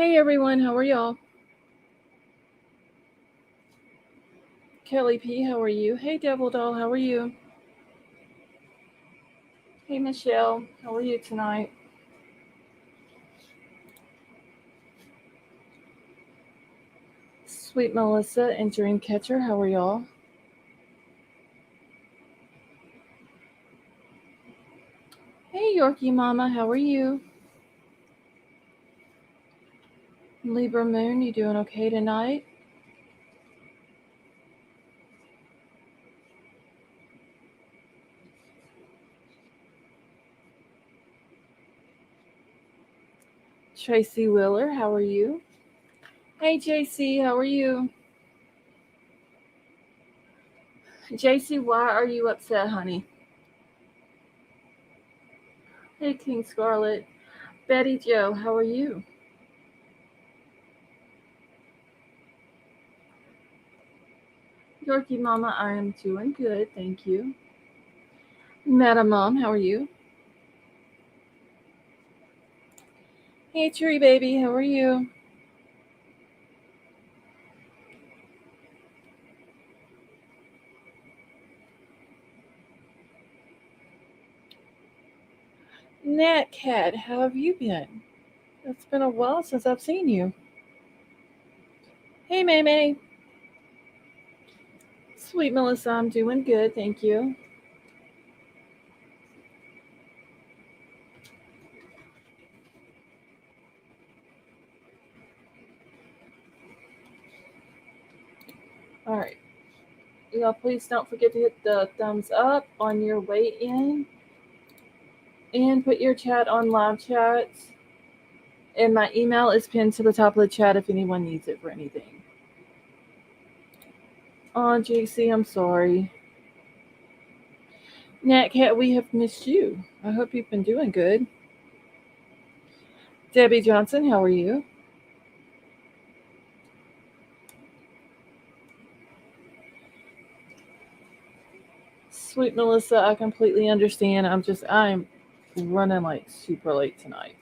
Hey everyone, how are y'all? Kelly P, how are you? Hey Devil Doll, how are you? Hey Michelle, how are you tonight? Sweet Melissa and Dreamcatcher, how are y'all? Hey Yorkie Mama, how are you? Libra Moon, you doing okay tonight? Tracy Wheeler, how are you? Hey JC, how are you? JC, why are you upset, honey? Hey King Scarlet. Betty Joe, how are you? Yorkie Mama, I am doing good, thank you. Madam Mom, how are you? Hey Tree Baby, how are you? Nat Cat, how have you been? It's been a while since I've seen you. Hey May May. Sweet Melissa, I'm doing good, thank you. Alright. Y'all please don't forget to hit the thumbs up on your way in and put your chat on live chats. And my email is pinned to the top of the chat if anyone needs it for anything. Oh, JC, I'm sorry. Nat Cat, we have missed you. I hope you've been doing good. Debbie Johnson, how are you? Sweet Melissa, I completely understand. I'm running like super late tonight.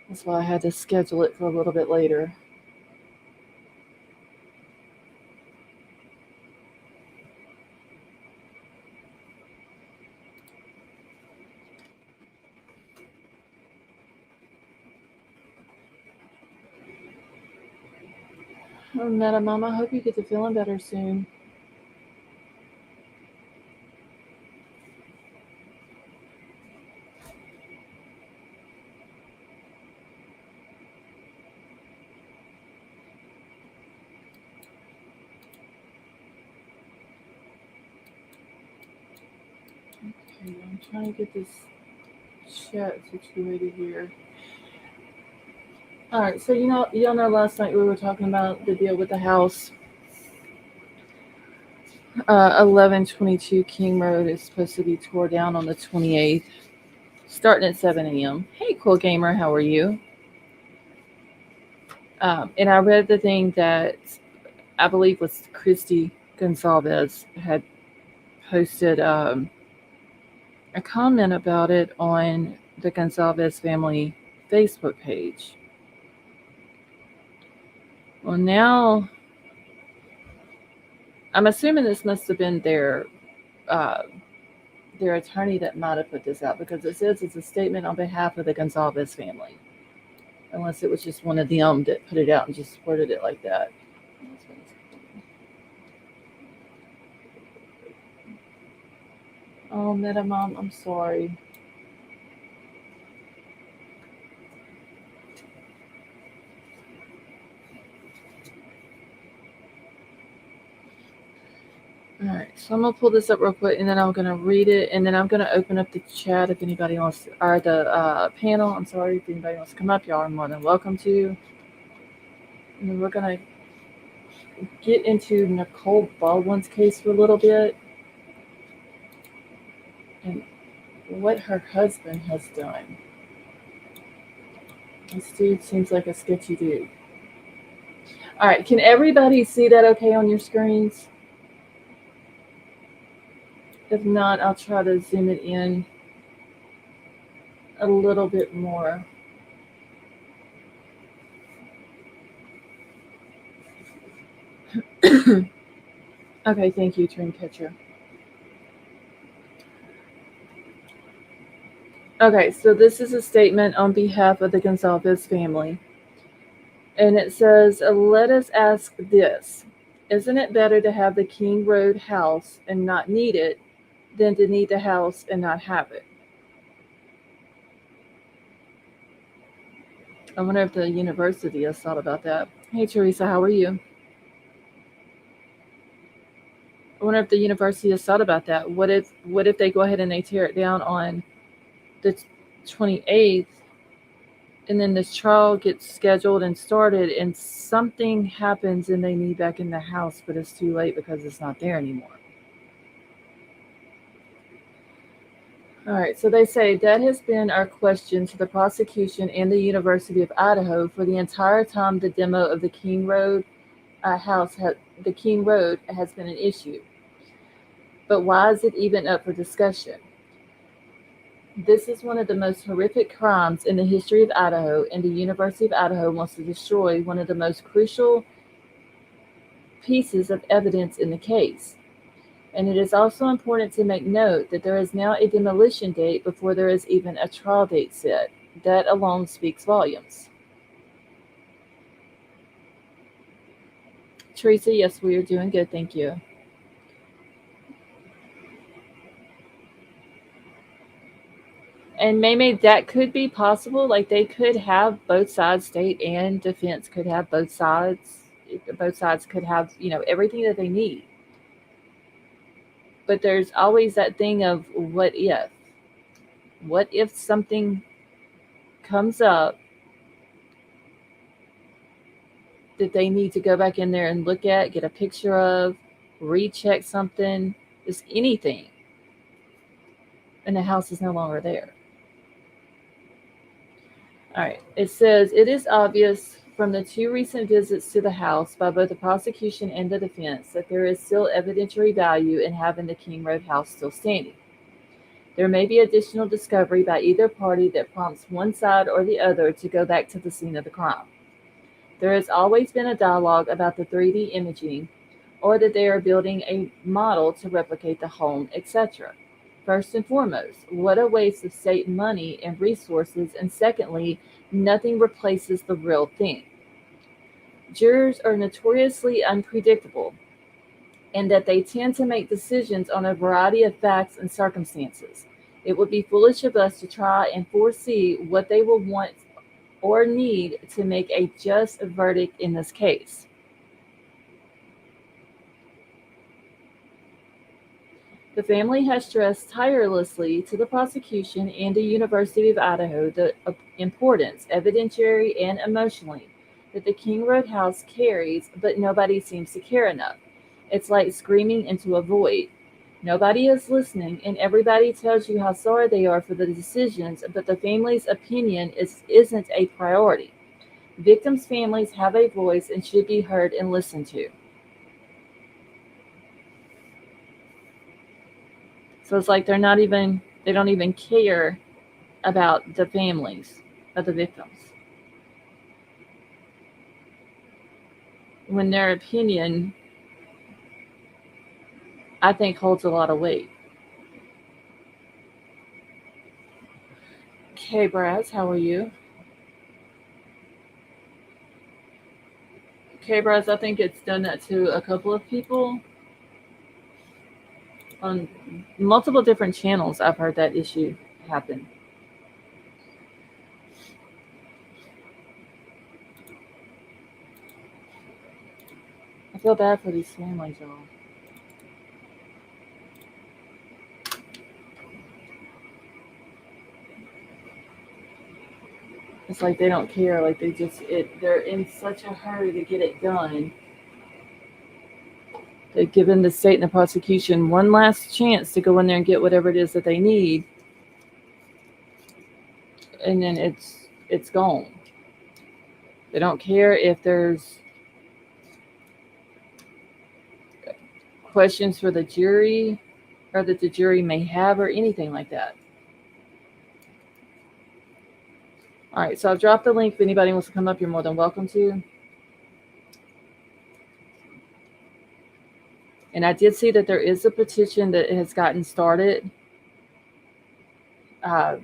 That's why I had to schedule it for a little bit later. Oh, Meta Mom, I hope you get to feeling better soon. Okay, I'm trying to get this chat situated here. All right, so y'all know last night we were talking about the deal with the house. 1122 King Road is supposed to be tore down on the 28th, starting at 7 a.m. Hey, Cool Gamer, how are you? And I read the thing that I believe was Christy Goncalves had posted a comment about it on the Goncalves family Facebook page. Well, now I'm assuming this must have been uh, their attorney that might have put this out because it says it's a statement on behalf of the Goncalves family, unless it was just one of them that put it out and just worded it like that. Oh, Meta Mom, I'm sorry. All right, so I'm gonna pull this up real quick, and then I'm gonna read it, and then I'm gonna open up the chat if anybody wants to, or the panel. I'm sorry if anybody wants to come up. Y'all are more than welcome to. And then we're gonna get into Nicole Baldwin's case for a little bit, and what her husband has done. This dude seems like a sketchy dude. All right, can everybody see that okay on your screens? If not, I'll try to zoom it in a little bit more. Okay, thank you, Dreamcatcher. Okay, so this is a statement on behalf of the Goncalves family. And it says, let us ask this. Isn't it better to have the King Road house and not need it than to need the house and not have it? I wonder if the university has thought about that. Hey, Teresa, how are you? I wonder if the university has thought about that. What if they go ahead and they tear it down on the 28th, and then this trial gets scheduled and started, and something happens and they need back in the house, but it's too late because it's not there anymore. All right, so they say that has been our question to the prosecution and the University of Idaho for the entire time the demo of the King Road the King Road has been an issue. But why is it even up for discussion? This is one of the most horrific crimes in the history of Idaho, and the University of Idaho wants to destroy one of the most crucial pieces of evidence in the case. And it is also important to make note that there is now a demolition date before there is even a trial date set. That alone speaks volumes. Teresa, yes, we are doing good, thank you. And maybe that could be possible. Like they could have both sides, state and defense could have both sides. Both sides could have, everything that they need. But there's always that thing of what if? What if something comes up that they need to go back in there and look at, get a picture of, recheck something, just anything, and the house is no longer there. All right. It says it is obvious from the two recent visits to the house by both the prosecution and the defense that there is still evidentiary value in having the King Road house still standing. There may be additional discovery by either party that prompts one side or the other to go back to the scene of the crime. There has always been a dialogue about the 3D imaging, or that they are building a model to replicate the home, etc. First and foremost, what a waste of state money and resources, and secondly, nothing replaces the real thing. Jurors are notoriously unpredictable, and that they tend to make decisions on a variety of facts and circumstances. It would be foolish of us to try and foresee what they will want or need to make a just verdict in this case. The family has stressed tirelessly to the prosecution and the University of Idaho the importance, evidentiary and emotionally, that the King Road house carries, but nobody seems to care enough. It's like screaming into a void. Nobody is listening, and everybody tells you how sorry they are for the decisions, but the family's opinion isn't a priority. Victims' families have a voice and should be heard and listened to. So it's like they don't even care about the families of the victims when their opinion, I think, holds a lot of weight. Okay, Braz, how are you? Okay, Braz, I think it's done that to a couple of people on multiple different channels. I've heard that issue happen. I feel bad for these families, y'all. It's like they don't care. Like they're in such a hurry to get it done. They've given the state and the prosecution one last chance to go in there and get whatever it is that they need, and then it's gone. They don't care if there's questions for the jury or that the jury may have or anything like that. All right, so I've dropped the link. If anybody wants to come up, you're more than welcome to. And I did see that there is a petition that has gotten started uh,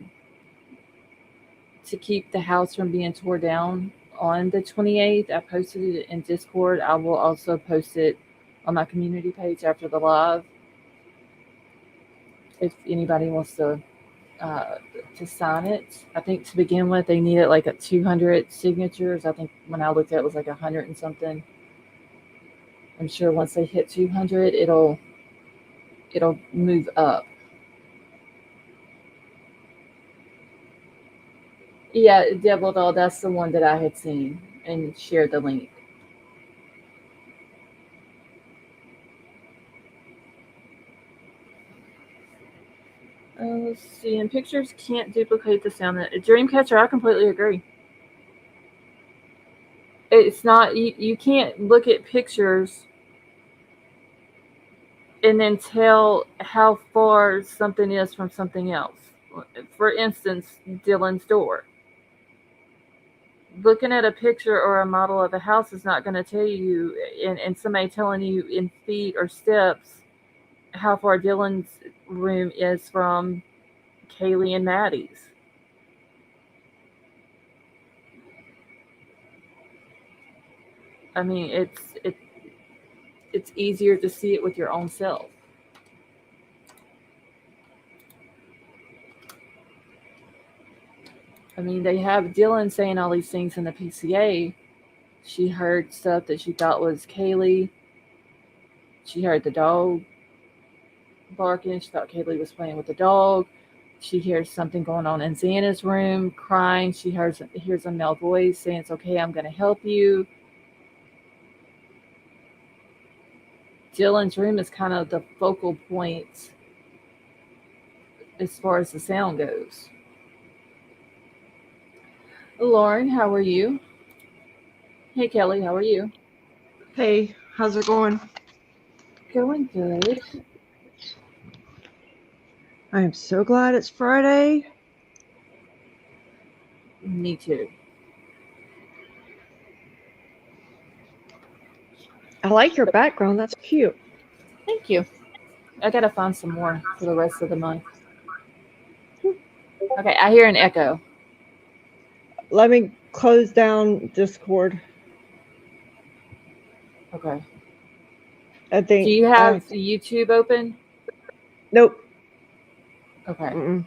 to keep the house from being tore down on the 28th. I posted it in Discord. I will also post it on my community page after the live if anybody wants uh, to sign it. I think to begin with they needed like a 200 signatures. I think when I looked at it was like 100 and something. I'm sure once they hit 200, it'll move up. Yeah, Devil Doll, that's the one that I had seen and shared the link. Let's see. And pictures can't duplicate the sound. Dreamcatcher, I completely agree. It's not you can't look at pictures and then tell how far something is from something else. For instance, Dylan's door. Looking at a picture or a model of a house is not going to tell you, and somebody telling you in feet or steps how far Dylan's room is from Kaylee and Maddie's. I mean, it's easier to see it with your own self. I mean, they have Dylan saying all these things in the PCA. She heard stuff that she thought was Kaylee. She heard the dog barking. She thought Kaylee was playing with the dog. She hears something going on in Xana's room, crying. She hears a male voice saying, "It's okay, I'm going to help you." Dylan's room is kind of the focal point as far as the sound goes. Lauren, how are you? Hey, Kelly, how are you? Hey, how's it going? Going good. I am so glad it's Friday. Me too. I like your background. That's cute. Thank you. I gotta find some more for the rest of the month. Okay, I hear an echo. Let me close down Discord. Okay. I Do think. you have YouTube open? Nope. Okay. Mm-mm.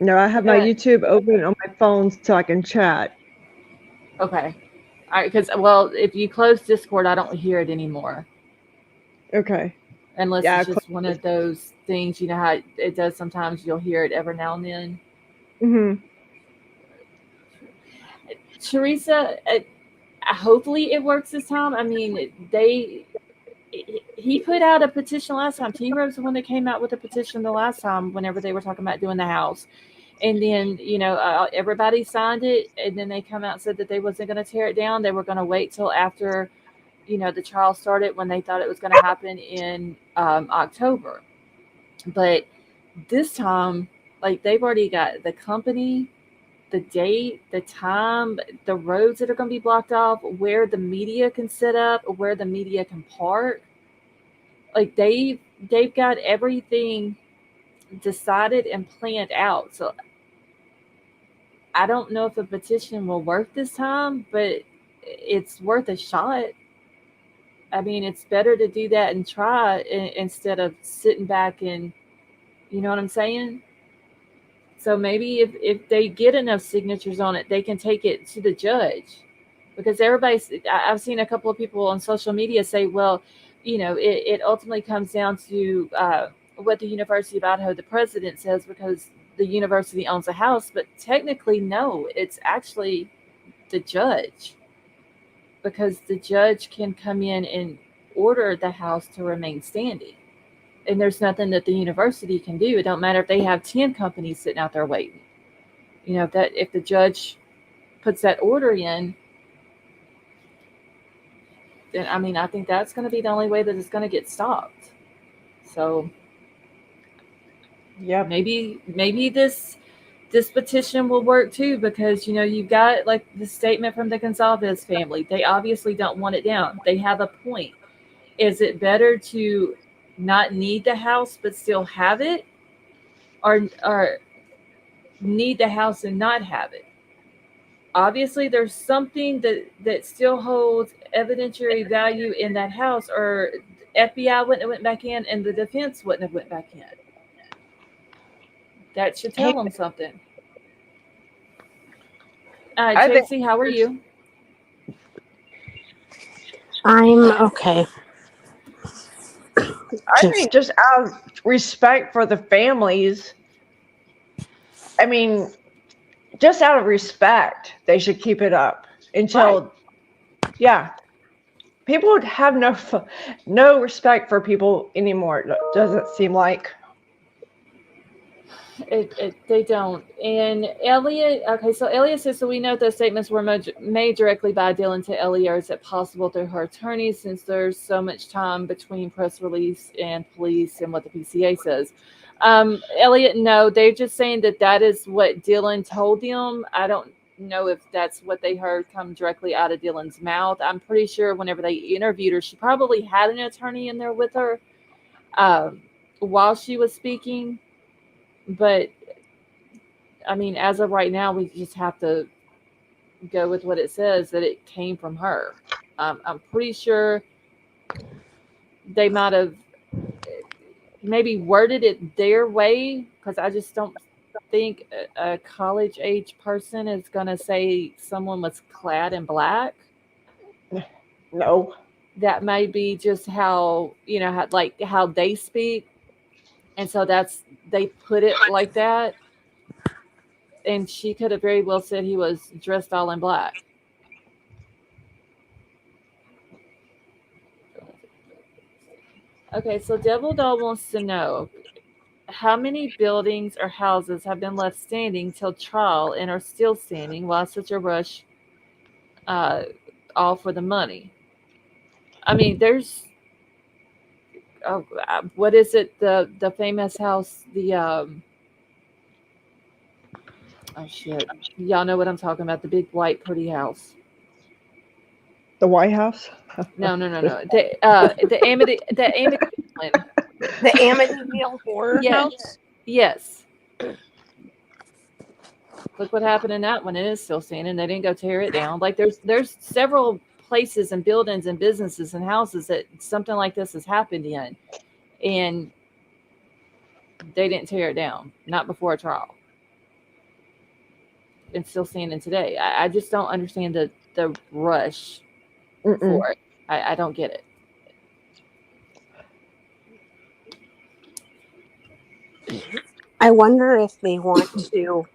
No, I I have my got. YouTube open on my phone so I can chat. Okay. All right. Because well, if you close Discord, I don't hear it anymore. Okay. Unless Yeah. it's just one of those things. You know how it does sometimes. You'll hear it every now and then. Mm-hmm. Teresa, hopefully it works this time. I mean, he put out a petition last time. T Rose the one that came out with a petition the last time whenever they were talking about doing the house. And then, everybody signed it, and then they come out and said that they wasn't going to tear it down. They were going to wait till after, the trial started when they thought it was going to happen in October. But this time, like they've already got the company, the date, the time, the roads that are going to be blocked off, where the media can set up, where the media can park. Like they've got everything decided and planned out. So I don't know if the petition will work this time, but it's worth a shot. I mean, it's better to do that and try instead of sitting back and, you know what I'm saying? So maybe if they get enough signatures on it, they can take it to the judge. Because I've seen a couple of people on social media say, well, it ultimately comes down to what the University of Idaho, the president says, because the university owns a house. But technically, no, it's actually the judge, because the judge can come in and order the house to remain standing. And there's nothing that the university can do. It don't matter if they have 10 companies sitting out there waiting. If the judge puts that order in, then I mean I think that's going to be the only way that it's going to get stopped. So Yep. maybe this petition will work too, because you've got like the statement from the Goncalves family. They obviously don't want it down. They have a point. Is it better to not need the house but still have it, or need the house and not have it? Obviously, there's something that still holds evidentiary value in that house, or FBI wouldn't have went back in, and the defense wouldn't have went back in. That should Hey, tell them something. I think Tracy, how are you? I'm okay. I Just think just out of respect for the families, I mean, just out of respect, they should keep it up Right. until, yeah. People would have no respect for people anymore. It doesn't seem like. They don't. And Elliot, okay, so Elliot says, so we note those statements were made directly by Dylan to Ellie, or is it possible through her attorney, since there's so much time between press release and police and what the PCA says? Elliot, no, they're just saying that that is what Dylan told them. I don't know if that's what they heard come directly out of Dylan's mouth. I'm pretty sure whenever they interviewed her, she probably had an attorney in there with her um, while she was speaking. But I mean, as of right now, we just have to go with what it says, that it came from her. I'm pretty sure they might have maybe worded it their way, because I just don't think a college age person is going to say someone was clad in black. No. That may be just how, like how they speak. And so they put it like that. And she could have very well said he was dressed all in black. Okay, so Devil Doll wants to know how many buildings or houses have been left standing till trial and are still standing. Why such a rush, uh, all for the money? I mean, there's what is it, the famous house, the oh shit, y'all know what I'm talking about, the big white pretty house. The White House? No, the Amity one. the Amityville Horror Yes, House. yes. Look what happened in that one. It is still standing. They didn't go tear it down. Like there's several places and buildings and businesses and houses that something like this has happened in, and they didn't tear it down. Not before a trial. It's still standing today. I just don't understand the rush Mm-mm. for it. I don't get it. I wonder if they want to.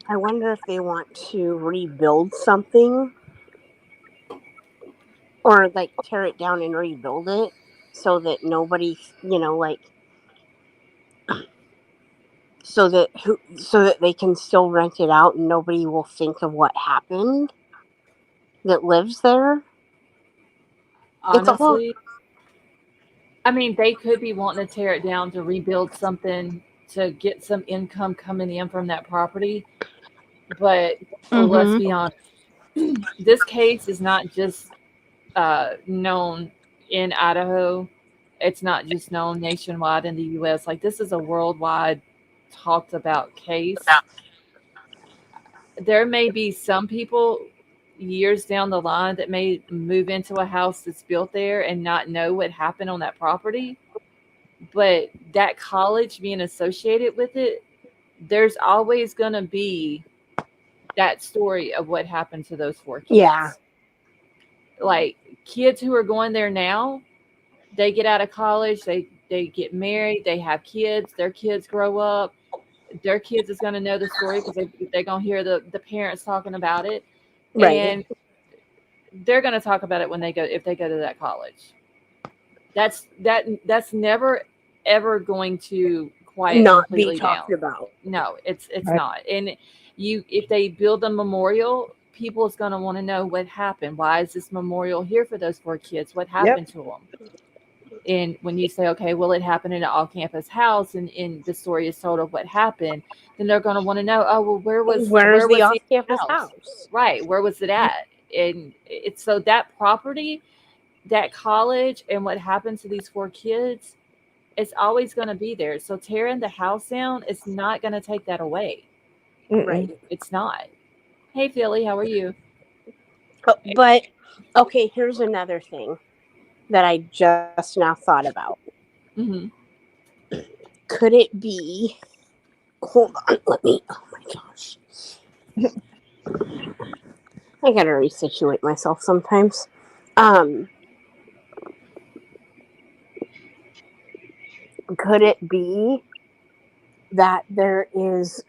I wonder if they want to rebuild something, or like tear it down and rebuild it, so that nobody, so that they can still rent it out and nobody will think of what happened that lives there. It's all Honestly, I mean, they could be wanting to tear it down to rebuild something to get some income coming in from that property. But let's Mm-hmm. be honest, this case is not just known in Idaho. It's not just known nationwide in the U.S. Like, this is a worldwide talked about case. There may be some people years down the line that may move into a house that's built there and not know what happened on that property. But that college being associated with it, there's always going to be that story of what happened to those four yeah. kids. Like, kids who are going there now, they get out of college, they get married, they have kids, their kids grow up, their kids is going to know the story because they're going to hear the parents talking about it, Right. and they're going to talk about it when they go, if they go to that college. That's never ever going to quiet Not be completely down. talked about. No, it's Right. not. And if they build a memorial, people is going to want to know what happened. Why is this memorial here for those four kids? What happened to them? And when you say, okay, well, it happened in an all-campus house, and the story is told of what happened, then they're going to want to know, oh, well, Where's where the was off-campus house? house? Right, where was it at? And it's so that property that college and what happened to these 4 kids, it's always going to be there. So tearing the house down is not going to take that away. Right. It's not. Hey, Philly, how are you? But okay, here's another thing that I just now thought about. Mm-hmm. Could it be? Hold on, let me. Oh my gosh, I gotta resituate myself sometimes. Could it be that there is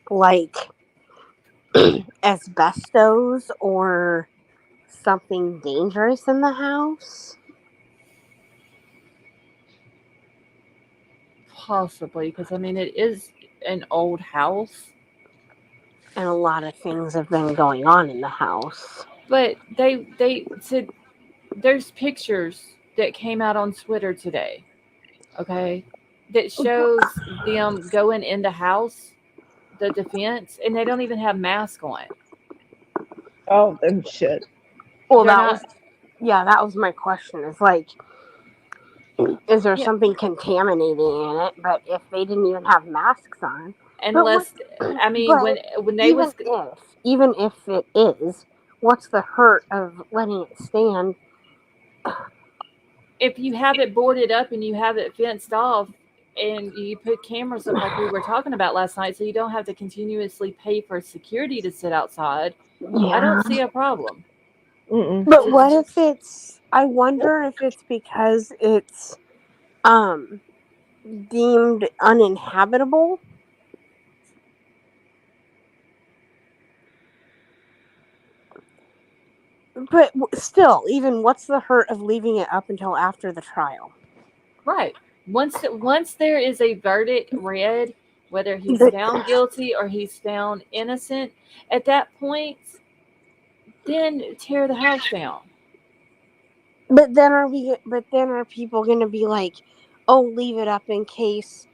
like asbestos or something dangerous in the house? Possibly, because I mean, it is an old house, And a lot of things have been going on in the house. but they said there's pictures that came out on Twitter today. Okay, that shows them going in the house, the defense, and they don't even have masks on. Oh, them shit. Well, They're not. that was my question. Is like, is there Yeah, something contaminating in it? But if they didn't even have masks on, but what? unless I mean, But when they even was if it is, what's the hurt of letting it stand? if you have it boarded up and you have it fenced off and you put cameras up like we were talking about last night so you don't have to continuously pay for security to sit outside, I Yeah. don't see a problem. Mm-mm. But what if it's? I wonder if it's because it's um deemed uninhabitable. But still, even what's the hurt of leaving it up until after the trial? Right. Once there is a verdict read, whether he's But, found guilty or he's found innocent, at that point, then tear the house down. but then are we? But then are people going to be like, "Oh, leave it up in case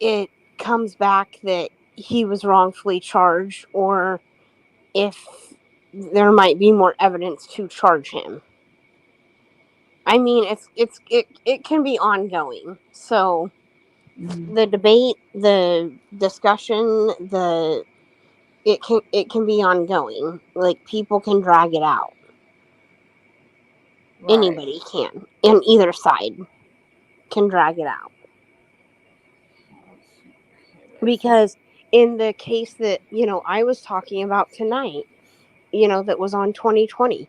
it comes back that he was wrongfully charged, or if there might be more evidence to charge him." I mean, it can be ongoing. So Mm-hmm. the debate, the discussion, the it can be ongoing. Like people can drag it out. Right. Anybody can, and either side can drag it out. Because in the case that I was talking about tonight, that was on 2020,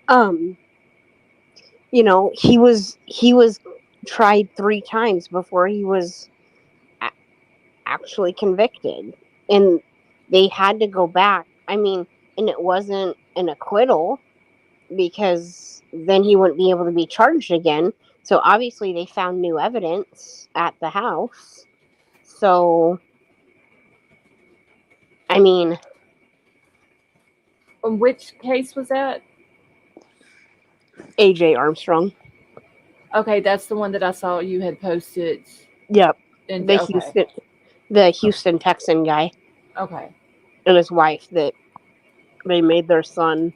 um, he was tried 3 times before he was a- actually convicted, and they had to go back. I mean, and it wasn't an acquittal because then he wouldn't be able to be charged again. So obviously they found new evidence at the house. So I mean, Which case was that? AJ Armstrong. Okay, that's the one that I saw you had posted. Yep. And The okay, Houston Texan guy okay, and his wife that they made their son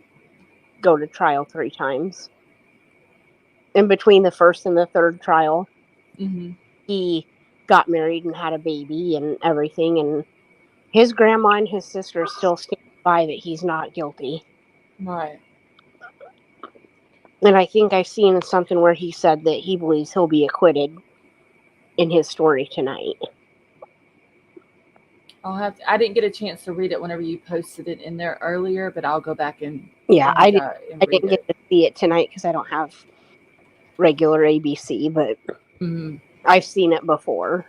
go to trial 3 times. In between the first and the third trial, mm-hmm. he got married and had a baby and everything, and his grandma and his sister still stand by that he's not guilty. Right. And I think I've seen something where he said that he believes he'll be acquitted in his story tonight. I didn't get a chance to read it whenever you posted it in there earlier, but I'll go back Yeah, and I read didn't get it. to see it tonight because I don't have regular ABC, but Mm-hmm. I've seen it before.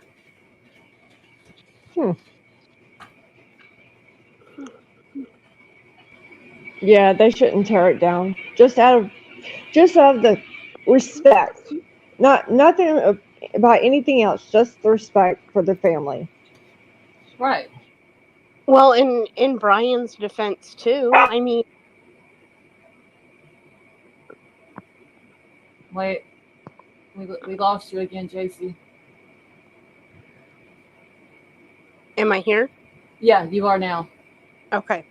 Yeah, they shouldn't tear it down. Just out of the respect, not nothing about anything else. Just the respect for the family. Right. Well, in Brian's defense too, I mean, Wait, we lost you again, JC. am I here? Yeah, you are now. Okay.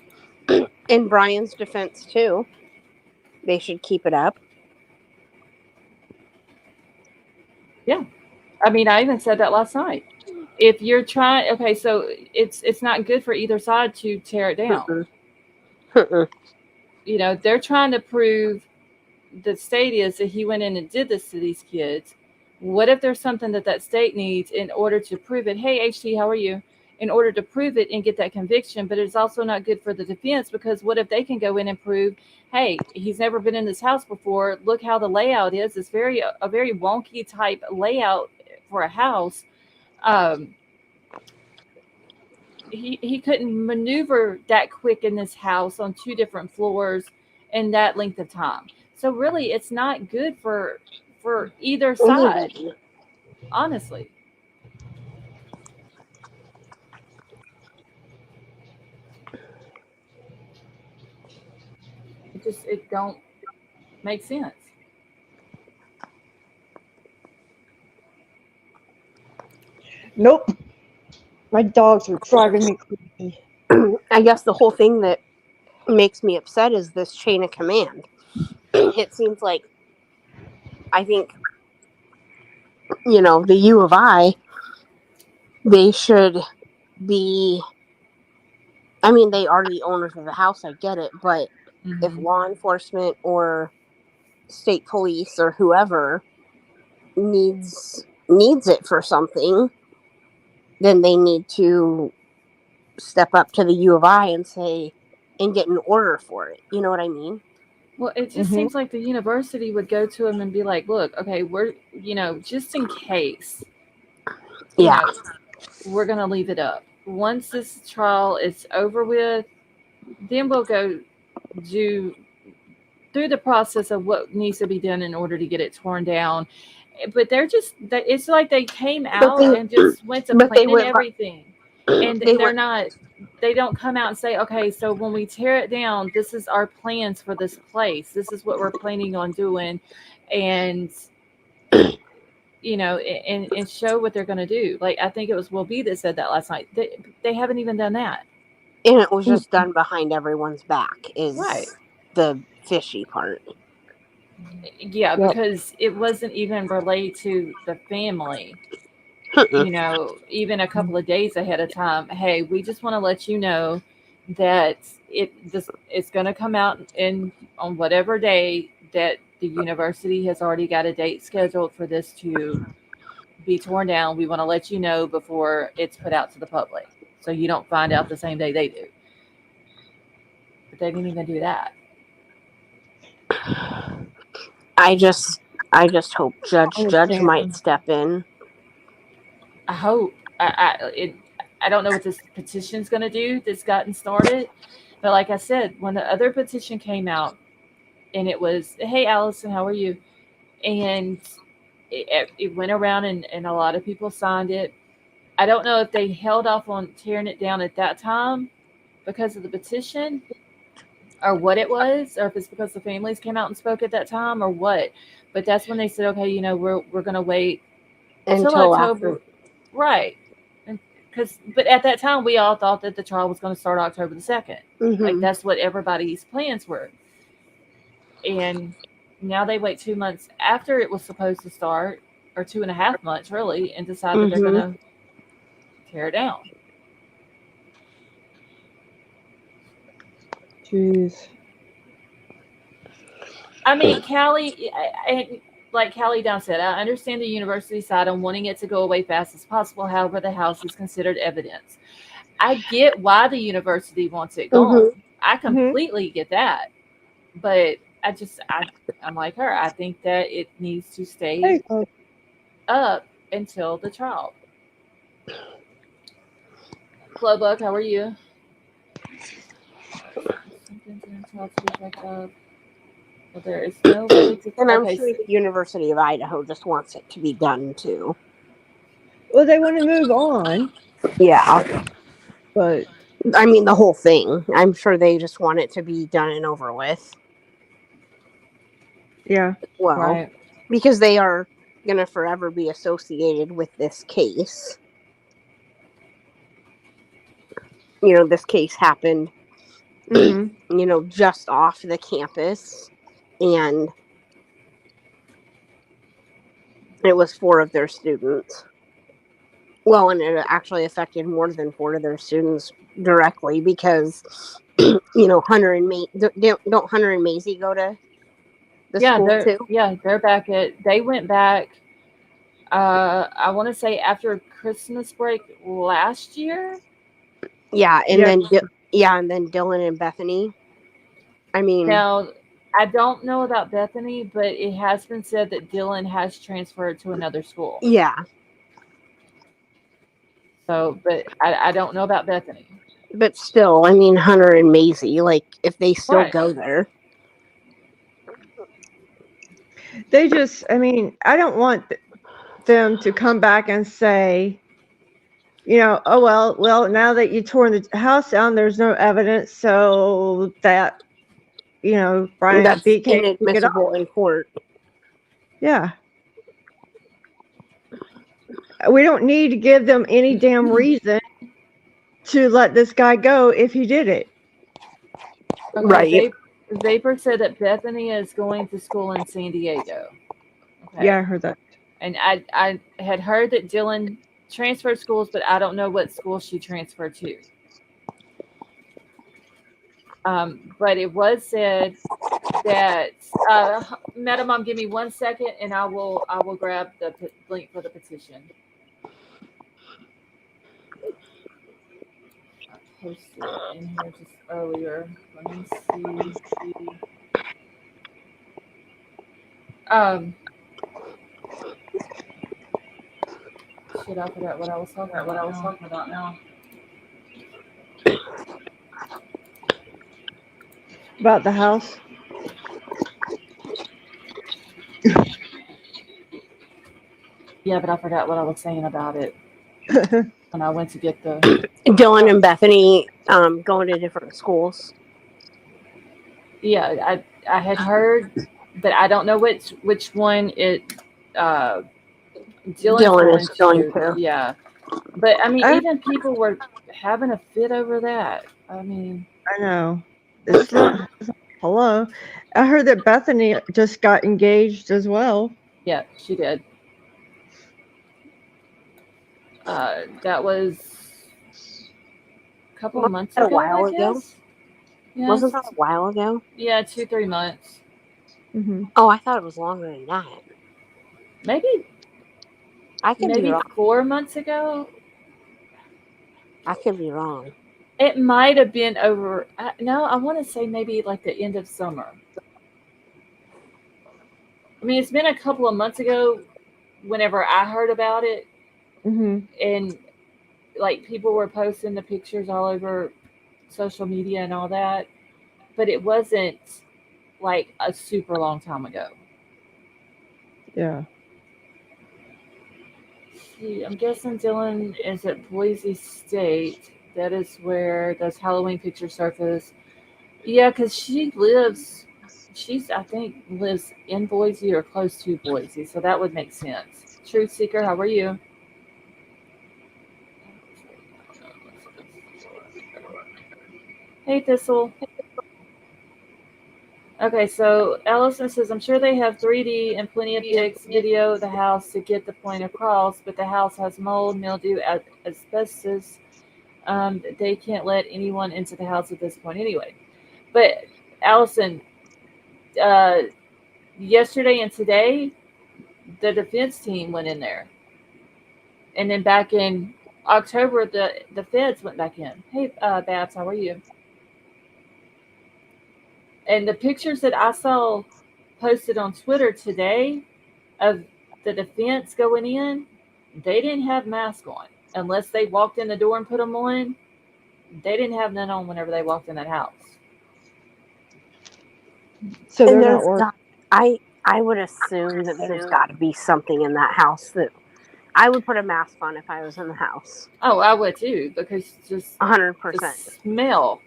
In Brian's defense, too, they should keep it up. Yeah. I mean, I even said that last night. If you're trying, okay, so it's not good for either side to tear it down. Mm-mm. Mm-mm. You know, they're trying to prove the state is that he went in and did this to these kids. What if there's something that that state needs in order to prove it? Hey, HT, how are you? In order to prove it and get that conviction, but it's also not good for the defense because what if they can go in and prove, hey, he's never been in this house before. Look how the layout is. It's a very wonky type layout for a house. Um, he couldn't maneuver that quick in this house on two different floors in that length of time. So really, it's not good for either side, Anybody. honestly. It don't make sense. Nope. My dogs are driving me crazy. I guess the whole thing that makes me upset is this chain of command. It seems like, I think, the U of I, they should be, I mean, they are the owners of the house, I get it, but if Mm-hmm. law enforcement or state police or whoever needs it for something, then they need to step up to the U of I and say, and get an order for it. You know what I mean? Well, it just Mm-hmm. seems like the university would go to him and be like, "Look, okay, we're just in case, you Yeah. know, we're gonna leave it up. Once this trial is over with, then we'll go do through the process of what needs to be done in order to get it torn down." But they're just it's like they came But they out and just went to but they planning went everything, and they they're went not. They don't come out and say, "Okay, so when we tear it down, this is our plans for this place. This is what we're planning on doing," and and show what they're going to do. Like I think it was Will B that said that last night. They haven't even done that. and it was just done behind everyone's back Right. is the fishy part. Yeah, Yep. because it wasn't even relayed to the family, even a couple of days ahead of time. Hey, we just want to let you know that it's going to come out in on whatever day that the university has already got a date scheduled for this to be torn down. We want to let you know before it's put out to the public, so you don't find out the same day they do. But they didn't even do that. I just I just hope Judge might Understand. step in. I hope. I don't know what this petition's going to do that's gotten started, but like I said, when the other petition came out and it was, "Hey Allison, how are you?" and it went around and a lot of people signed it. I don't know if they held off on tearing it down at that time because of the petition or what it was, or if it's because the families came out and spoke at that time or what. But that's when they said, "Okay, we're going to wait till Until October." after. Right. But at that time we all thought that the trial was going to start October the 2nd. Like Mm-hmm. that's what everybody's plans were. And now they wait 2 months after it was supposed to start, or 2.5 months really, and decide that they're going Mm-hmm. to tear it down. Jeez. I mean, Callie, like Callie Down said, I understand the university side on wanting it to go away fast as possible. However, the house is considered evidence. I get why the university wants it gone. Mm-hmm. I Mm-hmm. completely get that. But I'm like her. I think that it needs to There stay you go. up until the trial. Clubbuck, how are you? Something's in the trial to be checked up. Well, there is no way to. And I'm Okay, sure the University of Idaho just wants it to be done too. Well, they want to move on, Yeah. but I mean, the whole thing. I'm sure they just want it to be done and over with. yeah. Well, right. because they are going to forever be associated with this case. This case happened Mm-hmm. Just off the campus, and it was 4 of their students. Well, and it actually affected more than 4 of their students directly because, Hunter and don't Hunter and Maisie go to the school too? they're back they went back I want to say after Christmas break last year. Yeah, and Yeah. then and then Dylan and Bethany. I mean, Now, I don't know about Bethany, but it has been said that Dylan has transferred to another school. yeah, So, but I don't know about Bethany. but still, I mean, Hunter and Maisie, like if they still Right. go there. They just, I don't want them to come back and say, oh, well, now that you tore the house down, there's no evidence, so that, Bryant That's B can't take it off. inadmissible in court. Yeah. We don't need to give them any damn reason to let this guy go if he did it. Okay, Right. Vapor said that Bethany is going to school in San Diego. Okay. Yeah, I heard that. And I had heard that Dylan transferred schools, but I don't know what school she transferred to. But it was said that Madam Mom, give me 1 second, and I will grab the link for the petition. I posted it in here just earlier. Let me see. Shit, I forgot what I was talking about now. About the house. Yeah, but I forgot what I was saying about it when I went to get the Dylan and Bethany going to different schools. Yeah, I had heard, but I don't know which one it Dylan is going to. Yeah, but I mean, even people were having a fit over that. I mean, I know. It's not. Hello. I heard that Bethany just got engaged as well. Yeah, she did. That was a couple of months ago. A while ago. Yes. Wasn't that a while ago? Yeah, 2-3 months. Mm-hmm. Oh, I thought it was longer than that. Maybe. I could be wrong. 4 months ago. I could be wrong. It might have been over. No, I want to say maybe like the end of summer. I mean, it's been a couple of months ago whenever I heard about it. Mm-hmm. And like people were posting the pictures all over social media and all that. But it wasn't like a super long time ago. Yeah. See, I'm guessing Dylan is at Boise State. That is where those Halloween pictures surface. Yeah, because I think, lives in Boise or close to Boise, so that would make sense. Truth Seeker, how are you? Hey, Thistle. Okay, so Allison says, I'm sure they have 3D and plenty of pics, video of the house to get the point across, but the house has mold, mildew, asbestos. They can't let anyone into the house at this point anyway. But Allison, yesterday and today, the defense team went in there. And then back in October, the feds went back in. Hey, Babs, how are you? And the pictures that I saw posted on Twitter today of the defense going in, they didn't have masks on. Unless they walked in the door and put them on, they didn't have none on whenever they walked in that house. So they're not working. I would assume that there's got to be something in that house that I would put a mask on if I was in the house. Oh, I would too, because just 100%. the smell.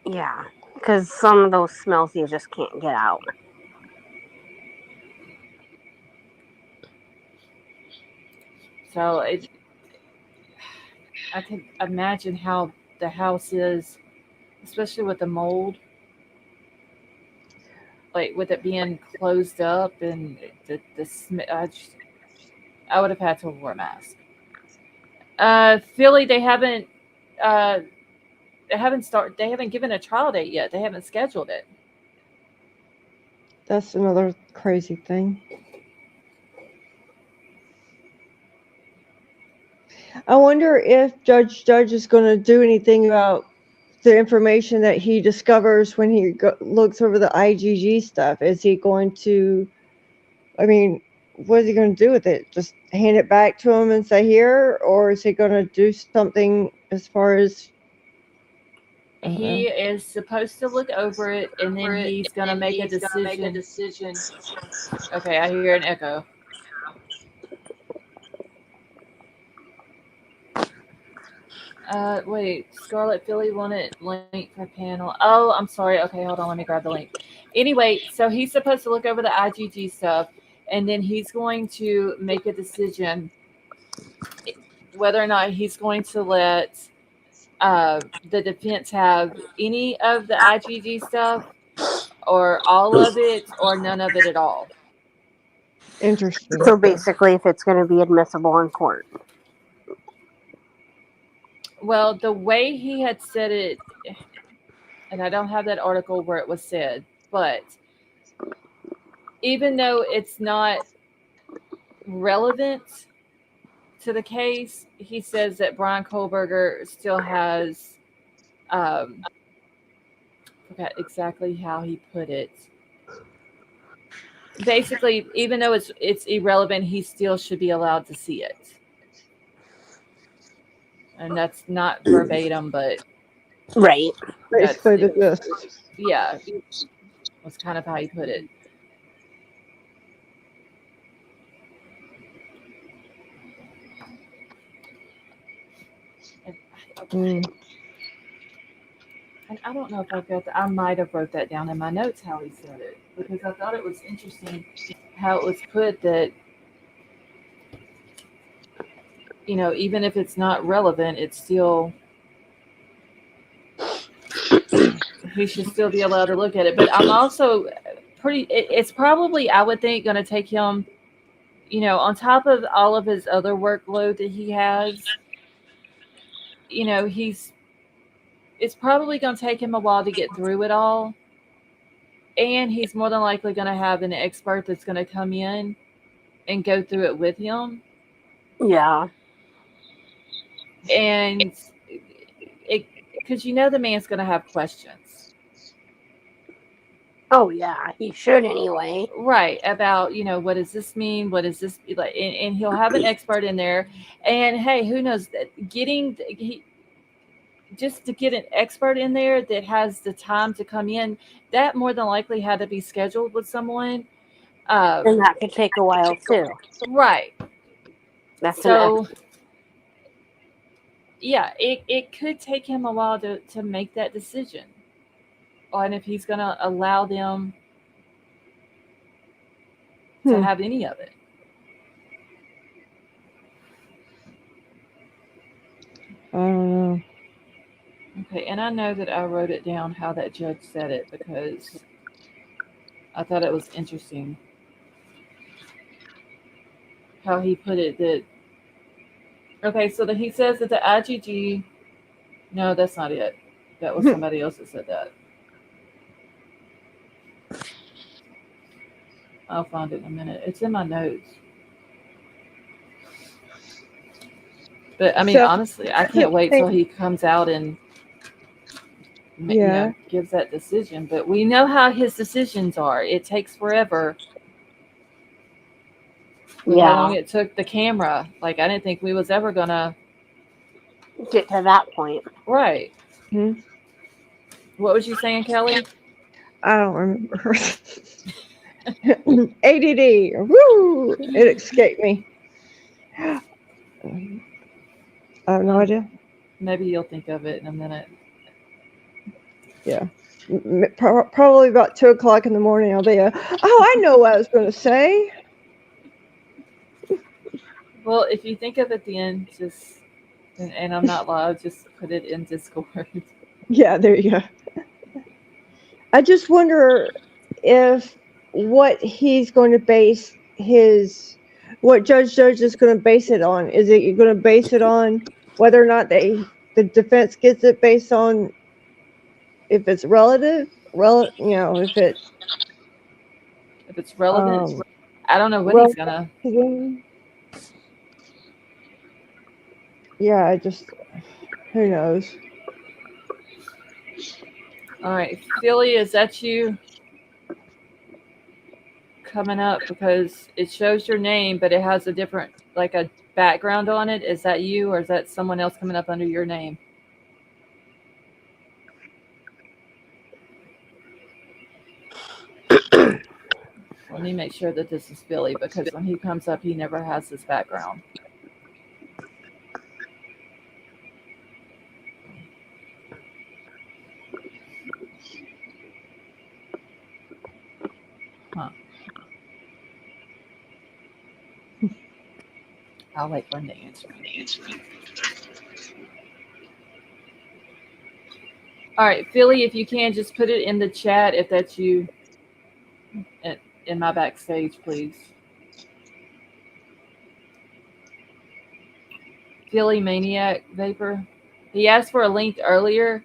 Yeah, because some of those smells you just can't get out. So I can imagine how the house is especially with the mold, like with it being closed up and I would have had to wear a mask. Philly, uh, they haven't given a trial date yet. They haven't scheduled it. That's another crazy thing. I wonder if Judge is going to do anything about the information that he discovers when he looks over the IgG stuff. Is he going to? I mean, what is he going to do with it? Just hand it back to him and say here, or is he going to do something as far as? He is supposed to look over it and then he's going to make a decision. Okay, I hear an echo. Wait, Scarlet Philly wanted link for panel. Oh, I'm sorry. Okay, hold on. Let me grab the link. Anyway, so he's supposed to look over the IgG stuff and then he's going to make a decision whether or not he's going to let the defense have any of the IgG stuff or all of it or none of it at all. Interesting. So basically, if it's going to be admissible in court. Well, the way he had said it, and I don't have that article where it was said, but even though it's not relevant to the case, he says that Brian Kohlberger still has, I forgot exactly how he put it. Basically, even though it's irrelevant, he still should be allowed to see it. And that's not verbatim, but Right. Basically, the gist. Yeah, was kind of how he put it. And I don't know if I've got that. I might have wrote that down in my notes how he said it because I thought it was interesting how it was put that even if it's not relevant, it's still he should still be allowed to look at it. But I'm also it's probably I would think going to take him, on top of all of his other workload that he has. It's probably going to take him a while to get through it all. And he's more than likely going to have an expert that's going to come in and go through it with him. Yeah. And because the man's going to have questions. Oh, yeah. He should anyway. Right. About, what does this mean? What does this be like? And he'll have an expert in there. And hey, who knows that just to get an expert in there that has the time to come in, that more than likely had to be scheduled with someone. And that could take a while too. Right. That's so. Yeah, it could take him a while to make that decision on if he's going to allow them to have any of it. I don't know. Okay, and I know that I wrote it down how that judge said it because I thought it was interesting how he put it that okay, so that he says that the IgG no, that's not it. That was somebody else that said that. I'll find it in a minute. It's in my notes. But I mean, honestly, I can't wait till he comes out and gives that decision. But we know how his decisions are. It takes forever. Yeah. How long it took the camera. Like, I didn't think we was ever going to get to that point. Right. What was you saying, Kelly? I don't remember. ADD. Woo! It escaped me. I have no idea. Maybe you'll think of it in a minute. Yeah. Probably about 2:00 in the morning. I'll be I know what I was going to say. Well, if you think of it then, just, and I'm not live, just put it in Discord. Yeah, there you go. I just wonder if what he's going to base what Judge is going to base it on. Is it going to base it on whether or not the defense gets it based on if it's if it's If it's relevant, um, I don't know what he's relevant gonna. to them. Yeah, I just who knows. All right, Philly, is that you coming up? Because it shows your name, but it has a different, like a background on it. Is that you, or is that someone else coming up under your name? Let me make sure that this is Philly because when he comes up, he never has this background. Huh. I'll wait for him to answer. All right, Philly, if you can, just put it in the chat if that's you in my backstage, please. Philly Maniac Vapor. He asked for a link earlier,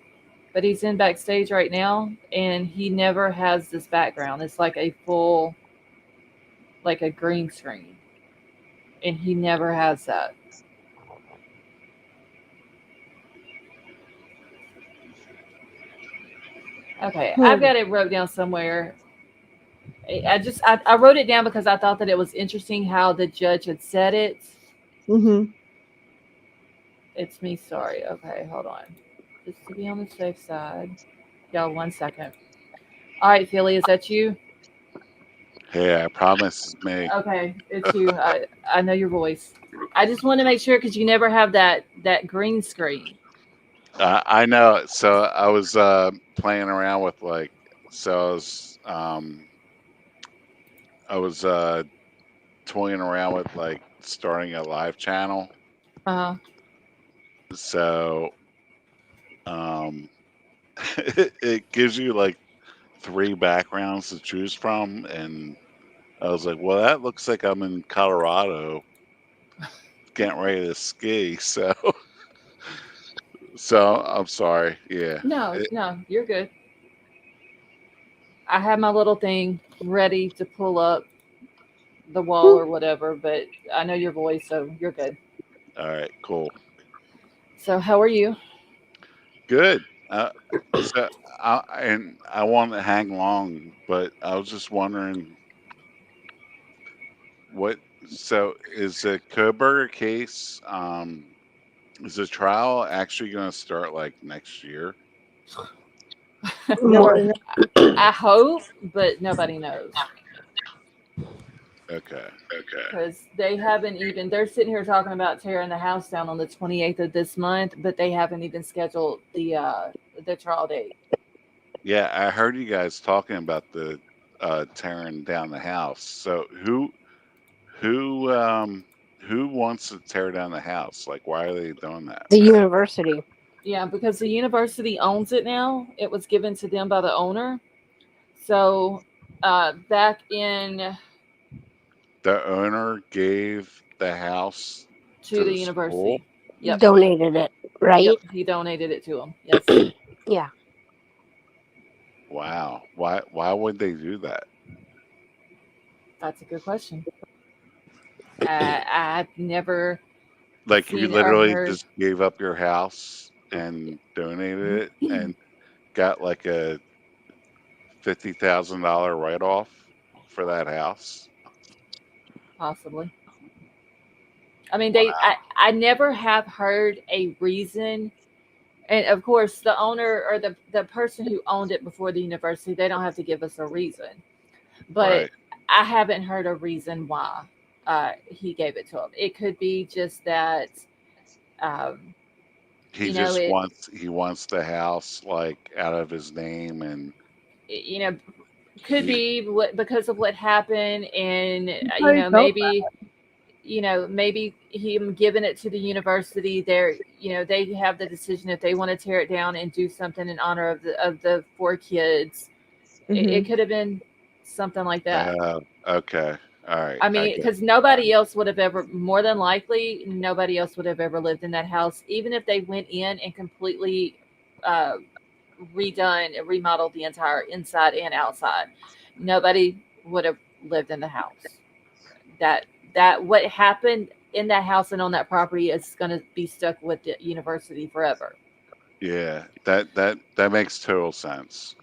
but he's in backstage right now, and he never has this background. It's like a full, like a green screen, and he never has that. Okay, I've got it wrote down somewhere. I wrote it down because I thought that it was interesting how the judge had said it. Mm-hmm. It's me, sorry. Okay, hold on. Just to be on the safe side. Y'all, 1 second. All right, Philly, is that you? Hey, I promise it's me. Okay, it's you. I know your voice. I just want to make sure because you never have that green screen. I know. So I was playing around with so I was toying around with starting a live channel. Uh, So um, it gives you like three backgrounds to choose from, and I was like, well, that looks like I'm in Colorado getting ready to ski. So I'm sorry. Yeah. no, no, you're good. I have my little thing ready to pull up the wall or whatever, but I know your voice, so you're good. All right. Cool. So, how are you? Good. So and I want to hang long, but I was just wondering what. So is the Koberger case? Is the trial actually going to start like next year? Nobody knows. I hope, but nobody knows Okay. because they haven't even. They're sitting here talking about tearing the house down on the 28th of this month, but they haven't even scheduled the trial date. Yeah, I heard you guys talking about the tearing down the house. So who who wants to tear down the house? Like, why are they doing that? The university. Yeah, because the university owns it now. It was given to them by the owner. So back in The owner gave the house to to the the school. university. Yep. Donated it, right? Yep. He donated it to them. Yes. Yeah. Wow. Why would they do that? That's a good question. I've never Like you seen or literally heard. just gave up your house and donated it and got like a $50,000 write off for that house. Possibly. I mean, Wow. I never have heard a reason. And of course, the owner or the person who owned it before the university, they don't have to give us a reason. But Right. I haven't heard a reason why he gave it to him. It could be just that, um, He just it, wants the house like out of his name and you know, could he be because of what happened, and Probably felt maybe maybe him giving it to the university. They have the decision if they want to tear it down and do something in honor of the 4 kids. It Mhm. could have been something like that. Okay. All right. I I mean, get. because nobody else would have ever, more than likely, nobody else would have ever lived in that house, even if they went in and completely uh, redone and remodeled the entire inside and outside. Nobody would have lived in the house. That that what happened in that house and on that property is going to be stuck with the university forever. Yeah. That makes total sense.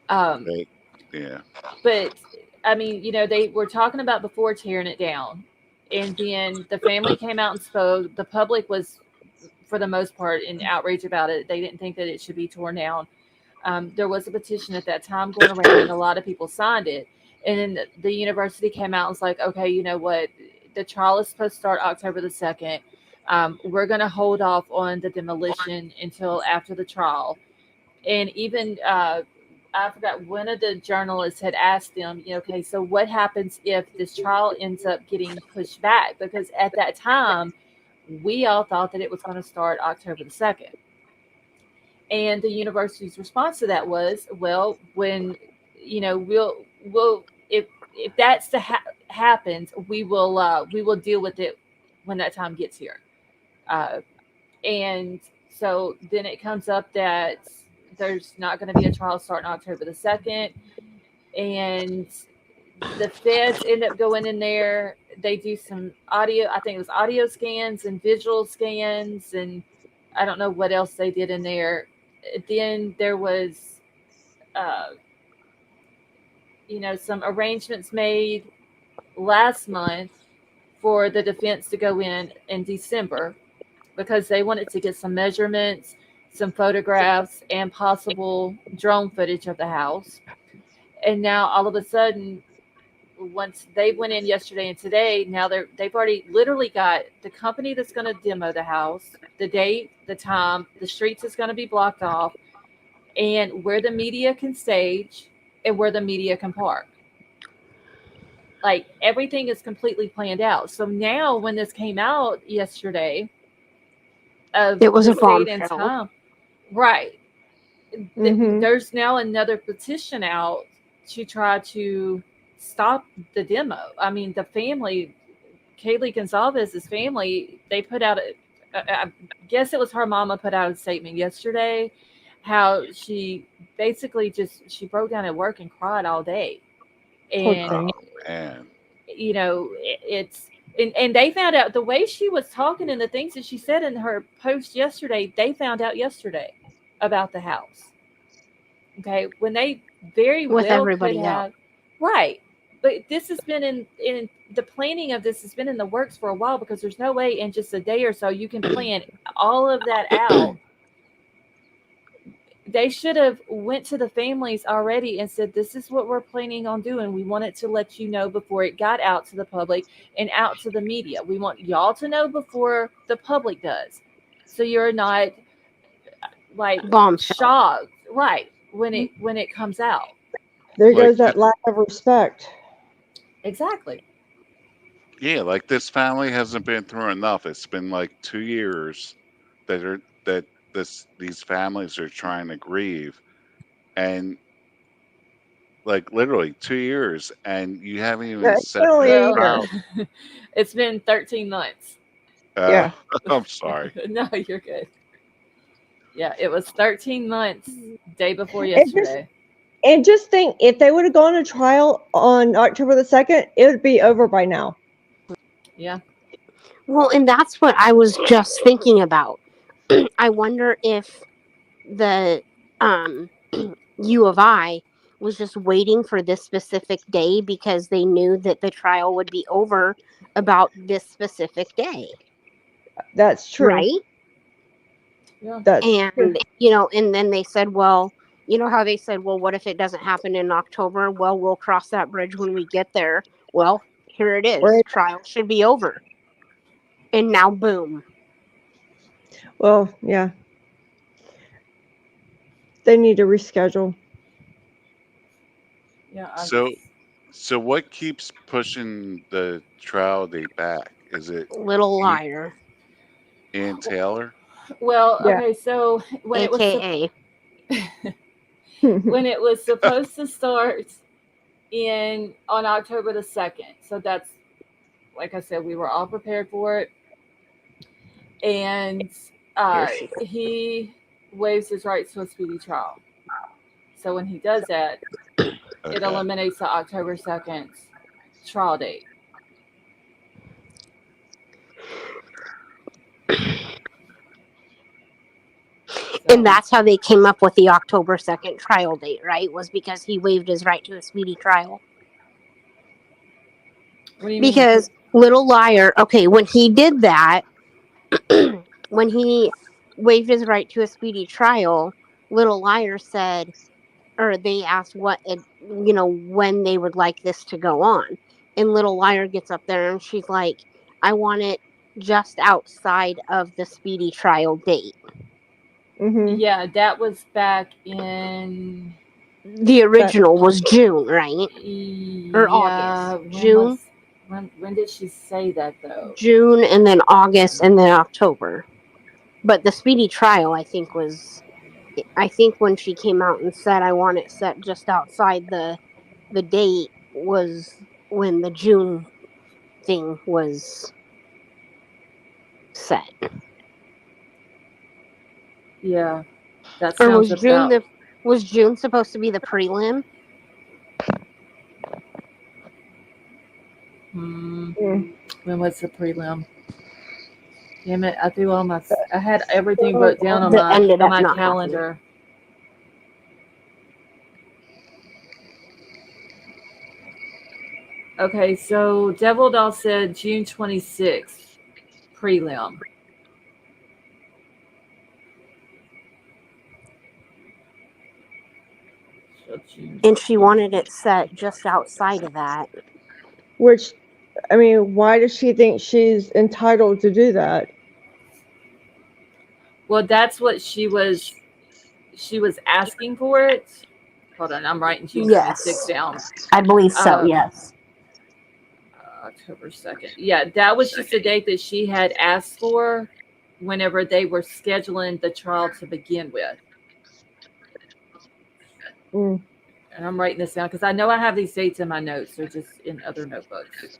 Um, They, yeah. but I mean, they were talking about before tearing it down, and then the family came out and spoke. The public was, for the most part, in outrage about it. They didn't think that it should be torn down. There was a petition at that time going around, and a lot of people signed it. And then the university came out and was like, okay, you know what? The trial is supposed to start October the 2nd. We're going to hold off on the demolition until after the trial. And even I forgot, one of the journalists had asked them, okay, so what happens if this trial ends up getting pushed back? Because at that time, we all thought that it was going to start October the 2nd. And the university's response to that was, well, when we'll if that's the happens, we will deal with it when that time gets here. Uh, and so then it comes up that there's not going to be a trial starting October the 2nd, and the feds end up going in there. They do some audio, I think it was audio scans and visual scans, and I don't know what else they did in there. Then there was, uh, some arrangements made last month for the defense to go in December because they wanted to get some measurements, some photographs, and possible drone footage of the house. And now all of a sudden, once they went in yesterday and today, now they've already literally got the company that's going to demo the house, the date, the time, the streets is going to be blocked off, and where the media can stage and where the media can park. Like everything is completely planned out. So now, when this came out yesterday of It was the a date and bombshell. time, right? Mhm. There's now another petition out to try to stop the demo. I mean, the family, Kaylee Gonzalez's family, they put out I guess it was her mama put out a statement yesterday, how she basically just she broke down at work and cried all day, Poor and thing. Man. it's and they found out the way she was talking and the things that she said in her post yesterday. They found out yesterday about the house. Okay, when they very With well could everybody else. have, right. But this has been in the planning of this has been in the works for a while, because there's no way in just a day or so you can plan all of that out. They should have went to the families already and said, this is what we're planning on doing. We wanted to let you know before it got out to the public and out to the media. We want y'all to know before the public does, so you're not like Bombshell. shocked, right, when it comes out. There Like goes that lack of respect. Exactly. yeah, like this family hasn't been through enough. It's been like 2 years that these families are trying to grieve, and like literally 2 years, and you haven't even It's set only this a Well, year. trial. it's been 13 months. Uh, Yeah. I'm sorry. No, you're good. Yeah, it was 13 months day before And just yesterday. and just think, if they would have gone to trial on October the 2nd, it would be over by now. Yeah. Well, and that's what I was just thinking about. I wonder if the um, U of I was just waiting for this specific day because they knew that the trial would be over about this specific day, That's true. right? Yeah. That's true. And and then they said, well, how they said, well, what if it doesn't happen in October? Well, we'll cross that bridge when we get there. Well, here it is. Right. Trial should be over. And now, boom. Well, yeah. They need to reschedule. Yeah. So So what keeps pushing the trial date back? Is it Little Liar, Ann Taylor? Well, Yeah. okay, so when it was aka. when it was supposed to start on October the 2nd. So that's, like I said, we were all prepared for it, and Here she goes. he waives his rights to a speedy trial. So when he does that, it Okay. eliminates the October 2nd trial date. And that's how they came up with the October 2nd trial date, right? Was because he waived his right to a speedy trial. What do you mean? Because Little Liar, okay, when he did that, when he waived his right to a speedy trial, Little Liar said, or they asked when they would like this to go on. And Little Liar gets up there and she's like, I want it just outside of the speedy trial date. Yeah, that was back in. The original was June, right? Or Yeah, August. June. When did she say that though? June, and then August, and then October. But the speedy trial, I think when she came out and said, I want it set just outside the date, was when the June thing was set. Yeah, that Or sounds was June about. was June supposed to be the prelim? When was the prelim? Damn it! I had everything wrote down on That ended up my not calendar. Okay, so Devil Doll said June 26th prelim. So And she wanted it set just outside of that. Which, I mean, why does she think she's entitled to do that? Well, that's what she was asking for it. Hold on, I'm writing June 26th down. I believe so, yes. October 2nd. Yeah, that was just the date that she had asked for whenever they were scheduling the trial to begin with. And I'm writing this down because I know I have these dates in my notes. They're just in other notebooks.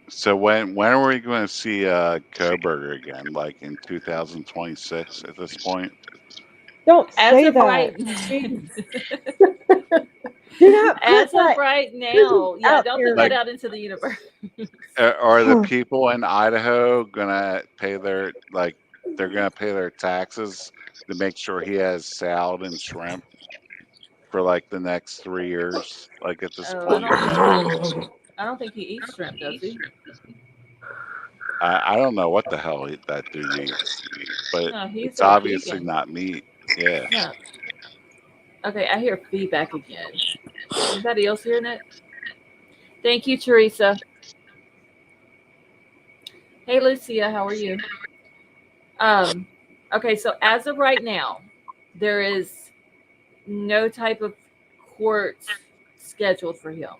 So when are we going to see Koberger again? Like in 2026 at this point? Don't As say of that. right, Do not put as that of right now, yeah, out don't there. put that out into the universe. Are the people in Idaho gonna pay they're gonna pay their taxes to make sure he has salad and shrimp for like the next 3 years? Like at this Oh, point, I don't think he eats shrimp, does he? I don't know what the hell that dude eats, but No, he's it's a obviously vegan. not meat. Yeah. No. Okay, I hear feedback again. Anybody else hearing it? Thank you, Teresa. Hey, Lucia, how are you? Okay, so as of right now, there is no type of court scheduled for him.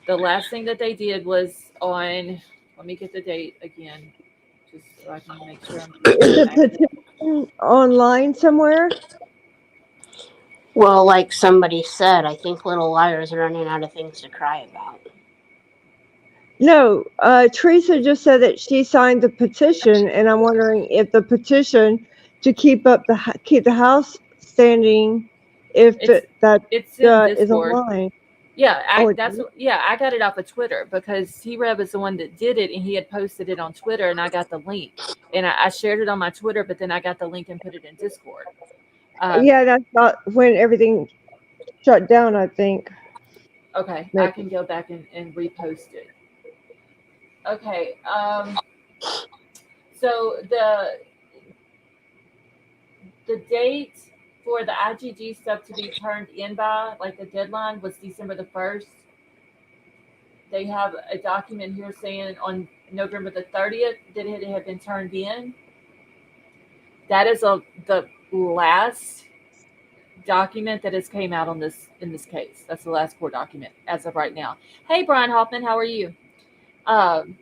The last thing that they did was on, let me get the date again, just so I can make sure I'm Is it petition online somewhere? Well, like somebody said, I think Little Liar's running out of things to cry about. No, Teresa just said that she signed the petition, and I'm wondering if the petition to keep the house standing, if it's in is Discord. online. Yeah, Oh, I got it off of Twitter because T-Rev is the one that did it, and he had posted it on Twitter, and I got the link, and I shared it on my Twitter, but then I got the link and put it in Discord. Yeah, that's not when everything shut down, I think. Okay, Maybe. I can go back and repost it. Okay, so the date for the IGG stuff to be turned in by, like the deadline was December the 1st. They have a document here saying on November the 30th that it had been turned in. That is the last document that has came out on this in this case. That's the last court document as of right now. Hey, Brian Hoffman, how are you? Um,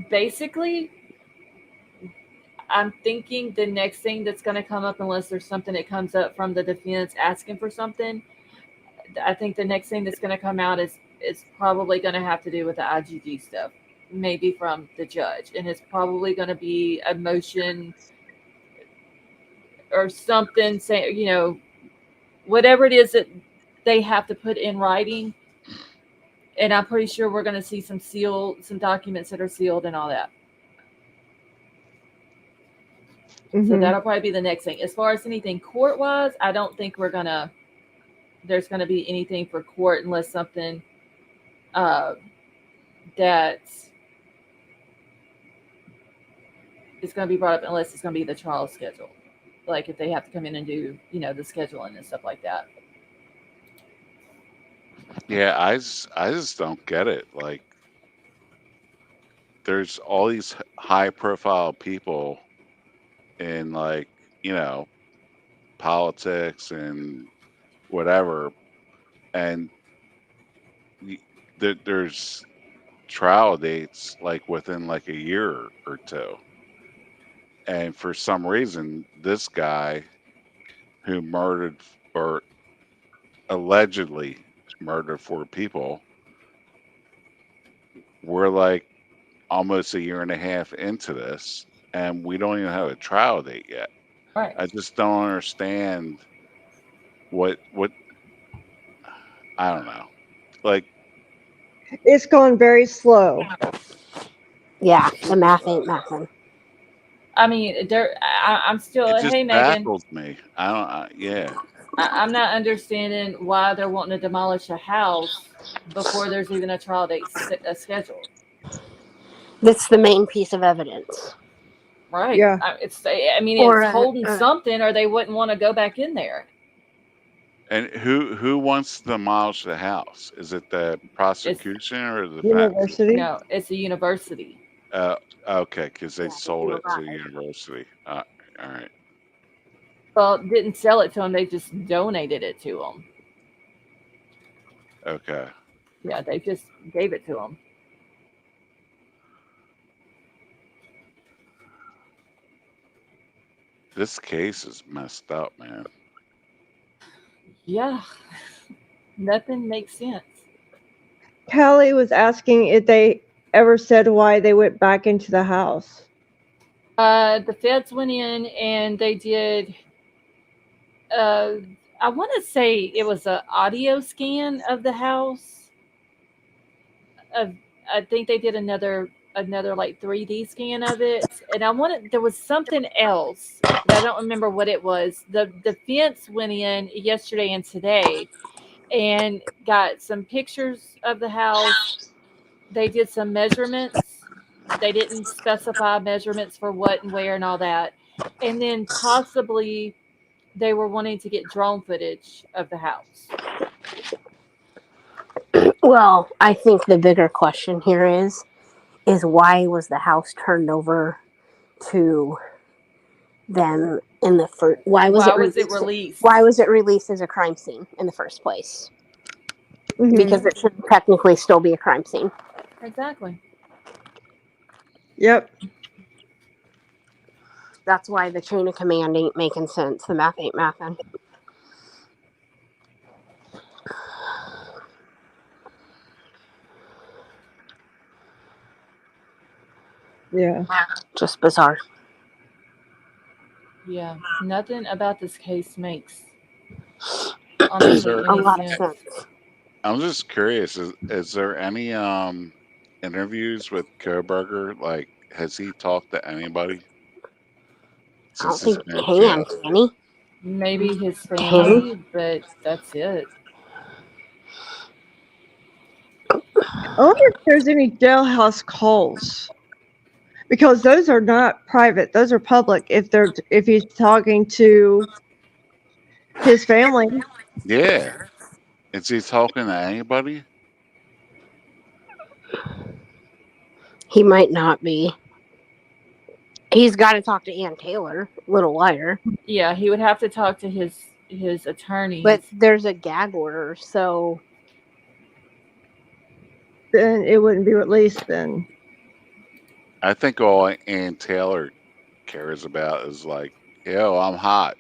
Basically, I'm thinking the next thing that's going to come up, unless there's something that comes up from the defense asking for something, I think the next thing that's going to come out is probably going to have to do with the IGG stuff, maybe from the judge, and it's probably going to be a motion or something saying, whatever it is that they have to put in writing. And I'm pretty sure we're going to see some documents that are sealed and all that. So Mhm. that'll probably be the next thing. As far as anything court wise, I don't think there's gonna be anything for court unless something uh, that is gonna be brought up, unless it's gonna be the trial schedule. Like if they have to come in and do, the scheduling and stuff like that. Yeah, I just don't get it. Like, there's all these high profile people in, like, you know, politics and whatever, and y- there's trial dates like within like a year or two. And for some reason, this guy who murdered or allegedly murdered 4 people, we're like almost a year and a half into this, and we don't even have a trial date yet. Right. I just don't understand what I don't know. Like, It's gone very slow. Yeah, the math ain't mathin'. I mean, I'm still. it just Hey, Megan. baffles me. I don't. Yeah. I'm not understanding why they're wanting to demolish a house before there's even a trial date scheduled. That's the main piece of evidence. Right. Yeah. I mean, Or it's holding something, or they wouldn't want to go back in there. And who wants to demolish the house? Is it the It's prosecution or the defense? University. No, it's a university. Uh, okay, because they yeah, sold it to the right. university. All right. Well, didn't sell it to them; they just donated it to them. Okay. Yeah, they just gave it to them. This case is messed up, man. Yeah, nothing makes sense. Callie was asking if they ever said why they went back into the house. The feds went in and they did. Uh, I want to say it was an audio scan of the house. Of I think they did another like 3D scan of it, and I wanted there was something else, but I don't remember what it was. The defense went in yesterday and today and got some pictures of the house. They did some measurements. They didn't specify measurements for what and where and all that. And then possibly they were wanting to get drone footage of the house. Well, I think the bigger question here is why was the house turned over to them in the first? Why was Why it was it released? released? Why was it released as a crime scene in the first place? Mhm. Because it should technically still be a crime scene. Exactly. Yep. That's why the chain of command ain't making sense. The math ain't mathin'. Yeah. Just bizarre. Yeah. Nothing about this case makes Is honestly there? A any lot of sense. sense. I'm just curious. Is there any interviews with Koberger? Like, has he talked to anybody I don't since he's think been in he can. jail? Can he? Maybe his Can family, but that's it. I wonder if there's any jailhouse calls, because those are not private; those are public. If he's talking to his family, Yeah. Is he talking to anybody? he might not be. He's got to talk to Ann Taylor, Little Liar. Yeah, he would have to talk to his attorneys. But there's a gag order, so Then it wouldn't be released then. I think all Ann Taylor cares about is like, yo, I'm hot.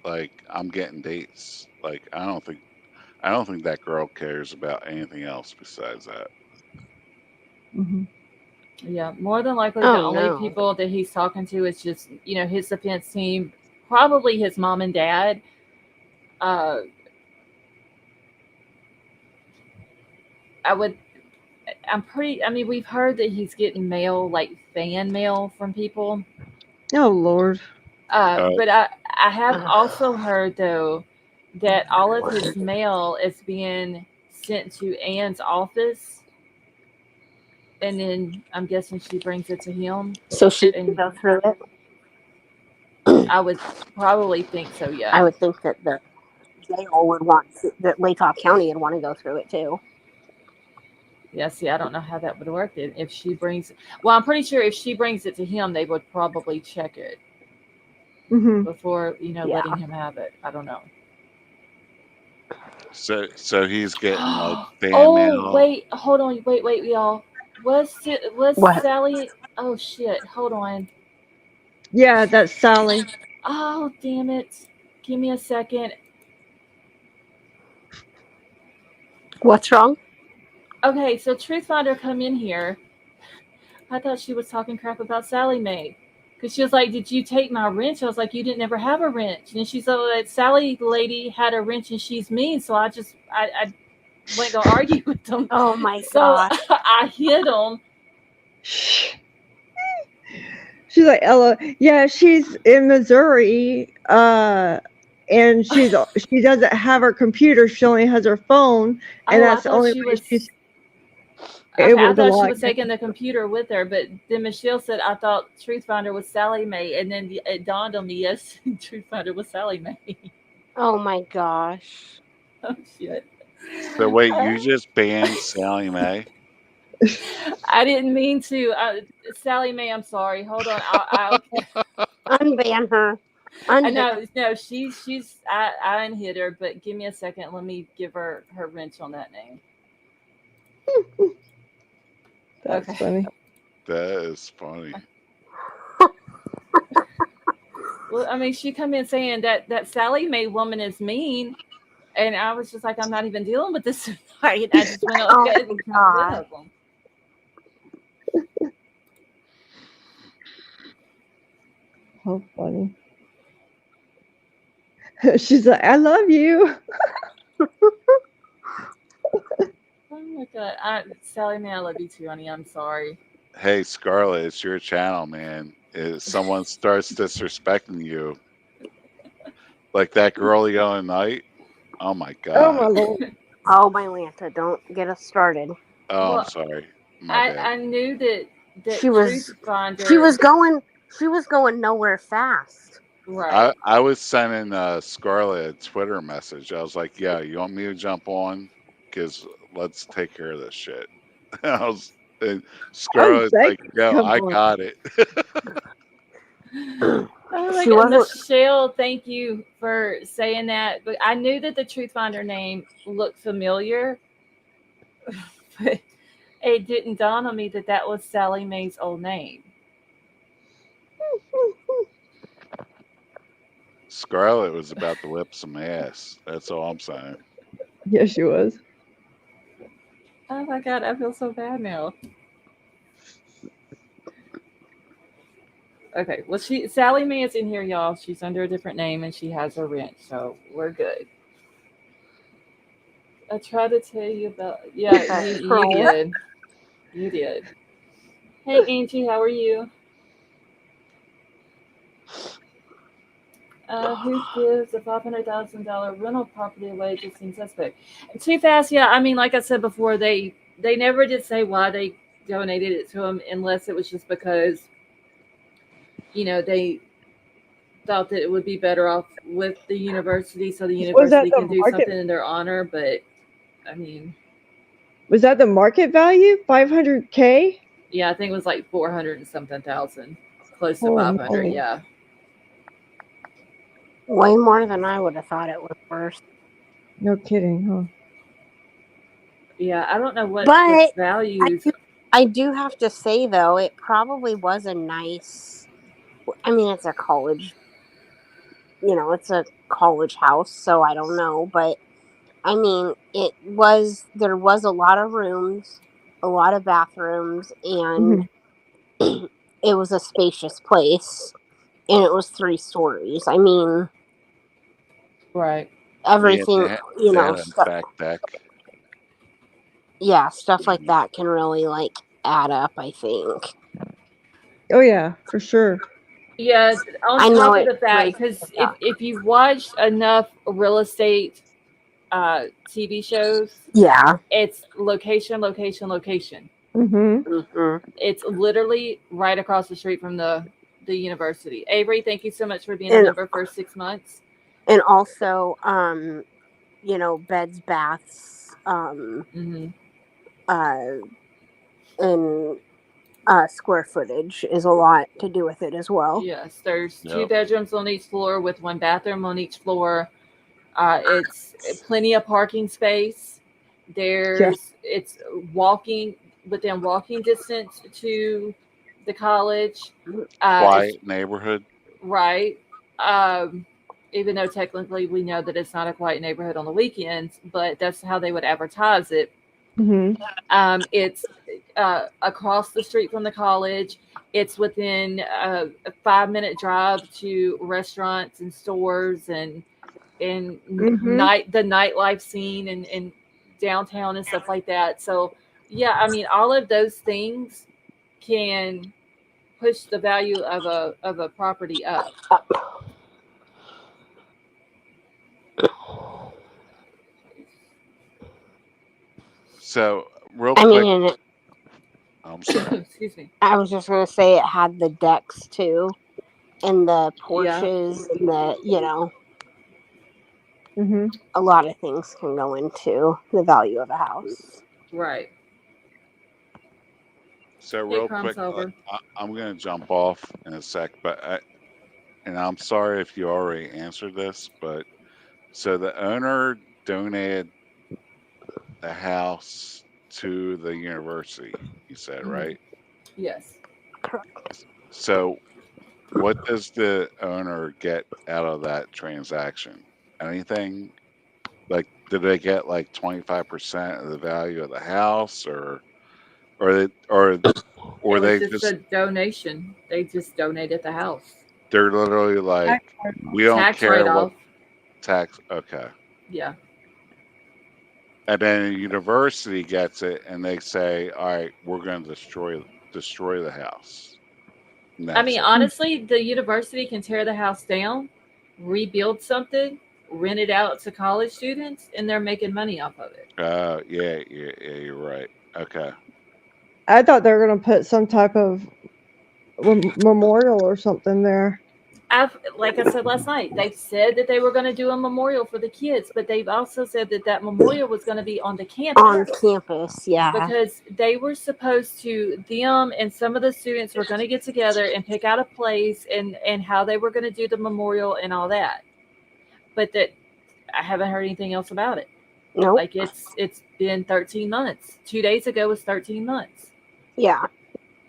Like, I'm getting dates. Like, I don't think that girl cares about anything else besides that. Mm-hmm. Yeah, more than likely the Oh, only no. people that he's talking to is just, his defense team, probably his mom and dad. Uh, I mean, we've heard that he's getting mail, like fan mail from people. Oh Lord. But I have Ugh. also heard, though, that all of his mail is being sent to Anne's office, and then I'm guessing she brings it to him. So she can And go through it. I would probably think so, I yeah. would think that the jail would want that Latop County would want to go through it too. Yeah, see, I don't know how that would work then. If she brings, well, I'm pretty sure if she brings it to him, they would probably check it Mm-hmm. before, Yeah. letting him have it. I don't know. So he's getting like fan Oh, mail. wait, hold on, wait, y'all. Was What? Sally? Oh shit, hold on. Yeah, that's Sally. Oh, damn it. Give me a second. What's wrong? Okay, so Truthfinder come in here. I thought she was talking crap about Sally Mae. Because she was like, "Did you take my wrench?" I was like, "You didn't ever have a wrench." And then she's like, "Sally lady had a wrench and she's mean." So I went to argue with them. Oh my So gosh. I hit them. She's like, Ella, yeah, she's in Missouri, and she doesn't have her computer. She only has her phone, and Oh, I that's the thought only she way was. she's Okay, I able to thought she log was in. taking the computer with her, but then Michelle said I thought Truthfinder was Sally Mae, and then it dawned on me, yes, Truthfinder was Sally Mae. Oh my gosh. Oh shit! So wait, you just banned Sally Mae? I didn't mean to. Sally Mae, I'm sorry. Hold on, I'll Unban her. no, I unhit her, but give me a second. Let me give her wrench on that name. That's Okay. funny. That is funny. Well, I mean, she come in saying that Sally Mae woman is mean, and I was just like, I'm not even dealing with this tonight. I just went Oh ahead my and got rid god. of them. How funny. She's like, I love you. Oh my god, Sally Mae, I love you too, honey. I'm sorry. Hey, Scarlett, it's your channel, man. If someone starts disrespecting you, like that girl the other night, oh my Oh my god. Lord. Oh my Lanta, don't get us started. Oh, I'm Well, sorry. My bad. I knew that She was Truthfinder. she was going nowhere fast. Right. I was sending Scarlett a Twitter message. I was like, "Yeah, you want me to jump on? Because let's take care of this shit." And Scarlett's begging like, "Yo, come I on. got it." Oh my She god, wasn't. Michelle, thank you for saying that. But I knew that the Truthfinder name looked familiar, but it didn't dawn on me that that was Sally Mae's old name. Scarlett was about to whip some ass. That's all I'm saying. Yes, she was. Oh my god, I feel so bad now. Okay, well, Sally Mae is in here, y'all. She's under a different name and she has her wrench, so we're good. I tried to tell you about. Yeah, you Troll. did. You did. Hey, Angie, how are you? Who gives a $500,000 rental property away just seems suspect. Too fast, yeah. I mean, like I said before, they never did say why they donated it to him, unless it was just because they thought that it would be better off with the university, so the Was that university the can do market? something in their honor. But I mean, Was that the market value? $500K? yeah, I think it was like 400 and something thousand. close to Holy 500. moly. Yeah. Way more than I would have thought it was worth. No kidding, huh? Yeah, I don't know what the But values. I do have to say though, it probably was a nice. I mean, it's a college. It's a college house, so I don't know, but I mean, there was a lot of rooms, a lot of bathrooms, and Mhm. it was a spacious place, and it was 3 stories. I mean, Right. Yeah, everything, they had a back deck. stuff like that can really like add up, I think. Oh yeah, for sure. Yeah, on I know top of it the fact, breaks because yeah. if you've watched enough real estate TV shows, Yeah. it's location, location, location. Mhm. Mhm. It's literally right across the street from the university. Avery, thank you so much for being a And member for 6 months. also beds, baths, Hmm. uh and square footage is a lot to do with it as well. Yes, there's two Yep. bedrooms on each floor with one bathroom on each floor. It's plenty of parking space. Yeah. It's walking within walking distance to the college. It's Quiet neighborhood. right. Um, Even though technically we know that it's not a quiet neighborhood on the weekends, but that's how they would advertise it. Mhm. It's across the street from the college. It's within a 5 minute drive to restaurants and stores and Mhm. the nightlife scene and downtown and stuff like that. So yeah, I mean all of those things can push the value of a property up. So real I quick, mean, I'm sorry. Excuse me. I was just gonna say it had the decks too, and the Yeah, porches, and Mhm. a lot of things can go into the value of a house. right. So Hey, real crime quick, solver. I'm gonna jump off in a sec, but and I'm sorry if you already answered this, but so the owner donated the house to the university. You said Hmm. right. Yes. So what does the owner get out of that transaction? Anything? Like, did they get like 25% of the value of the house, or they, It or was they just just a donation. They just donated the house. they're literally like, we don't Tax care write what off. tax. Okay, Yeah. and then the university gets it, and they say, all right, we're going to destroy the house, and I that's mean, it. honestly, the university can tear the house down, rebuild something, rent it out to college students, and they're making money off of it. Yeah, you're right. Okay. I thought they were gonna put some type of memorial or something there. Like I said last night, they said that they were going to do a memorial for the kids, but they've also said that that memorial was going to be on the On campus campus, yeah. because they were supposed to, them and some of the students were going to get together and pick out a place and how they were going to do the memorial and all that. But that I haven't heard anything else about it. Nope. Like it's been 13 months. 2 days ago was 13 months. Yeah.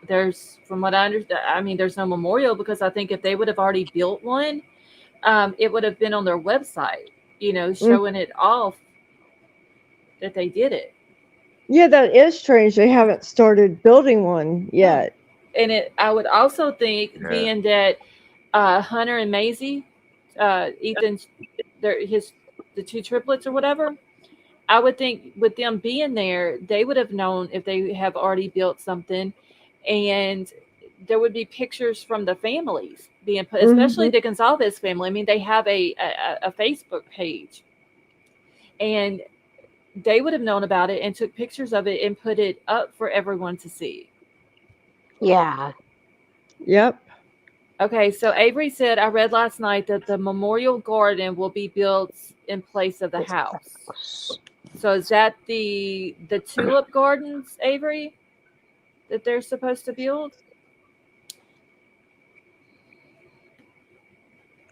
There's, from what I understand, I mean, there's no memorial because I think if they would have already built one, it would have been on their website, Mm. showing it off that they did it. Yeah, that is strange. They haven't started building one No, yet. and I would also think, Yeah. being that Hunter and Maisie, Ethan's, the two triplets or whatever. I would think with them being there, they would have known if they have already built something, and there would be pictures from the families being put, especially Mhm. the Goncalves family. I mean, they have a Facebook page, and they would have known about it and took pictures of it and put it up for everyone to see. Yeah. Yep. Okay, so Avery said, I read last night that the memorial garden will be built in place of the house. So is that the tulip gardens, Avery, that they're supposed to build?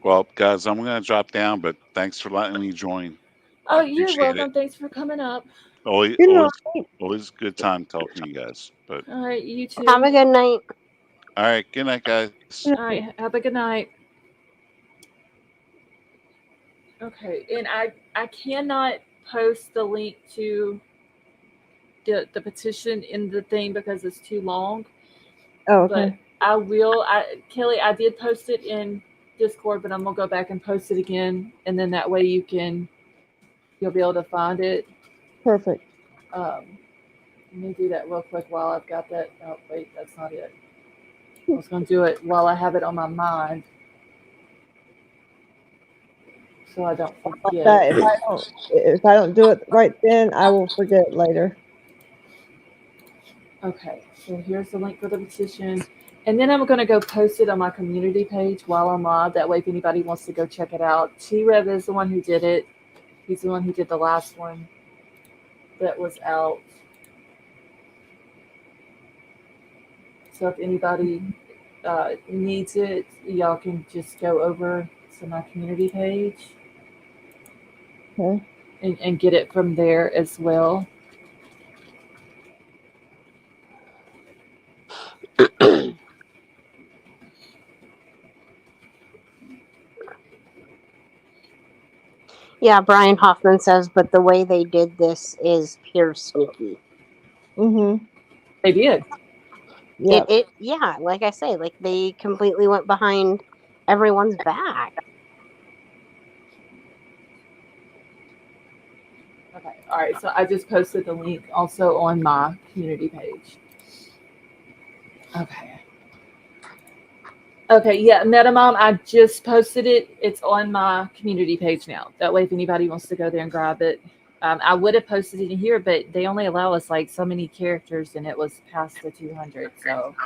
Well, guys, I'm going to drop down, but thanks for letting me join. I Oh, you're appreciate it. welcome. Thanks for coming up. Always, Good always, night. always good time talking to you guys. But All right, you too. Have a good night. all right, good night, guys. All right, have a good night. Okay, and I cannot post the link to the petition in the thing because it's too long. Oh, But okay. I will. Kelly, I did post it in Discord, but I'm gonna go back and post it again, and then that way you'll be able to find it. Perfect. Let me do that real quick while I've got that. Oh wait, that's not it. I was gonna do it while I have it on my mind, so I don't Like forget. that. If I don't do it right then, I will forget later. Okay, so here's the link for the petition. And then I'm going to go post it on my community page while I'm live. That way, if anybody wants to go check it out, T-Rev is the one who did it. He's the one who did the last one that was out. So if anybody needs it, y'all can just go over to my community page Okay. and get it from there as well. Yeah, Brian Hoffman says, but the way they did this is pure sneaky. Mm-hmm. They did. Yep. Yeah, like I say, like they completely went behind everyone's back. Okay. All right. So I just posted the link also on my community page. Okay. Okay, yeah, MetaMom, I just posted it. It's on my community page now. That way, if anybody wants to go there and grab it, I would have posted it in here, but they only allow us like so many characters, and it was past the 200. So,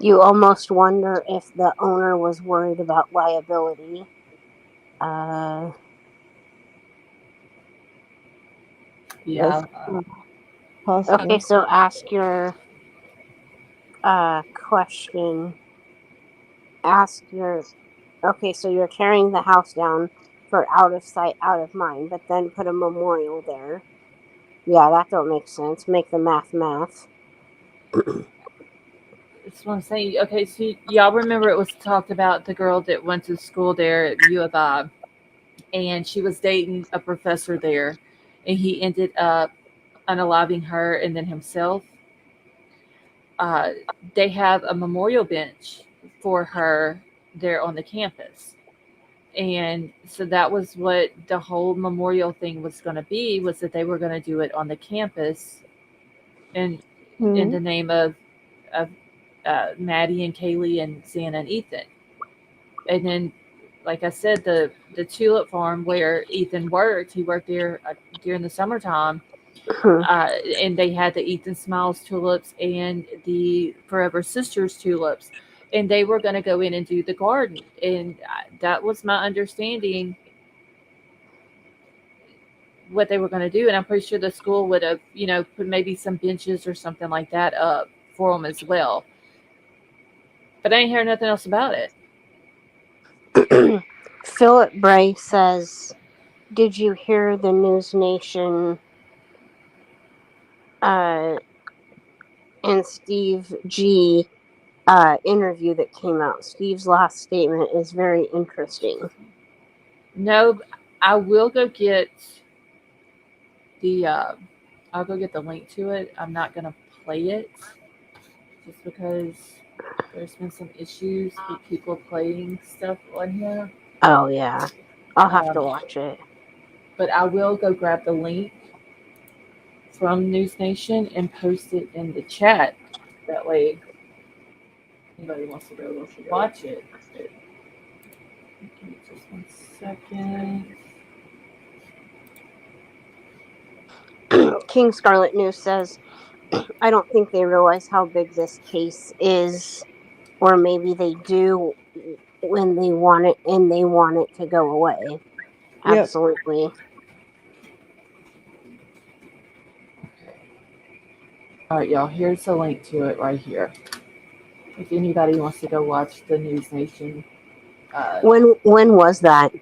You almost wonder if the owner was worried about liability. yeah, That's possible. Okay, so ask your question. Ask your. Okay, so you're tearing the house down for out of sight, out of mind, but then put a memorial there. Yeah, that don't make sense. Make the math. that's what I'm saying. Okay, so y'all remember it was talked about the girl that went to school there at U of I, and she was dating a professor there, and he ended up unaliving her and then himself. uh, they have a memorial bench for her there on the campus. And so that was what the whole memorial thing was going to be, was that they were going to do it on the campus and in Hmm. the name of Maddie and Kaylee and Xana and Ethan. And then, like I said, the tulip farm where Ethan worked, he worked there during the summertime. And they had the Ethan Smiles tulips and the Forever Sisters tulips, and they were going to go in and do the garden. And that was my understanding what they were going to do. And I'm pretty sure the school would have, put maybe some benches or something like that up for them as well. But I ain't heard nothing else about it. Philip Bray says, "Did you hear the News Nation and Steve G interview that came out? Steve's last statement is very interesting." No, I will go get the. I'll go get the link to it. I'm not gonna play it just because there's been some issues with people playing stuff on here. Oh yeah, I'll have to Um, watch it. but I will go grab the link from News Nation and post it in the chat. That way, anybody wants to go watch it. Give me just 1 second. King Scarlet News says, "I don't think they realize how big this case is, or maybe they do when they want it and they want it to go away." Yep. Absolutely. All right, y'all. Here's the link to it right here. If anybody wants to go watch the News Nation, uh, When was that?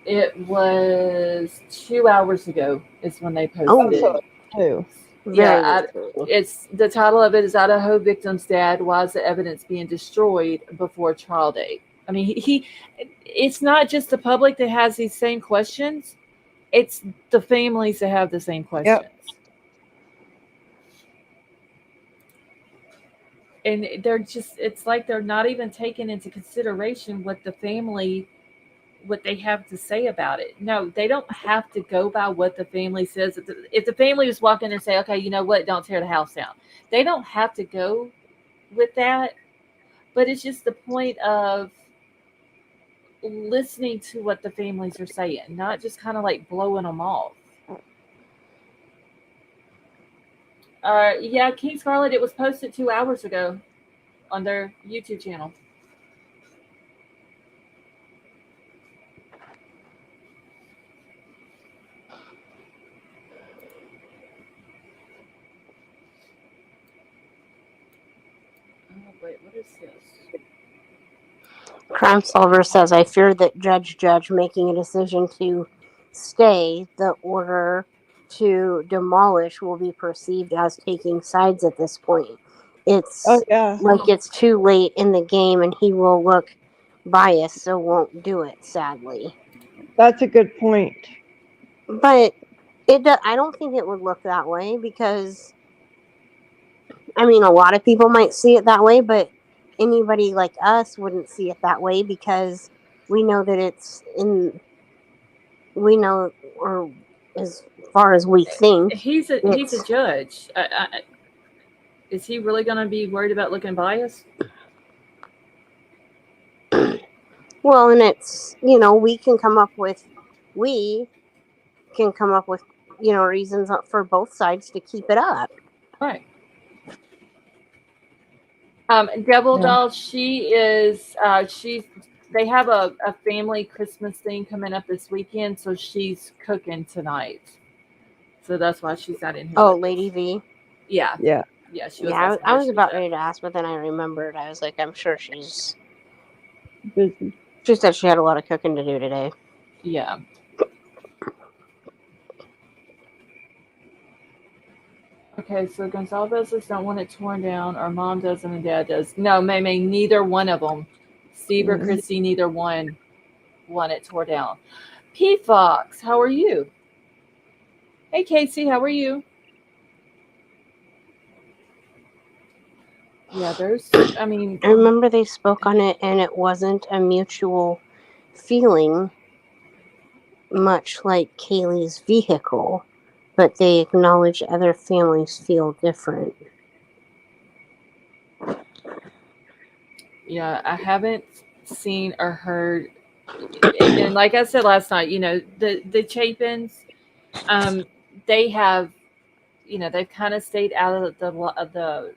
it was 2 hours ago. Is when they Oh, posted. So too. Yeah, very recently. it's the title of it is Idaho victim's dad. Why is the evidence being destroyed before trial date? I mean, it's not just the public that has these same questions; it's the families that have the same questions. Yep. And they're just—it's like they're not even taking into consideration what the family what they have to say about it. No, they don't have to go by what the family says. If the family was walking in and say, okay, you know what, don't tear the house down. They don't have to go with that. But it's just the point of listening to what the families are saying, not just kind of like blowing them off. Yeah, King Scarlet, it was posted 2 hours ago on their YouTube channel. Oh, wait, what is this? Crime Solver says, I fear that Judge making a decision to stay the order to demolish will be perceived as taking sides at this point. Oh It's yeah. like it's too late in the game and he will look biased, so won't do it, sadly. That's a good point. But I don't think it would look that way because, I mean, a lot of people might see it that way, but anybody like us wouldn't see it that way because we know that we know, or as far as we think, He's a it's, judge. Is he really going to be worried about looking biased? well, and it's, we can come up with, reasons for both sides to keep it up. Right. Devil Yeah. Doll, she is they have a family Christmas thing coming up this weekend, so she's cooking tonight. So that's why she's not in here Oh, with us. Lady V. Yeah. Yeah. Yeah, she was Yeah, asking I where was she was about at. ready to ask, but then I remembered. I was like, I'm sure she Busy. said she had a lot of cooking to do today. Yeah. Okay, so Gonzalez's don't want it torn down. Our mom doesn't and dad does. No, May, neither one of them. Steve or Mhm. Christy, neither one want it tore down. P Fox, how are you? Hey Casey, how are you? Yeah, I mean, I remember they spoke on it, and it wasn't a mutual feeling, much like Kaylee's vehicle, but they acknowledge other families feel different. yeah, I haven't seen or heard. And like I said last night, the Chapins, um, they have, they've kind of stayed out of the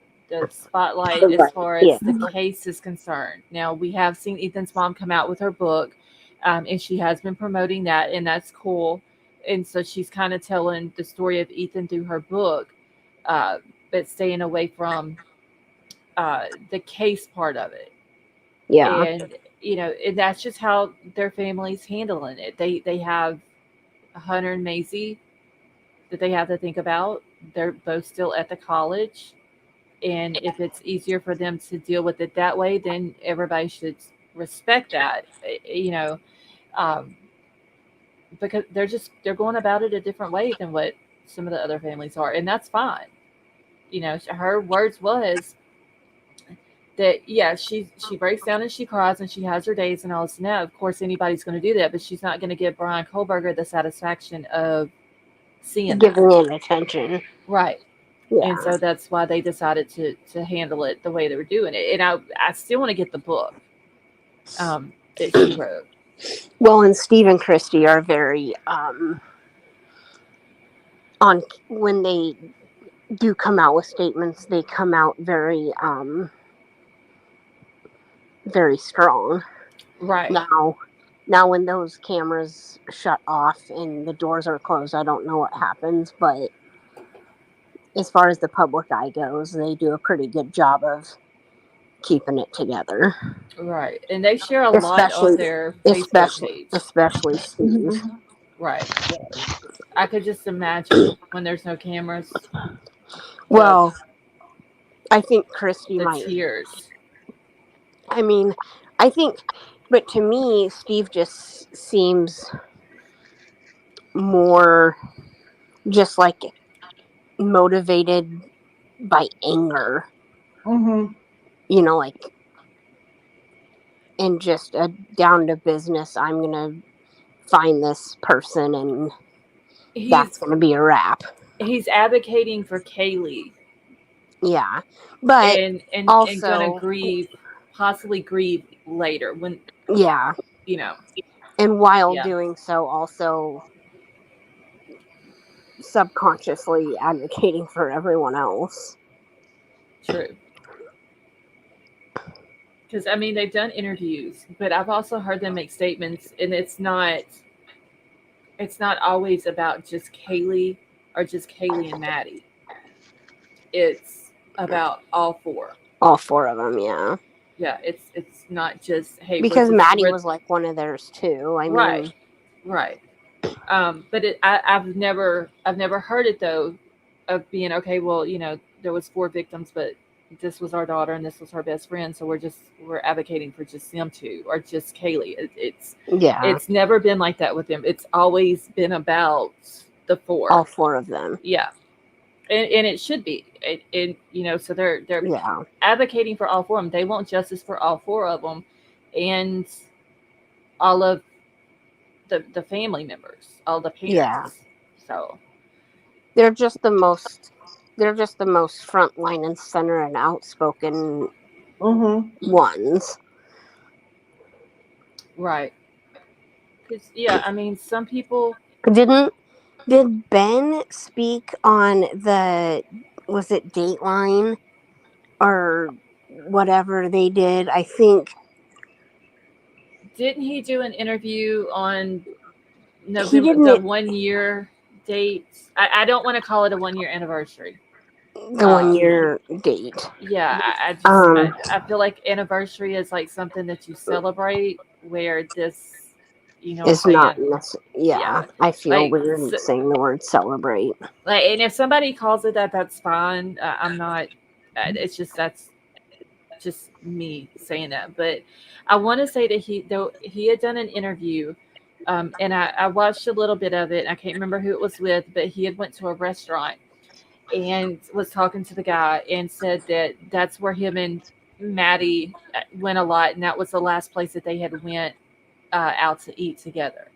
spotlight as far Yeah. as the case is concerned. Now we have seen Ethan's mom come out with her book, and she has been promoting that, and that's cool. And so she's kind of telling the story of Ethan through her book, uh, but staying away from the case part of it. Yeah. And and that's just how their family's handling it. They have Hunter and Maisie that they have to think about. They're both still at the college, and if it's easier for them to deal with it that way, then everybody should respect that. Um, because they're going about it a different way than what some of the other families are, and that's fine. Her words was that, yeah, she breaks down and she cries and she has her days and all this. Now, of course, anybody's going to do that, but she's not going to give Brian Kohlberger the satisfaction of seeing that. Giving it attention. Right. And Yeah. so that's why they decided to handle it the way they were doing it. And I still want to get the book that she wrote. Well, and Steve and Christy are very on when they do come out with statements. They come out very strong. Right. Now, when those cameras shut off and the doors are closed, I don't know what happens, but as far as the public eye goes, they do a pretty good job of keeping it together. Right. And they share a lot on their Facebook page. Especially Steve. Right. I could just imagine when there's no cameras. Well, I think Christy the might. tears. I mean, I think, but to me, Steve just seems more just like motivated by anger. Mm-hmm. You know, like, and just a down to business. I'm gonna find this person, and that's gonna be a wrap. He's advocating for Kaylee. Yeah, but and also gonna possibly grieve later when yeah, you know. and while doing so, also subconsciously advocating for everyone else. True. Because I mean, they've done interviews, but I've also heard them make statements, and it's not always about just Kaylee or just Kaylee and Maddie. It's about all four. All four of them, yeah. Yeah, it's not just hey. Because Maddie was like one of theirs too. I mean, right. But I've never heard it though, of being okay. Well, there was 4 victims, but this was our daughter and this was her best friend, so we're advocating for just them two or just Kaylee. It's never been like that with them. It's always been about the 4, all 4 of them. Yeah, and it should be. So they're advocating for all 4 of them. They want justice for all 4 of them, and all of the family members, all the parents. Yeah. So they're just the most front line and center and outspoken ones. Right. Because I mean, some people did Ben speak on was it Dateline or whatever they did? I think. Didn't he do an interview on November, the 1 year date? I don't want to call it a 1 year anniversary. The 1 year date. Yeah, I feel like anniversary is like something that you celebrate, where this, is not. Yeah, I feel weird saying the word celebrate. Like, and if somebody calls it that, that's fine. I'm not. It's just that's just me saying that. But I want to say that he had done an interview. And I watched a little bit of it. I can't remember who it was with, but he had went to a restaurant and was talking to the guy and said that that's where him and Maddie went a lot, and that was the last place that they had went out to eat together.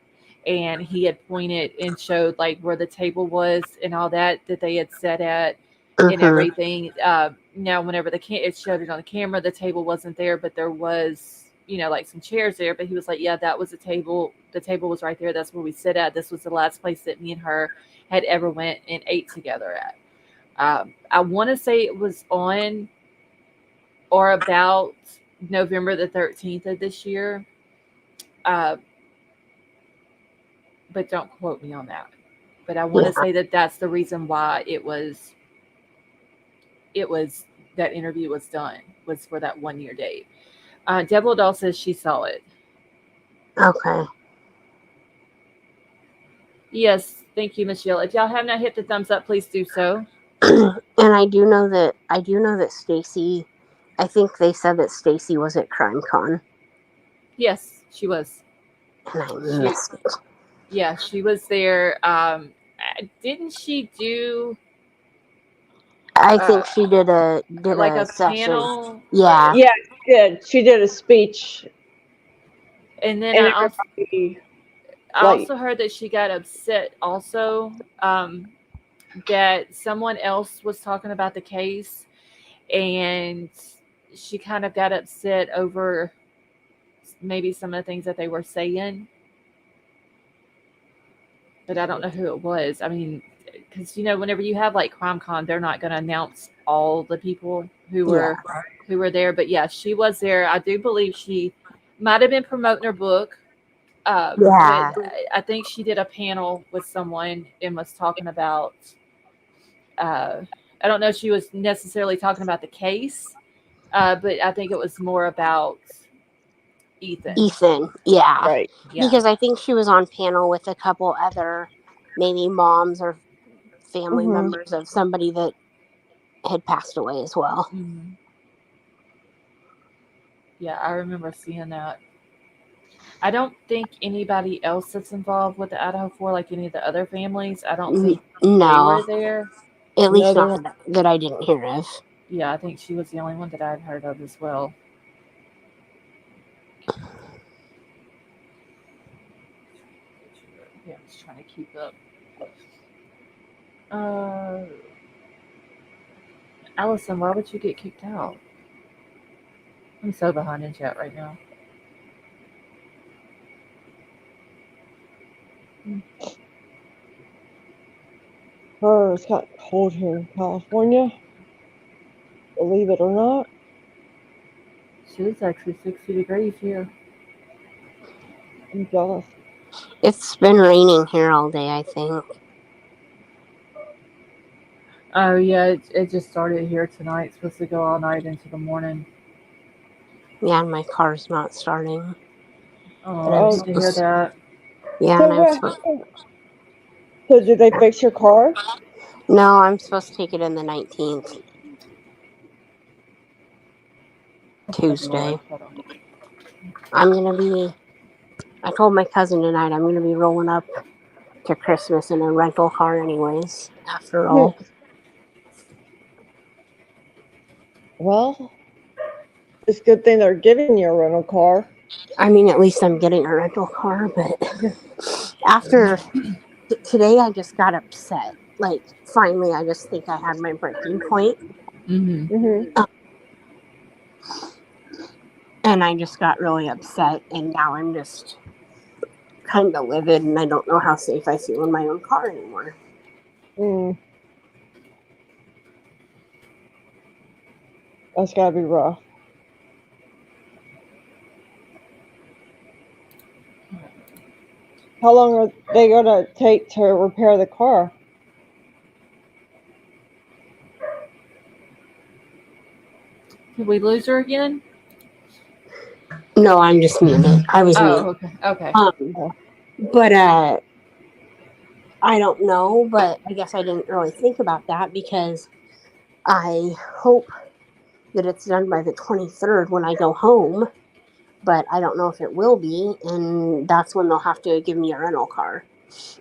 And he had pointed and showed like where the table was and all that they had sat at and everything. Now, whenever it showed it on the camera, the table wasn't there, but there was, like some chairs there. But he was like, yeah, that was the table. The table was right there. That's where we sit at. This was the last place that me and her had ever went and ate together at. I want to say it was on or about November the 13th of this year. But don't quote me on that. But I want to say that that's the reason why it was that interview was done, was for that 1 year date. Devil Doll says she saw it. Okay. Yes, thank you, Michelle. If y'all have not hit the thumbs up, please do so. And I do know that Stacy, I think they said that Stacy was at CrimeCon. Yes, she was. And I missed it. Yeah, she was there. Didn't she do? I think she did a session. Panel. Yeah. Yeah, she did. She did a speech. And then I also heard that she got upset also, that someone else was talking about the case, and she kind of got upset over maybe some of the things that they were saying. But I don't know who it was. I mean, because whenever you have like CrimeCon, they're not going to announce all the people who were there. But yeah, she was there. I do believe she might have been promoting her book. But I think she did a panel with someone and was talking about. I don't know if she was necessarily talking about the case, But I think it was more about Ethan. Ethan, yeah. Right. Yeah. Because I think she was on panel with a couple other maybe moms or family members of somebody that had passed away as well. Mm-hmm. Yeah, I remember seeing that. I don't think anybody else that's involved with the Idaho 4, like any of the other families, I don't think they were No, there. at No, least they're not that I didn't hear of. Yeah, I think she was the only one that I'd heard of as well. Yeah, I was trying to keep up. Uh, Allison, why would you get kicked out? I'm so behind in chat right now. It's got cold here in California. Believe it or not. It's actually 60 degrees here. I'm jealous. It's been raining here all day, I think. Oh, yeah, it just started here tonight. It's supposed to go all night into the morning. Yeah, and my car's not starting. Oh, And I'm good to hear supposed, that. yeah, So and I'm what supposed. happened? So did they fix your car? No, I'm supposed to take it in the 19th, Good Lord. Tuesday. Hold on. I'm gonna be. I told my cousin tonight I'm gonna be rolling up to Christmas in a rental car, anyways. After all, Well, it's a good thing they're giving you a rental car. I mean, at least I'm getting a rental car. But after today, I just got upset. Like, finally, I just think I had my breaking point. Mm-hmm. And I just got really upset, and now I'm just kind of livid, and I don't know how safe I feel in my own car anymore. Mm, that's gotta be rough. How long are they gonna take to repair the car? Did we lose her again? No, I'm just muted. I was Oh, muted. okay. Okay. But I don't know, but I guess I didn't really think about that because I hope that it's done by the 23rd when I go home, but I don't know if it will be, and that's when they'll have to give me a rental car.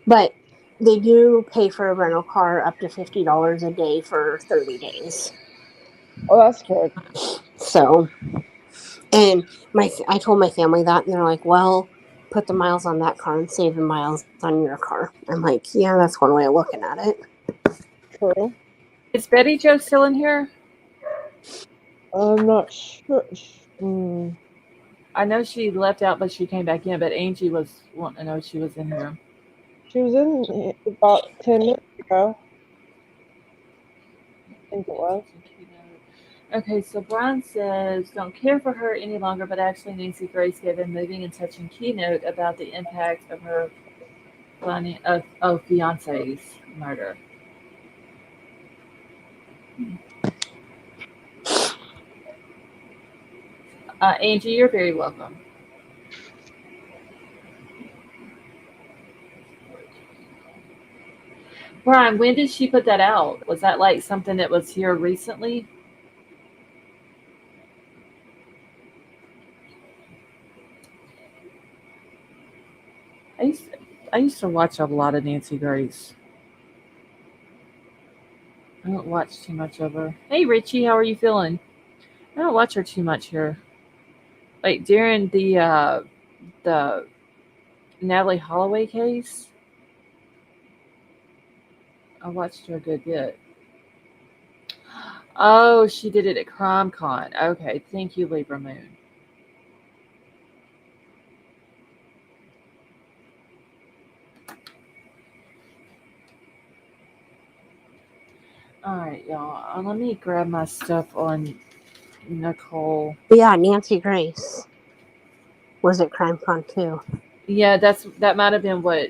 But they do pay for a rental car up to $50 a day for 30 days. Oh, that's good. So, and I told my family that, and they're like, well, put the miles on that car and save the miles on your car. I'm like, yeah, that's one way of looking at it. True. Is Betty Jo still in here? I'm not sure. I know she left out, but she came back in. But Angie was wanting to know if she was in here. She was in about 10 minutes ago. I think it was. Okay, so Brian says, don't care for her any longer, but actually Nancy Grace gave a moving and touching keynote about the impact of her fiance's murder. Angie, you're very welcome. Brian, when did she put that out? Was that like something that was here recently? I used to, I used to watch a lot of Nancy Grace. I don't watch too much of her. Hey Richie, how are you feeling? I don't watch her too much here. Like during the Natalie Holloway case, I watched her a good bit. Oh, she did it at CrimeCon. Okay, thank you, Libra Moon. All right, y'all. Let me grab my stuff on Nicole. But yeah, Nancy Grace was at CrimeCon too. Yeah, that might have been what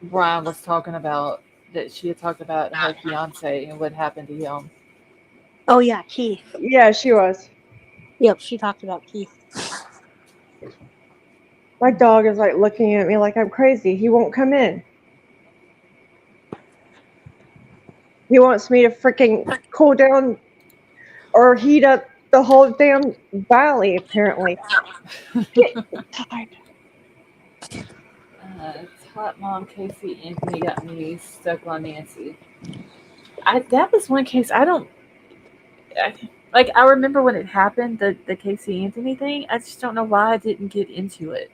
Brian was talking about. That she had talked about her fiance and what happened to him. Oh yeah, Keith. Yeah, she was. Yep, she talked about Keith. My dog is like looking at me like I'm crazy. He won't come in. He wants me to freaking cool down or heat up the whole damn valley, apparently. Get inside. Hot Mom Casey Anthony got me stuck on Nancy. That was one case I remember when it happened, the Casey Anthony thing. I just don't know why I didn't get into it.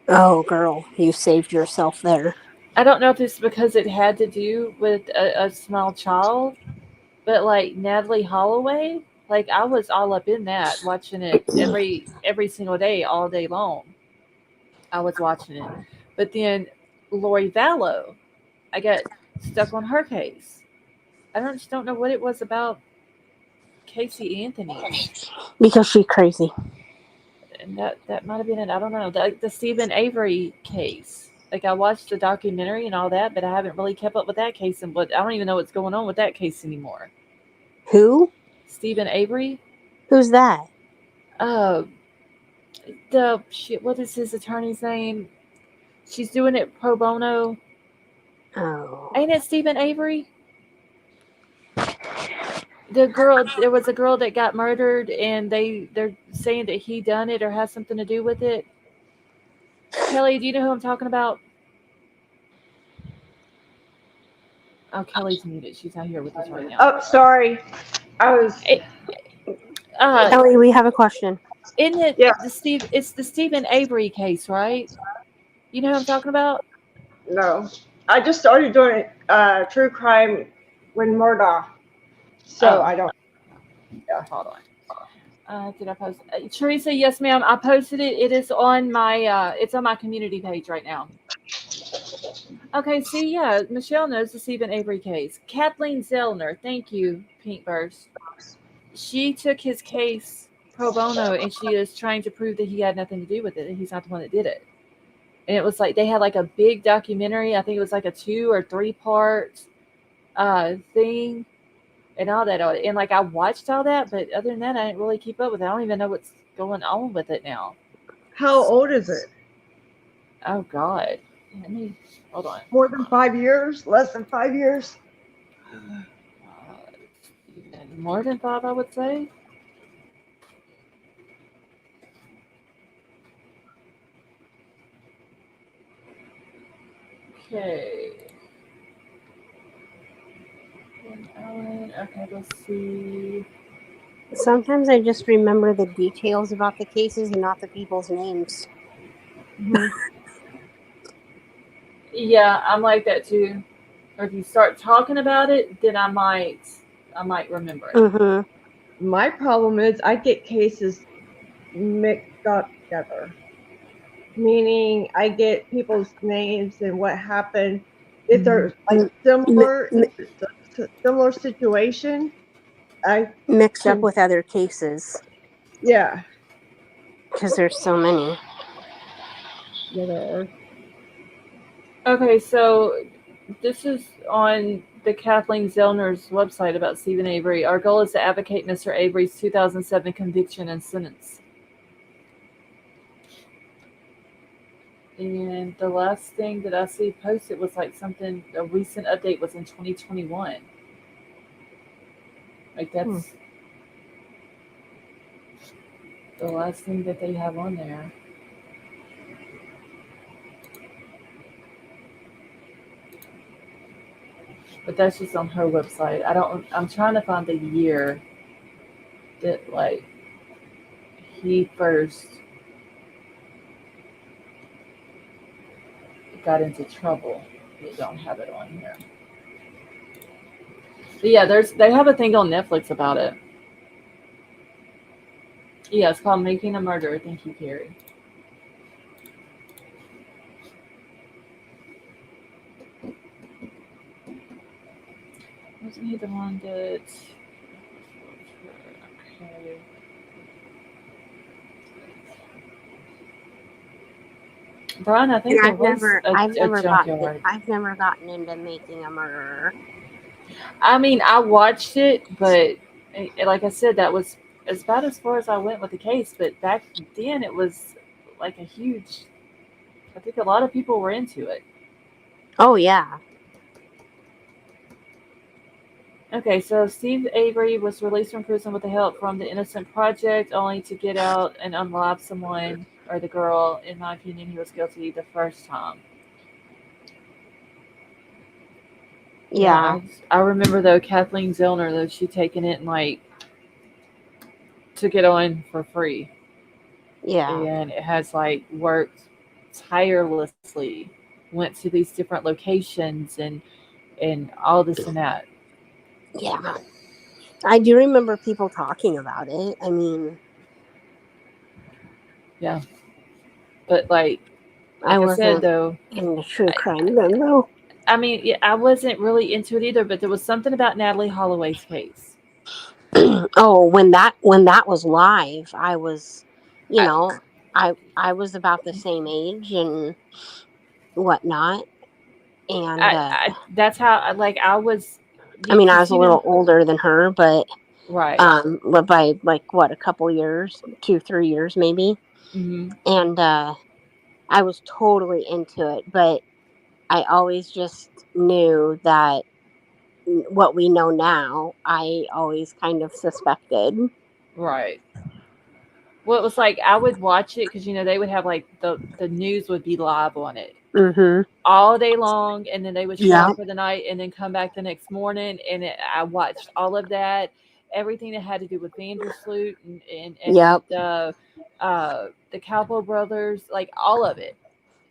Oh, girl, you saved yourself there. I don't know if it's because it had to do with a small child, but like Natalie Holloway, like I was all up in that, watching it every single day, all day long. I was watching it, but then Lori Vallow, I got stuck on her case. Just don't know what it was about Casey Anthony, Because she's crazy. and that might have been it. I don't know. The Stephen Avery case. Like I watched the documentary and all that, but I haven't really kept up with that case, and what I don't even know what's going on with that case anymore. Who? Stephen Avery. Who's that? Uh, the shit. What is his attorney's name? She's doing it pro bono. Oh. Ain't it Stephen Avery? There was a girl that got murdered, and they're saying that he done it or has something to do with it. Kelly, do you know who I'm talking about? Oh, Kelly's muted. She's not here with us right now. Oh, sorry. I was. Kelly, we have a question. Isn't it Yeah. It's the Stephen Avery case, right? You know who I'm talking about? No. I just started doing true crime when Murdoch. So I don't. Yeah, hold on. Did I post? Teresa, yes, ma'am. I posted it. It is on my. It's on my community page right now. Okay. See, yeah, Michelle knows the Stephen Avery case. Kathleen Zellner, thank you, Pink Burst. She took his case pro bono, and she is trying to prove that he had nothing to do with it, and he's not the one that did it. And it was like they had like a big documentary. I think it was like a 2 or 3 part thing. And all that, and like I watched all that, but other than that, I didn't really keep up with it. I don't even know what's going on with it now. How old is it? Oh God, let me hold on. More than 5 years? Less than 5 years? More than 5, I would say. Okay. Okay, let's see. Sometimes I just remember the details about the cases and not the people's names. Mm-hmm. Yeah, I'm like that too. Or if you start talking about it, then I might remember it. Mm-hmm. My problem is I get cases mixed up together. Meaning I get people's names and what happened. If they're like similar situation, I mixed up with other cases. Yeah. Because there's so many. Yeah, there are. Okay, so this is on the Kathleen Zellner's website about Stephen Avery. Our goal is to advocate Mr. Avery's 2007 conviction and sentence. And the last thing that I see posted was like something, a recent update was in 2021. Like that's the last thing that they have on there. But that's just on her website. I'm trying to find the year that like he first got into trouble. They don't have it on here. But yeah, they have a thing on Netflix about it. Yeah, it's called Making a Murderer. Thank you, Carrie. Wasn't he the one that? Okay. Brian, I think I've never gotten into Making a Murderer. I mean, I watched it, but like I said, that was about as far as I went with the case. But back then, it was like a huge. I think a lot of people were into it. Oh yeah. Okay, so Steve Avery was released from prison with the help from the Innocent Project, only to get out and unalive someone or the girl. In my opinion, he was guilty the first time. Yeah, Yeah. I remember though Kathleen Zellner though she taken it and like took it on for free, Yeah. and it has like worked tirelessly, went to these different locations and all this and that. Yeah. I do remember people talking about it. I mean, Yeah, but I I said wasn't though, into true I, crime then, though. I mean, yeah, I wasn't really into it either, but there was something about Natalie Holloway's case. Oh, when that was live, I was, you I, know, I was about the same age and whatnot, and that's how like I was, I mean, I because was a little older than her, right. but by like what, a couple years, 2, 3 years maybe, Hmm. and I was totally into it, but I always just knew that what we know now, I always kind of suspected. Right. Well, it was like I would watch it because they would have like the news would be live on it Mm-hmm. all day long, and then they would shut Yeah. it for the night and then come back the next morning, and I watched all of that, everything that had to do with Vandersloot and Yep. the Calpo brothers, like all of it.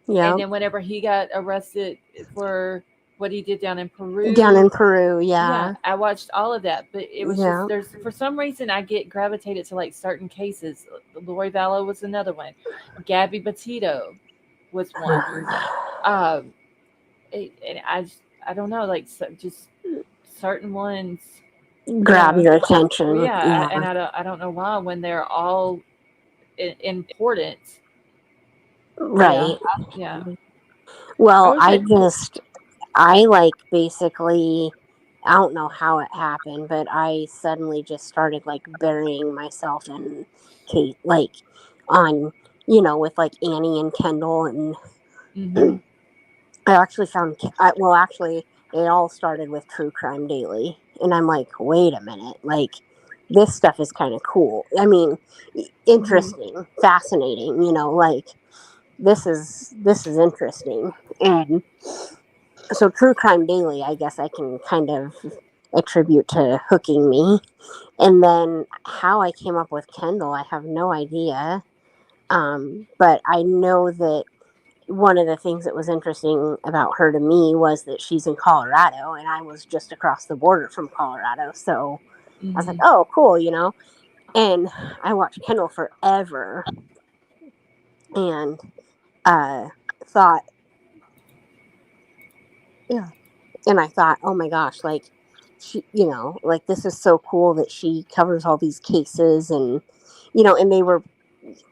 And Yep. then whenever he got arrested for what he did down in Down Peru, in Peru. yeah, Yeah. I watched all of that. But it was just Yeah. there's for some reason I get gravitated to like certain cases. Lori Vallow was another one. Gabby Petito was one. Um, and I don't know, like just certain ones, you Grab know. your Well, attention. yeah, Yeah. and I don't know why when they're all important. Yeah, Right. yeah. I Well, wish I. I like basically, I don't know how it happened, but I suddenly just started like burying myself in Kate, like on, with like Annie and Kendall. And Mm-hmm. I actually well, actually, it all started with True Crime Daily. And I'm like, wait a minute, like, this stuff is kind of cool. I mean, Mm-hmm. interesting, fascinating, like this is interesting. And so True Crime Daily, I guess I can kind of attribute to hooking me. And then how I came up with Kendall, I have no idea. But I know that one of the things that was interesting about her to me was that she's in Colorado, and I was just across the border from Colorado. So I was like, Mm-hmm. oh, cool, And I watched Kendall forever and uh, thought, yeah. And I thought, oh my gosh, like she, like this is so cool that she covers all these cases. And they were,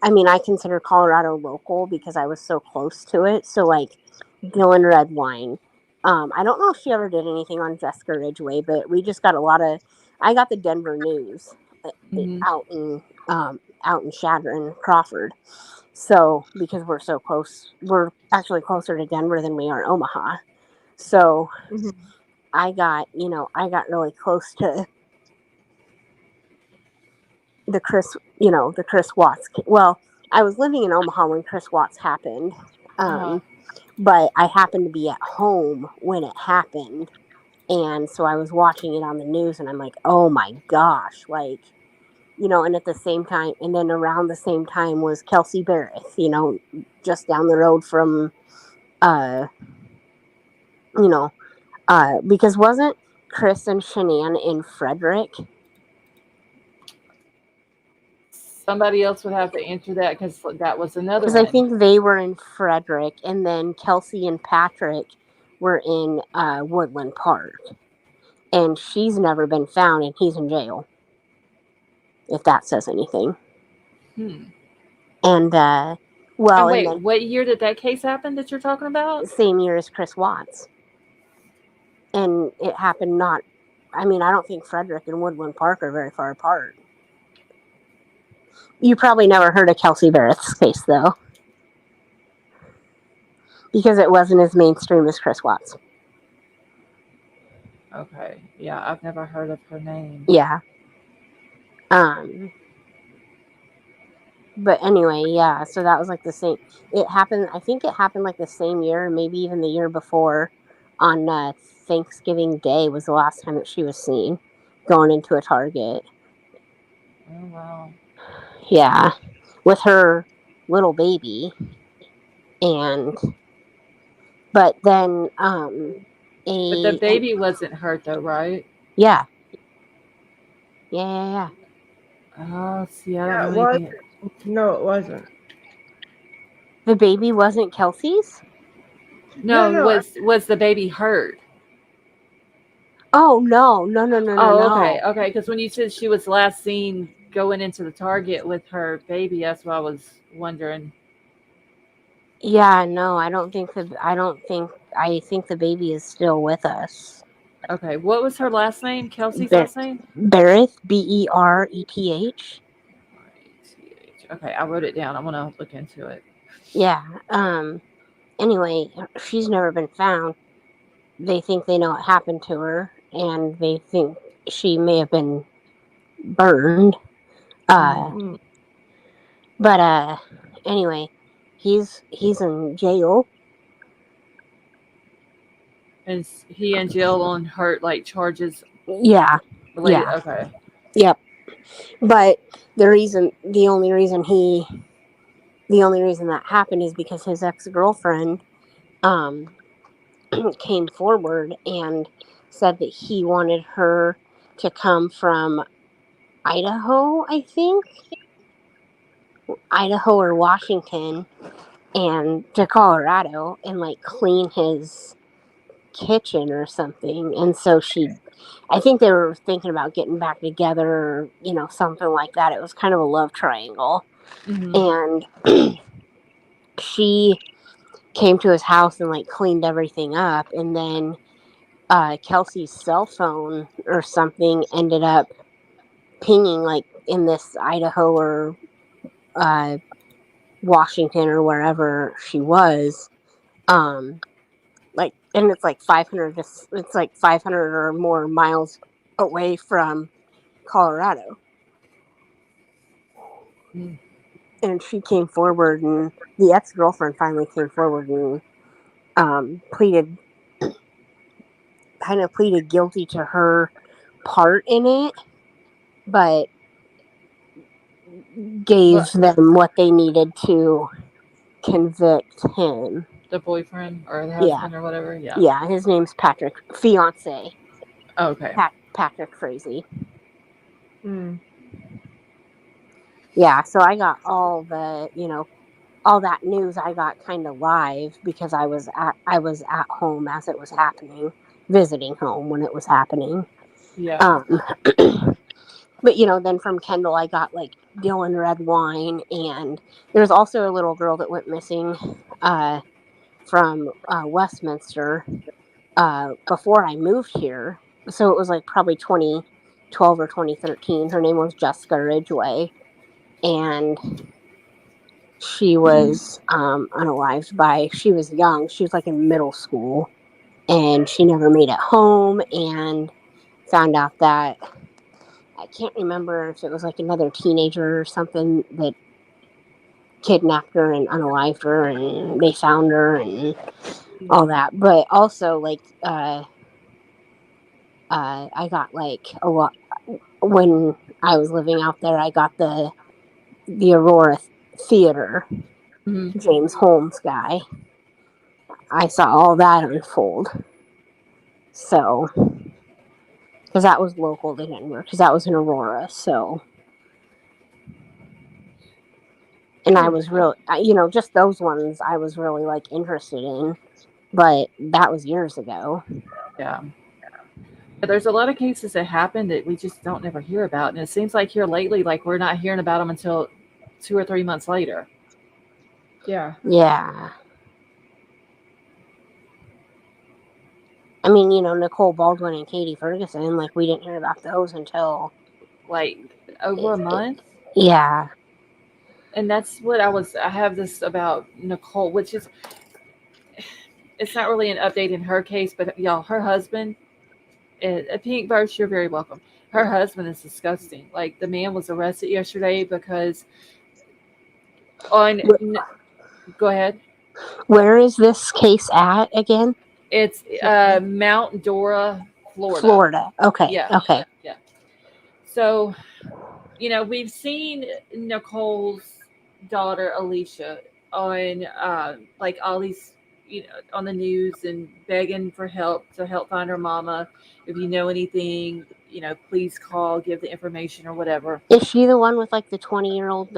I mean, I consider Colorado local because I was so close to it. So like Dylan Redwine. I don't know if she ever did anything on Jessica Ridgway, but we just got I got the Denver news Mm-hmm. out in Chadron, Crawford. So because we're so close, we're actually closer to Denver than we are Omaha. So Mhm. I got really close to the Chris Watts. Well, I was living in Omaha when Chris Watts happened, Uh-huh. but I happened to be at home when it happened, and so I was watching it on the news, and I'm like, oh my gosh, like, and at the same time, and then around the same time was Kelsey Barrett, just down the road from, uh, you know, because wasn't Chris and Shanann in Frederick? Somebody else would have to answer that because that was another Because I one. think they were in Frederick, and then Kelsey and Patrick were in Woodland Park, and she's never been found, and he's in jail. If that says anything. Hmm. And And and wait, then what year did that case happen that you're talking about? same year as Chris Watts, and it happened not. I mean, I don't think Frederick and Woodland Park are very far apart. You probably never heard of Kelsey Barrett's case, though, because it wasn't as mainstream as Chris Watts. Okay. Yeah, I've never heard of her name. Yeah. But anyway, yeah. So that was like the same. It happened. I think it happened like the same year, maybe even the year before. On Thanksgiving Day was the last time that she was seen going into a Target. Oh wow. Yeah, with her little baby, and but then But the a and, baby wasn't hurt though, right? yeah, yeah. Oh, see, I don't Yeah, know it was. anything. No, it wasn't. The baby wasn't Kelsey's. No, No. was the baby hurt? Oh no. Oh, okay, okay. Because when you said she was last seen going into the Target with her baby, that's what I was wondering. Yeah, no, I don't think I think the baby is still with us. Okay, what was her last name? Kelsey's Ber- last name? Bereth, Bereth. Okay, I wrote it down. I'm gonna look into it. Yeah. Anyway, she's never been found. They think they know what happened to her, and they think she may have been burned. Uh, Mm. but anyway, he's in jail. Is he in jail on hurt like charges Yeah, related? yeah, Okay. yep. But the only reason that happened is because his ex girlfriend um came forward and said that he wanted her to come from Idaho, I think, Idaho or Washington, and to Colorado and like clean his kitchen or something. And so I think they were thinking about getting back together, or, something like that. It was kind of a love triangle. Hmm. And she came to his house and like cleaned everything up. And then Kelsey's cell phone or something ended up pinging like in this Idaho or uh, Washington or wherever she was. And it's like 500. It's like 500 or more miles away from Colorado. Mm. And she came forward, and the ex girlfriend finally came forward and pleaded guilty to her part in it, but gave What, them what they needed to convict him. the boyfriend or the Yeah, husband or whatever? Yeah. yeah. His name's Patrick, fiance Okay. Patrick Frazee. Mm. Yeah, so I got all that news. I got kind of live because I was at home as it was happening, visiting home when it was happening. Yeah. Um, but then from Kendall, I got like Dylan Red Wine, and there's also a little girl that went missing from Westminster before I moved here. So it was like probably 2012 or 2013. Her name was Jessica Ridgway, and she was unalived she was young. She was like in middle school, and she never made it home, and found out that I can't remember if it was like another teenager or something that kidnapped her and unalived her, and they found her and all that. But also, like, I got like a lot when I was living out there. I got the Aurora Theater, Hmm. James Holmes guy. I saw all that unfold. So, because that was local to Denver, because that was in Aurora. So, and I was really, just those ones I was really like interested in, but that was years ago. Yeah. There's a lot of cases that happen that we just don't never hear about, and it seems like here lately, like we're not hearing about them until 2 or 3 months later. Yeah. Yeah. I mean, Nicole Baldwin and Katie Ferguson, like, we didn't hear about those until, like over a month. yeah. And that's what I have this about Nicole, which is, it's not really an update in her case, but y'all, her husband, a pink birch, you're very welcome. Her husband is disgusting. Like, the man was arrested yesterday because on, go ahead. Where is this case at again? It's Mount Dora, Florida. Florida. Okay. Yeah, Okay. yeah. So, we've seen Nicole's daughter Alicia on like all these, on the news and begging for help to help find her mama. If you know anything, please call, give the information or whatever. Is she the one with, like, the 20-year-old?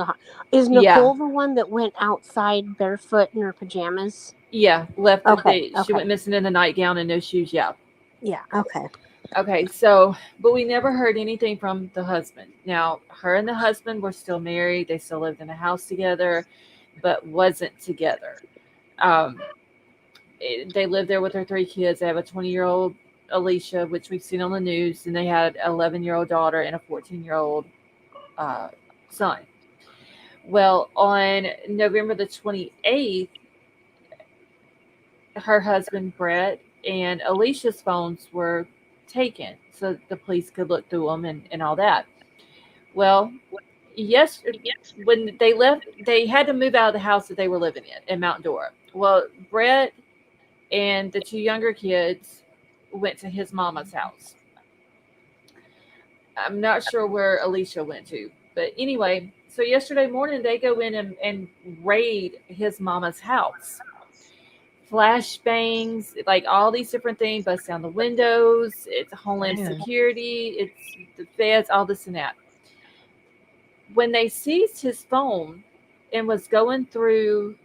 Is Yeah, Nicole the one that went outside barefoot in her pajamas? yeah. Left. Okay. She went missing in the nightgown and no shoes. Yeah. Yeah. Okay. Okay, so, but we never heard anything from the husband. Now, her and the husband were still married. They still lived in a house together, but wasn't together. Um, they lived there with their three kids. They have a 20-year-old Alicia, which we've seen on the news, and they had an 11-year-old daughter and a 14-year-old uh, son. Well, on November the 28th, her husband, Brett, and Alicia's phones were taken so the police could look through them and all that. Well, yes, when they left, they had to move out of the house that they were living in Mount Dora. Well, Brett and the two younger kids went to his mama's house. I'm not sure where Alicia went to, but anyway, so yesterday morning they go in and raid his mama's house. Flashbangs, like all these different things, bust down the windows. It's Homeland Security, it's the feds, all this and that. When they seized his phone and was going through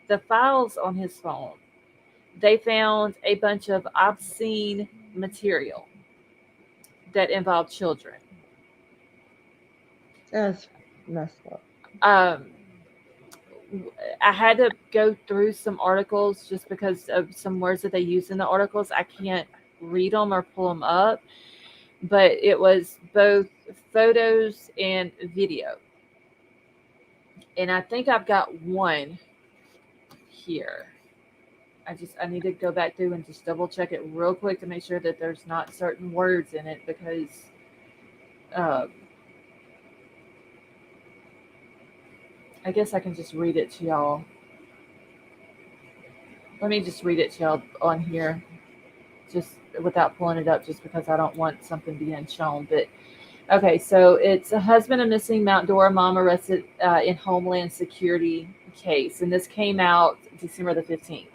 the files on his phone, they found a bunch of obscene material that involved children. That's messed up. I had to go through some articles just because of some words that they use in the articles. I can't read them or pull them up, but it was both photos and video. And I think I've got one here. I need to go back through and just double check it real quick to make sure that there's not certain words in it because I guess I can just read it to y'all. Let me just read it to y'all on here, just without pulling it up, just because I don't want something being shown. But okay, so it's a husband of missing Mount Dora mom arrested in Homeland Security case, and this came out December the 15th.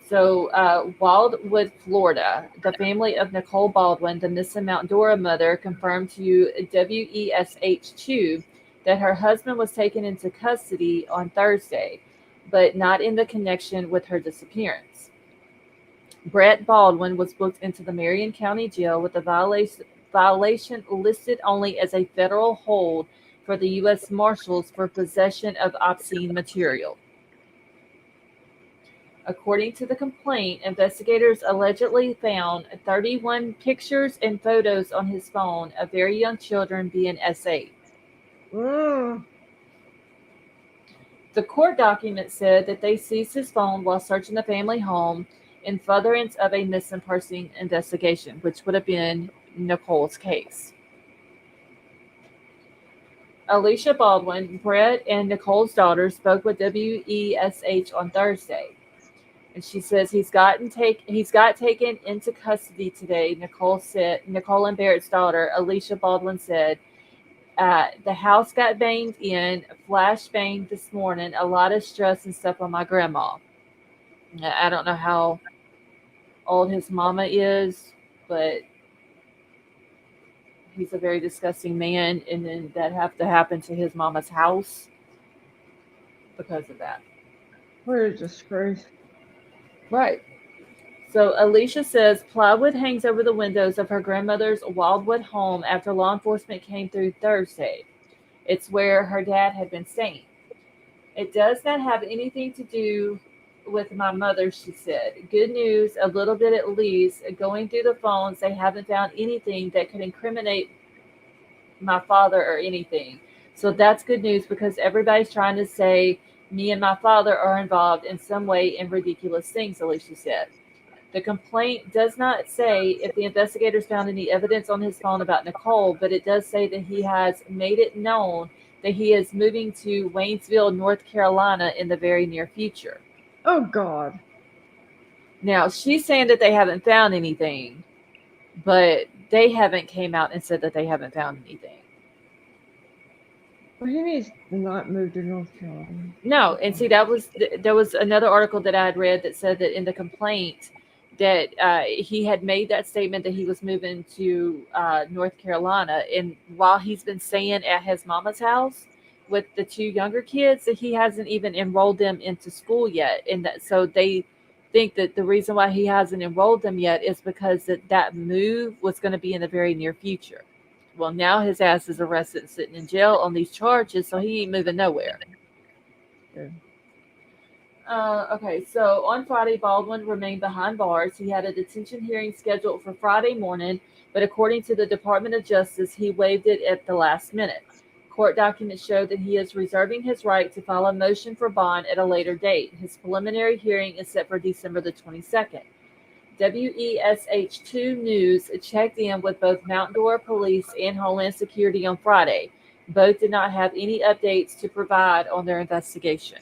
So, Wildwood, Florida, the family of Nicole Baldwin, the missing Mount Dora mother, confirmed to WESH2 that her husband was taken into custody on Thursday, but not in the connection with her disappearance. Brett Baldwin was booked into the Marion County Jail with a violation listed only as a federal hold for the U.S. Marshals for possession of obscene material. According to the complaint, investigators allegedly found 31 pictures and photos on his phone of very young children being essayed. The court document said that they seized his phone while searching the family home in furtherance of a missing person investigation, which would have been Nicole's case. Alicia Baldwin, Brett, and Nicole's daughter spoke with WESH on Thursday. And she says he's got taken into custody today. Nicole and Barrett's daughter, Alicia Baldwin, said, the house got banged in, flash banged this morning, a lot of stress and stuff on my grandma. I don't know how old his mama is, but he's a very disgusting man, and then that have to happen to his mama's house because of that. What a disgrace. Right. So Alicia says plywood hangs over the windows of her grandmother's Wildwood home after law enforcement came through Thursday. It's where her dad had been staying. It does not have anything to do with my mother, she said. Good news, a little bit at least. Going through the phones, they haven't found anything that could incriminate my father or anything. So that's good news because everybody's trying to say me and my father are involved in some way in ridiculous things, Alicia said. The complaint does not say if the investigators found any evidence on his phone about Nicole, but it does say that he has made it known that he is moving to Waynesville, North Carolina in the very near future. Oh God. Now, she's saying that they haven't found anything, but they haven't came out and said that they haven't found anything. Well, he needs to not move to North Carolina. No, and see there was another article that I had read that said that in the complaint that he had made that statement that he was moving to North Carolina, and while he's been staying at his mama's house with the two younger kids, that he hasn't even enrolled them into school yet, and that so they think that the reason why he hasn't enrolled them yet is because that move was going to be in the very near future. Well, now his ass is arrested and sitting in jail on these charges, so he ain't moving nowhere. Yeah. Okay, so on Friday, Baldwin remained behind bars. He had a detention hearing scheduled for Friday morning, but according to the Department of Justice, he waived it at the last minute. Court documents show that he is reserving his right to file a motion for bond at a later date. His preliminary hearing is set for December the 22nd. WESH2 News checked in with both Mount Dora Police and Homeland Security on Friday. Both did not have any updates to provide on their investigation.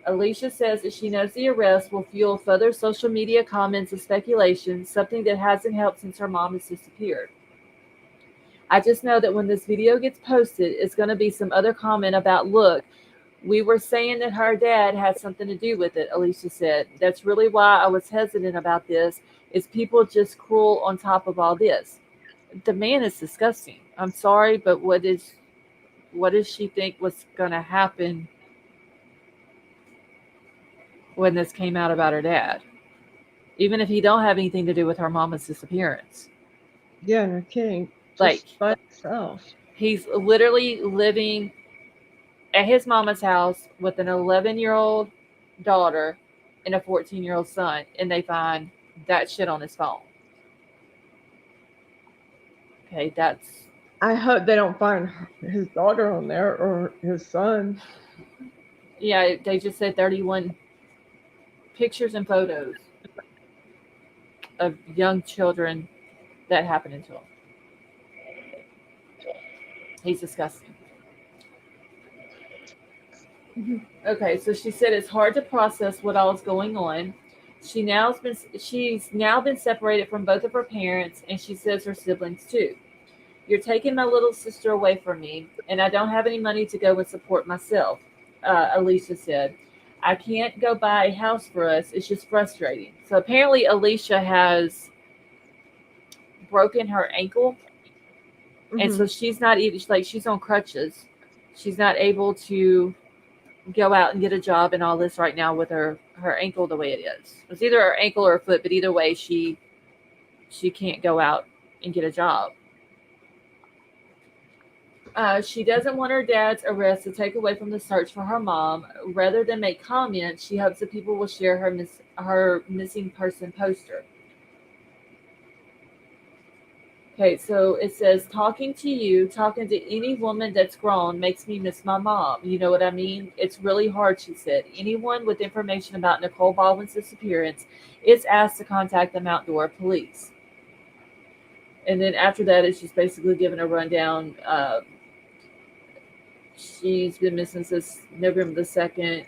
Alicia says that she knows the arrest will fuel further social media comments and speculation, something that hasn't helped since her mom has disappeared. I just know that when this video gets posted, it's going to be some other comment about, look, we were saying that her dad had something to do with it, Alicia said. That's really why I was hesitant about this, is people just cruel on top of all this. The man is disgusting. I'm sorry, but what does she think was going to happen when this came out about her dad? Even if he don't have anything to do with her mama's disappearance. Yeah, no kidding. Like, Just by himself. he's literally living at his mama's house with an 11-year-old daughter and a 14-year-old son, and they find that shit on his phone. Okay, that's... I hope they don't find his daughter on there or his son. Yeah, they just said 31 pictures and photos of young children that happened to him. He's disgusting. Okay, so she said it's hard to process what all is going on. She's now been separated from both of her parents, and she says her siblings too. You're taking my little sister away from me, and I don't have any money to go and support myself, Alicia said. I can't go buy a house for us. It's just frustrating. So apparently Alicia has broken her ankle, and so she's not even, like, she's on crutches. She's not able to go out and get a job and all this right now with her ankle the way it is. It's either her ankle or her foot, but either way, she can't go out and get a job. She doesn't want her dad's arrest to take away from the search for her mom. Rather than make comments, she hopes that people will share her missing person poster. Okay, so it says, talking to any woman that's grown makes me miss my mom. You know what I mean? It's really hard, she said. Anyone with information about Nicole Baldwin's disappearance is asked to contact the Mount Dora police. And then after that, it's just basically giving a rundown. She's been missing since November the 2nd.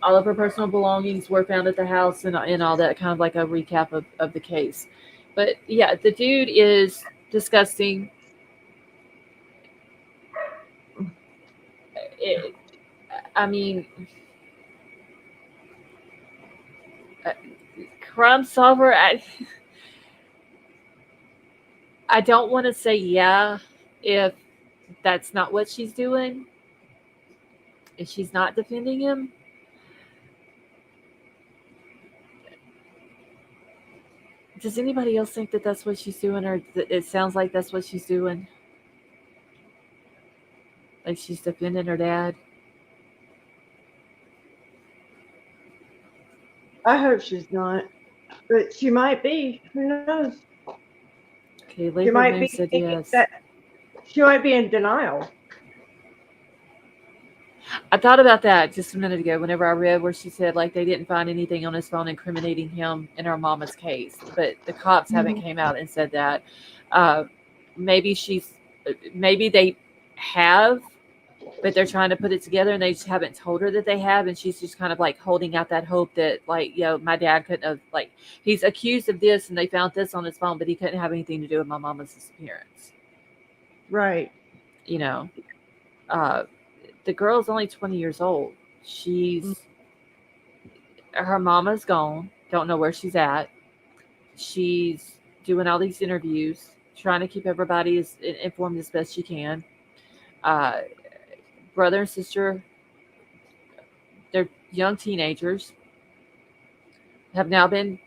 All of her personal belongings were found at the house and all that, kind of like a recap of the case. But yeah, the dude is disgusting. I mean, crime solver. I don't want to say yeah if that's not what she's doing. If she's not defending him. Does anybody else think that that's what she's doing, or it sounds like that's what she's doing? Like she's defending her dad? I hope she's not, but she might be. Who knows? Okay, She Labor might Moon be said thinking yes. that she might be in denial. I thought about that just a minute ago whenever I read where she said like they didn't find anything on his phone incriminating him in her mama's case, but the cops haven't Mhm. came out and said that. Uh, maybe maybe they have, but they're trying to put it together and they just haven't told her that they have, and she's just kind of like holding out that hope that like my dad couldn't have like he's accused of this and they found this on his phone, but he couldn't have anything to do with my mama's disappearance. Right. You know, uh, the girl's only 20 years old. Mm. She's her mama's gone. Don't know where she's at. She's doing all these interviews, trying to keep everybody as informed as best she can. Uh, brother and sister, they're young teenagers, have now been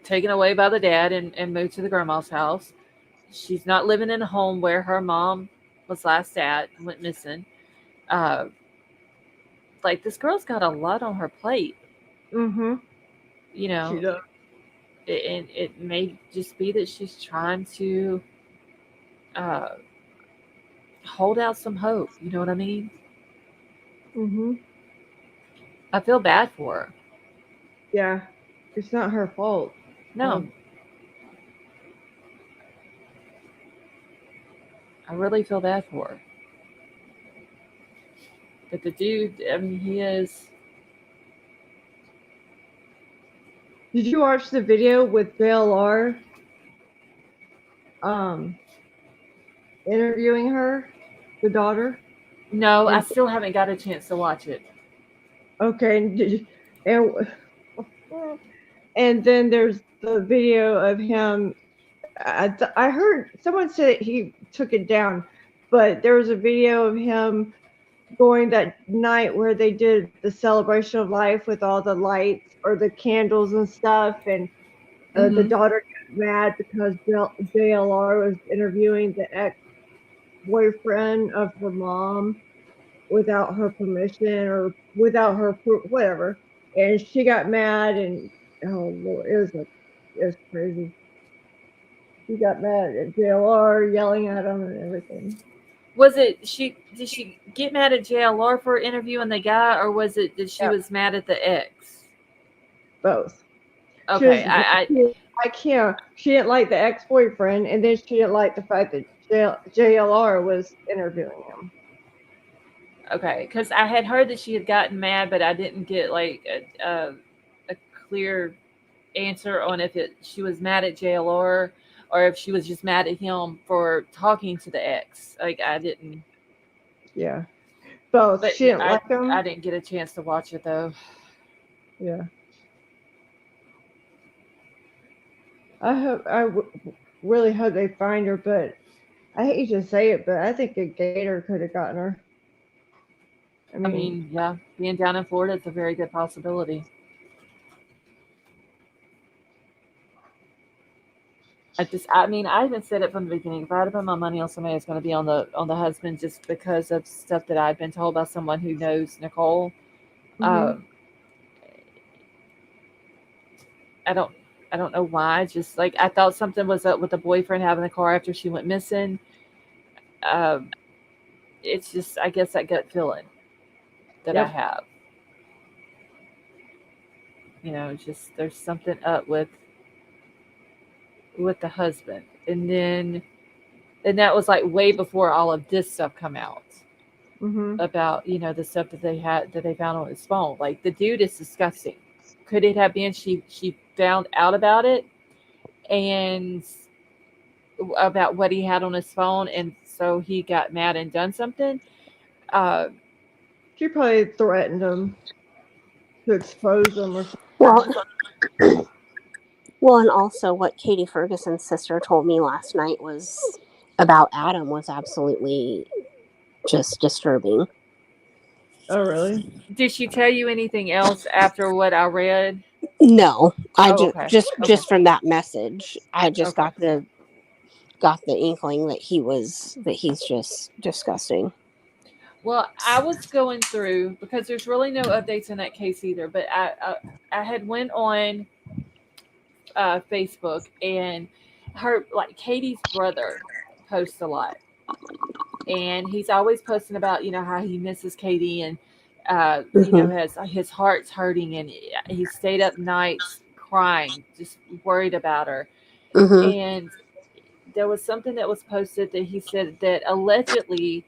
taken away by the dad and moved to the grandma's house. She's not living in a home where her mom was last at and went missing. Uh, like this girl's got a lot on her plate, Mhm. you She know. does. It may just be that she's trying to uh, hold out some hope. You know what I mean? Mhm. I feel bad for her. Yeah. It's not her fault. No, Um, I really feel bad for her. But the dude, I mean, he is. did you watch the video with JLR um interviewing her, the daughter? No, I And still haven't got a chance to watch it. okay, and and then there's the video of him. I heard someone say he took it down, but there was a video of him going that night where they did the celebration of life with all the lights or the candles and stuff, and the Mm-hmm. daughter got mad because JLR was interviewing the ex-boyfriend of her mom without her permission or without her whatever, and she got mad and oh Lord, it was crazy. She got mad at JLR, yelling at him and everything. Was it she? Did she get mad at JLR for interviewing the guy, or was it that she Yeah, was mad at the ex? both. She Okay, was I can't. She didn't like the ex-boyfriend, and then she didn't like the fact that JLR was interviewing him. okay, because I had heard that she had gotten mad, but I didn't get like a clear answer on if she was mad at JLR or if she was just mad at him for talking to the ex. Like I didn't, Yeah, both. but She didn't I like I him. didn't get a chance to watch it though. Yeah, really hope they find her, but I hate to say it, but I think a gator could have gotten her. I I mean, mean, yeah, being down in Florida, it's a very good possibility. I mean, I even said it from the beginning. If I had to put my money on somebody, it's going to be on the husband, just because of stuff that I've been told by someone who knows Nicole. hmm Um, I don't, I don't know why. Just like I thought something was up with the boyfriend having the car after she went missing. Um, it's just, I guess, that gut feeling that I yep. have. You know, just there's something up with the husband, and that was like way before all of this stuff come out hmm about the stuff that they found on his phone. Like the dude is disgusting. Could it have been she found out about it and about what he had on his phone, and so he got mad and done something? Uh, She probably threatened him to expose him or Well, something. well, and also what Katie Ferguson's sister told me last night was about Adam was absolutely just disturbing. Oh, really? did she tell you anything else after what I read? No, I Oh, just okay, just okay, just from that message, I just okay. got the inkling that he's just disgusting. Well, I was going through because there's really no updates in that case either. But I had went on Facebook, and her, like, Katie's brother posts a lot, and he's always posting about, how he misses Katie, and Mhm. has his heart's hurting, and he stayed up nights crying, just worried about her. Mhm. And there was something that was posted that he said that allegedly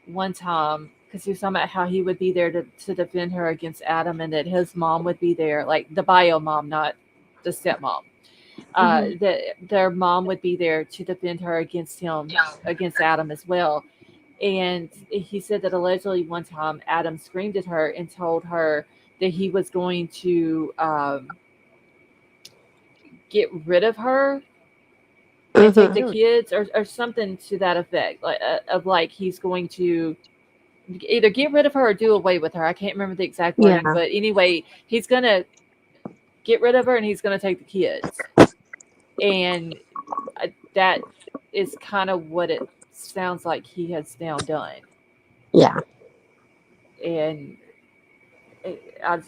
one time, because he was talking about how he would be there to defend her against Adam, and that his mom would be there, like the bio mom, not the stepmom. Mhm. That their mom would be there to defend her against him, against Adam as well. And he said that allegedly one time Adam screamed at her and told her that he was going to get rid of her and take Mhm. the Really? kids, or something to that effect, like of like he's going to either get rid of her or do away with her. I can't remember the exact wording, Yeah. but anyway, he's gonna get rid of her and he's gonna take the kids. And that is kind of what it sounds like he has now done. Yeah. And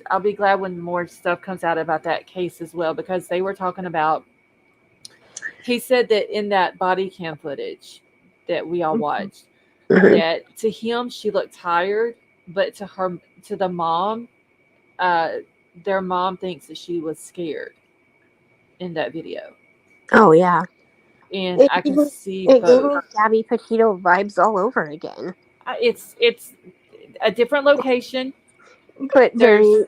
I'll be glad when more stuff comes out about that case as well, because they were talking about. He said that in that body cam footage that we all Mhm. watched, Mhm. that to him she looked tired, but to the mom, uh, their mom thinks that she was scared in that video, Oh yeah. and It I gave can me see it gave me both. Gabby Petito vibes all over again. It's a different location. But There's very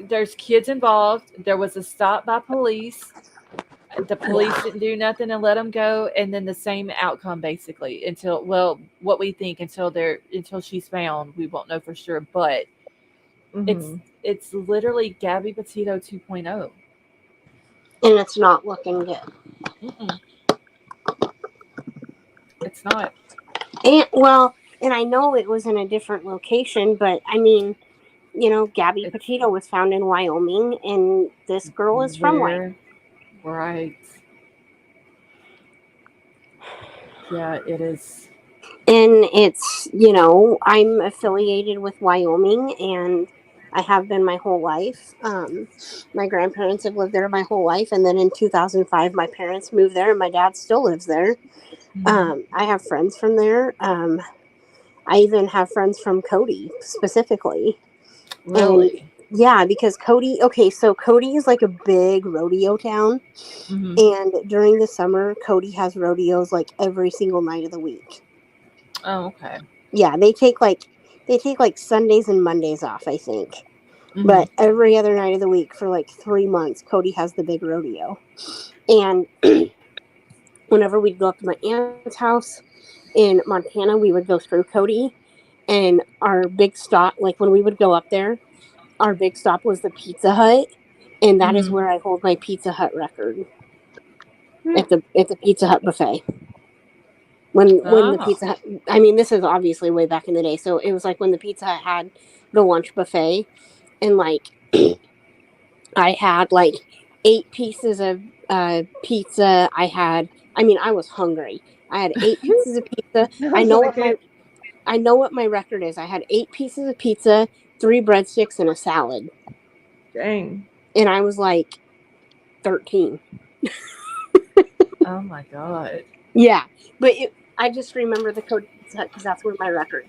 there's kids involved. There was a stop by police. The police yeah. didn't do nothing and let them go, and then the same outcome basically until, well, what we think, until she's found, we won't know for sure. But it's Mhm. it's literally Gabby Petito 2.0. And it's not looking good. Mm-mm, it's not. And well, and I know it was in a different location, but I mean, Gabby It's Petito was found in Wyoming, and this girl is from Wyoming. where, right? Yeah, it is. And it's, I'm affiliated with Wyoming, and I have been my whole life. My grandparents have lived there my whole life, and then in 2005, my parents moved there, and my dad still lives there. Mhm. I have friends from there. I even have friends from Cody specifically. And Really. yeah, because Cody, okay, so Cody is like a big rodeo town. Hmm. And during the summer, Cody has rodeos like every single night of the week. Oh, okay. Yeah, they take like Sundays and Mondays off, I think. Hmm. But every other night of the week for like 3 months, Cody has the big rodeo. And whenever we'd go up to my aunt's house in Montana, we would go through Cody. And our big stop, like when we would go up there, our big stop was the Pizza Hut. And that is Hmm. where I hold my Pizza Hut record Hmm. at the Pizza Hut buffet. When the Oh. Pizza Hut, I mean, this is obviously way back in the day, so it was like when the Pizza Hut had the lunch buffet, and like I had like 8 pieces of pizza. I mean, I was hungry. I had 8 pieces of pizza. I was like, I know what my record is. I had 8 pieces of pizza, 3 breadsticks, and a salad, dang. and I was like 13. Oh my god. Yeah, but I just remember the Cody Pizza Hut because that's where my record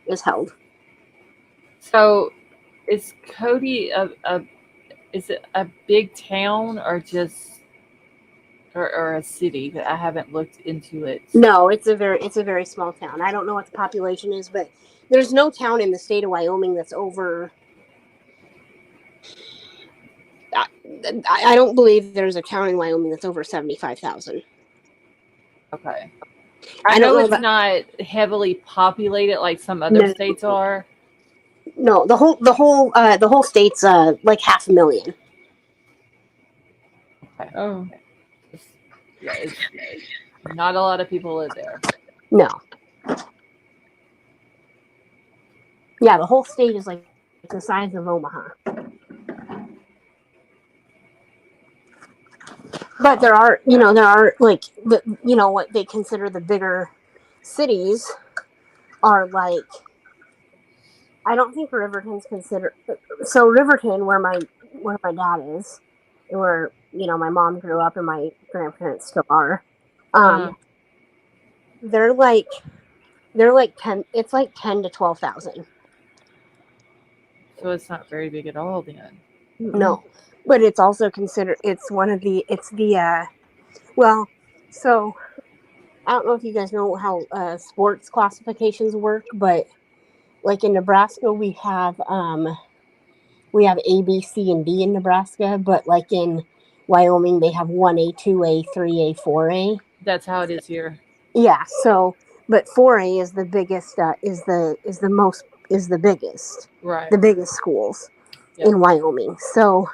is held. So is Cody a is it a big town, or just, or a city? That I haven't looked into it. No, it's a very small town. I don't know what the population is, but there's no town in the state of Wyoming that's over. I, I don't believe there's a town in Wyoming that's over 75,000. Okay. I I don't know know it's about not heavily populated like some other no, states are. no. The whole state's like 500,000. Okay. Oh, It's, yeah, it's not a lot of people live there. No, yeah, the whole state is like the size of Omaha. But Wow. there are like what they consider the bigger cities. are like, I don't think Riverton's considered. So Riverton, where my dad is, and where my mom grew up and my grandparents still are, Uh, they're like 10. It's like 10 to 12,000. so it's not very big at all then. No, but it's also considered. It's one of the. It's the. Well, so I don't know if you guys know how sports classifications work, but like in Nebraska, we have A, B, C, and D in Nebraska, but like in Wyoming, they have 1A, 2A, 3A, 4A. That's how it is here. Yeah. So, but 4A is the biggest. Is the biggest. Right. The biggest schools Yep. in Wyoming. So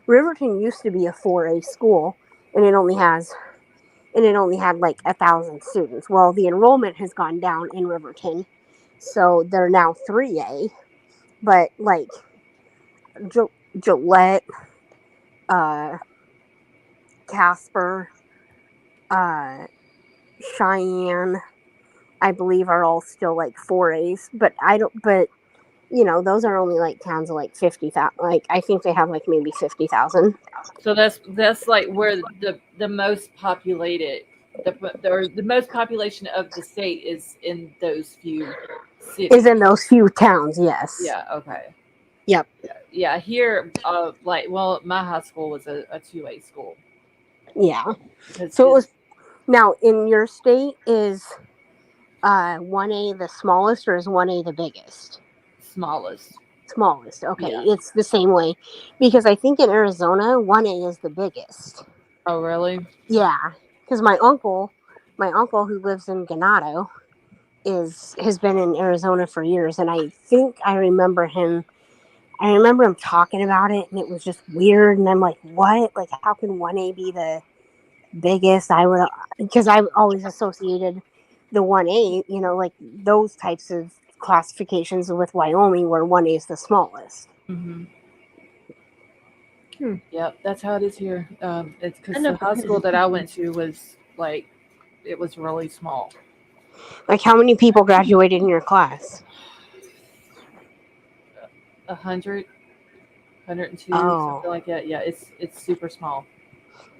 Riverton used to be a 4A school, and it only had like 1,000 students. Well, the enrollment has gone down in Riverton, so they're now 3A. But like Gillette, Casper, uh, Cheyenne, I believe are all still like 4As. But I don't. But those are only like towns of like 50,000. Like I think they have like maybe 50,000. So that's like where the most populated the most population of the state is in those few cities. Is in those few towns, yes. Yeah. Okay. Yep. Yeah. Here, my high school was a 2A school. Yeah. So it was. Now in your state, is 1A the smallest or is 1A the biggest? Smallest. Smallest. Okay, Yeah. it's the same way, because I think in Arizona 1A is the biggest. Oh, really? Yeah, because my uncle who lives in Ganado has been in Arizona for years, and I think I remember him talking about it, and it was just weird, and I'm like, what? Like, how can 1A be the biggest? Because I've always associated the 1A, like those types of classifications with Wyoming, where 1A is the smallest. Mm-hmm. Yep, that's how it is here. It's because I know the high school that I went to was like, it was really small. Like, how many people graduated in your class? 100, 102, Oh. something like that. Yeah, it's super small.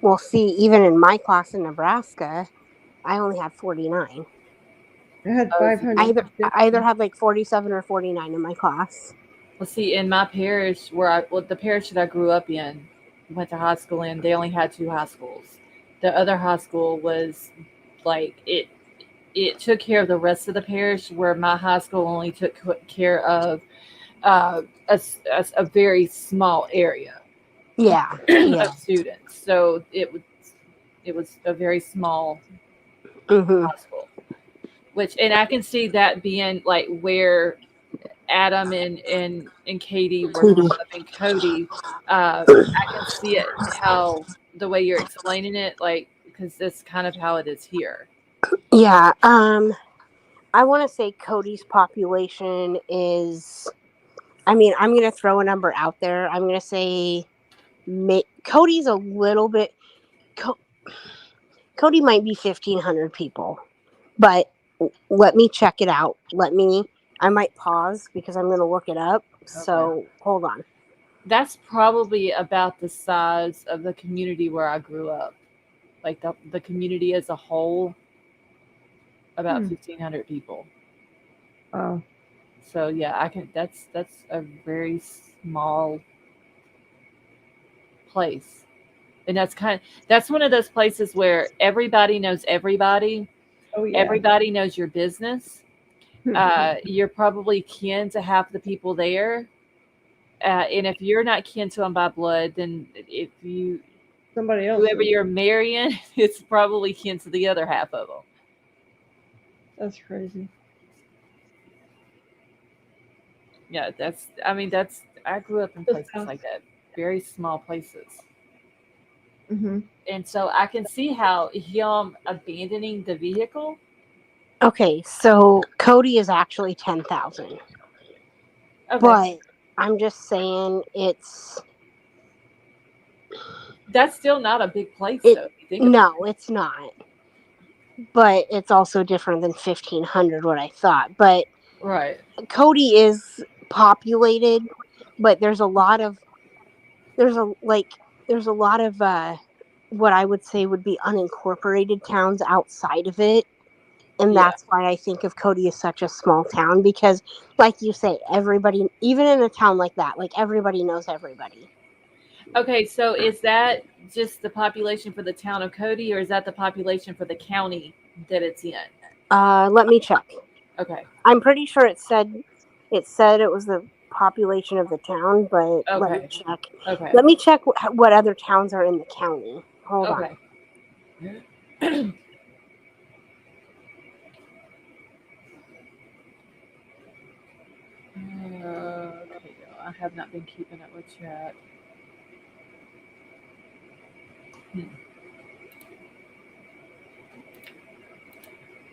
Well, see, even in my class in Nebraska, I only had 49. I had Oh, 500. I either had like 47 or 49 in my class. Well, see, in my parish, the parish that I grew up in, went to high school in, they only had 2 high schools. The other high school was like it took care of the rest of the parish, where my high school only took care of a very small area Yeah, yeah. of students. So it was a very small Mm-hmm. high school, and I can see that being like where Adam and Katie were Katie. growing up, and Cody. I can see it, how the way you're explaining it, like, because that's kind of how it is here. Yeah. I want to say Cody's population is. I mean, I'm going to throw a number out there. I'm going to say Cody's a little bit. Cody might be 1,500 people, but let me check it out. I might pause because I'm going to look it up. So hold on. That's probably about the size of the community where I grew up. Like the community as a whole, about 1,500 people. Oh. So yeah, I can. That's a very small place, and that's one of those places where everybody knows everybody. Oh yeah. Everybody knows your business. You're probably kin to half the people there, and if you're not kin to them by blood, then if you Somebody else. whoever you're marrying, it's probably kin to the other half of them. That's crazy. Yeah, I grew up in places like that, very small places. Mm-hmm. And so I can see how him abandoning the vehicle. Okay, so Cody is actually 10,000. Okay. But I'm just saying That's still not a big place, though. If you think about no, it's not. but it's also different than 1500, what I thought. But Right. Cody is populated, but there's a lot of what I would say would be unincorporated towns outside of it. And Yeah. that's why I think of Cody as such a small town, because like you say, everybody, even in a town like that, like everybody knows everybody. Okay, so is that just the population for the town of Cody, or is that the population for the county that it's in? Let me check. Okay. I'm pretty sure it said it was the population of the town, but let me Okay. check. Okay. Let me check what other towns are in the county. Hold on. Okay. Okay, I have not been keeping up with chat. Hmm.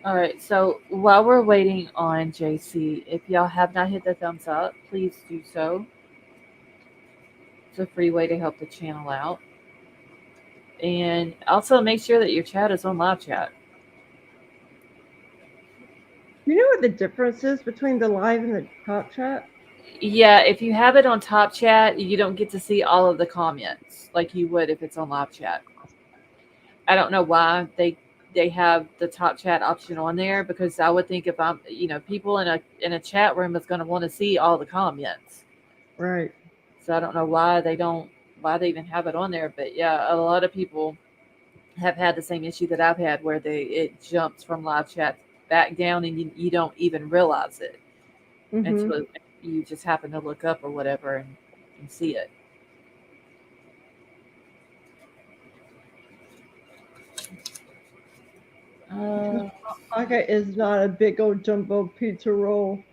All right, so while we're waiting on JC, if y'all have not hit the thumbs up, please do so. It's a free way to help the channel out. And also make sure that your chat is on live chat. You know what the difference is between the live and the top chat? Yeah, if you have it on top chat, you don't get to see all of the comments like you would if it's on live chat. I don't know why they have the top chat option on there, because I would think if I'm, people in a chat room is going to want to see all the comments. Right. So I don't know why they even have it on there, but yeah, a lot of people have had the same issue that I've had, where it jumps from live chat back down, and you don't even realize it Mm-hmm. until you just happen to look up or whatever and see it. Uh, Aka is not a big old jumbo pizza roll.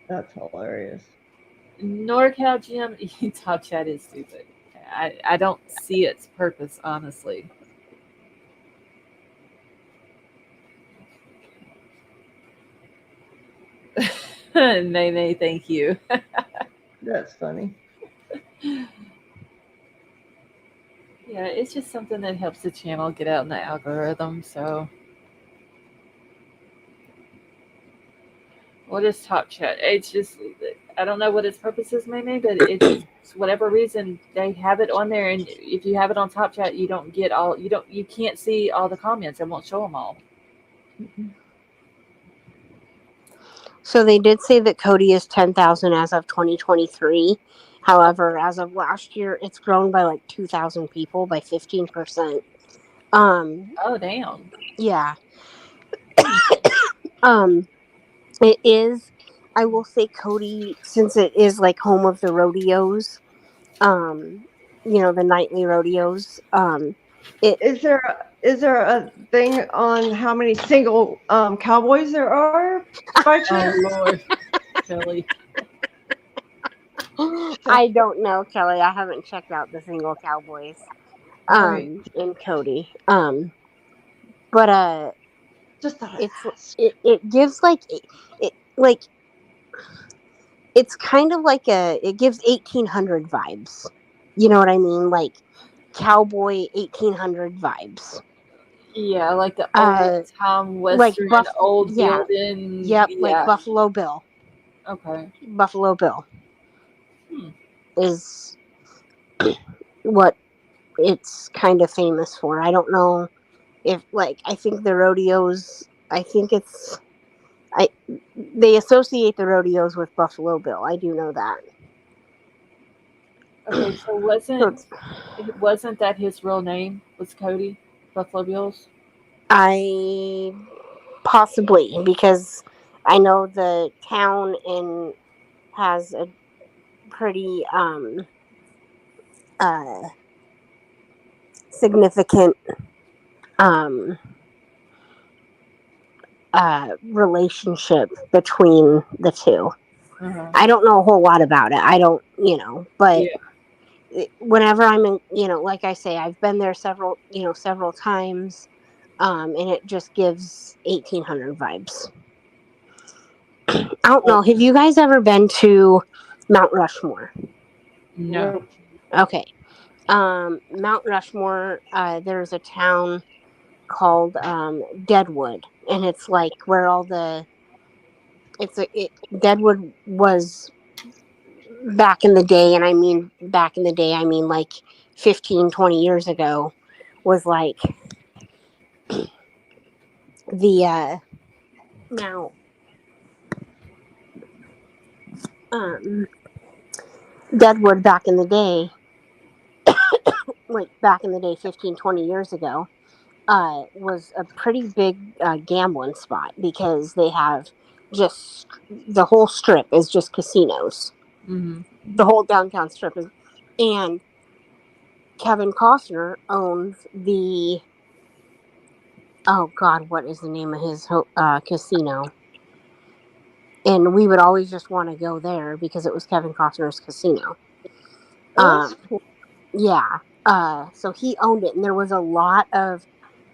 That's hilarious. NorCal Gym top chat is stupid. I don't see its purpose, honestly. May, thank you. That's funny. Yeah, it's just something that helps the channel get out in the algorithm. So, what is top chat? It's just, I don't know what its purpose is, maybe, but it's just whatever reason they have it on there, and if you have it on top chat, you can't see all the comments. It won't show them all. So they did say that Cody is 10,000 as of 2023. However, as of last year, it's grown by like 2,000 people by 15%. Oh, damn. Yeah. Um, it is. I will say Cody, since it is like home of the rodeos. Um, the nightly rodeos. It Is there a thing on how many single cowboys there are by Oh, chance? Lord. Kelly. I don't know, Kelly. I haven't checked out the single cowboys. All right. In Cody. But Just thought I'd it's ask. it gives like it's kind of like it gives 1800 vibes. You know what I mean? Like cowboy 1800 vibes. Yeah, like the old Uh, time like western, old yeah, building. yep, like Yeah. Buffalo Bill. Okay. Buffalo Bill Hmm. is what it's kind of famous for. I don't know if I think the rodeos. I think it's I they associate the rodeos with Buffalo Bill. I do know that. Okay, so So it's wasn't that his real name? Was Cody Buffalo Bills? I possibly because I know the town in has a pretty uh significant um relationship between the two. Uh-huh. I don't know a whole lot about it. I don't, but Yeah. whenever I'm in, like I say, I've been there several times, and it just gives 1800 vibes. I don't know. Have you guys ever been to Mount Rushmore? No. Nope. Okay. Mount Rushmore, there's a town called Deadwood, and it's like where all the Deadwood was back in the day, and I mean back in the day, I mean like 15, 20 years ago, was like the now Deadwood back in the day, like back in the day 15, 20 years ago, was a pretty big gambling spot because they have just the whole strip is just casinos. Mm-hmm. The whole downtown strip is, and Kevin Costner owns the, oh God, what is the name of his casino? And we would always just want to go there because it was Kevin Costner's casino. Oh, that's cool. Yeah. So he owned it, and there was a lot of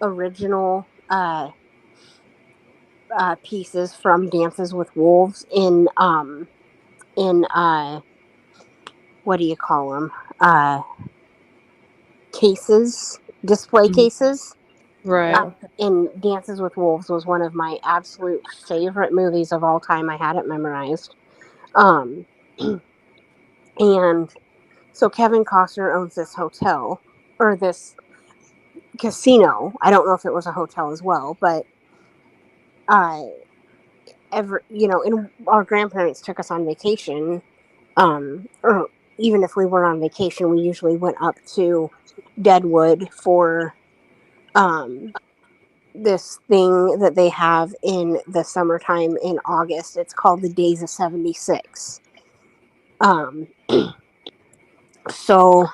original pieces from Dances with Wolves in what do you call them? Cases, display Mm-hmm. cases. Right. And Dances with Wolves was one of my absolute favorite movies of all time. I had it memorized. Um, and so Kevin Costner owns this hotel or this casino. I don't know if it was a hotel as well, but uh, and our grandparents took us on vacation. Or even if we weren't on vacation, we usually went up to Deadwood for um this thing that they have in the summertime in August. It's called the Days of 76. Um, so,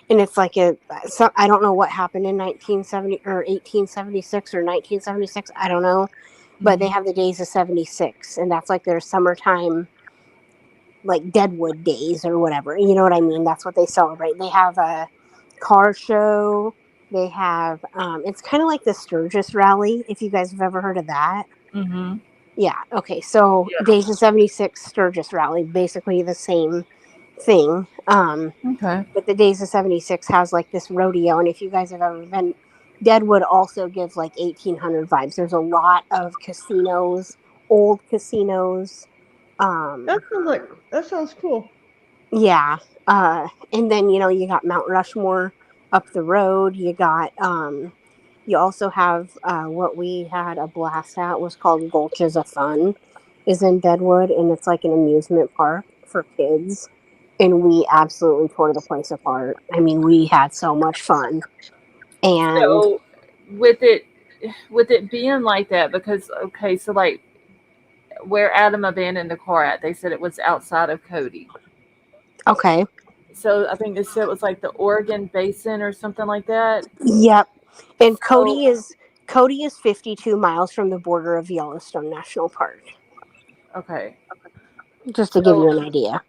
and it's like I don't know what happened in 1970 or 1876 or 1976. I don't know. But they Mm-hmm. have the Days of 76, and that's like their summertime, like Deadwood days or whatever. You know what I mean? That's what they celebrate. They have a car show. They have, it's kind of like the Sturgis Rally, if you guys have ever heard of that. Mm-hmm. Yeah. Okay. So Yeah. Days of 76 Sturgis Rally, basically the same thing. Okay. But the Days of 76 has like this rodeo. And if you guys have ever been, Deadwood also gives like 1800 vibes. There's a lot of casinos, old casinos. That Um, sounds cool. yeah. And then, you got Mount Rushmore up the road. You also have what we had a blast at was called Gulches of Fun, is in Deadwood, and it's like an amusement park for kids. And we absolutely tore the place apart. I mean, we had so much fun. And So with it being like that, because okay, so like where Adam abandoned the car at, they said it was outside of Cody. okay, So I think they said it was like the Oregon Basin or something like that. yep. And So Cody is 52 miles from the border of Yellowstone National Park. okay, Just to give so you an idea.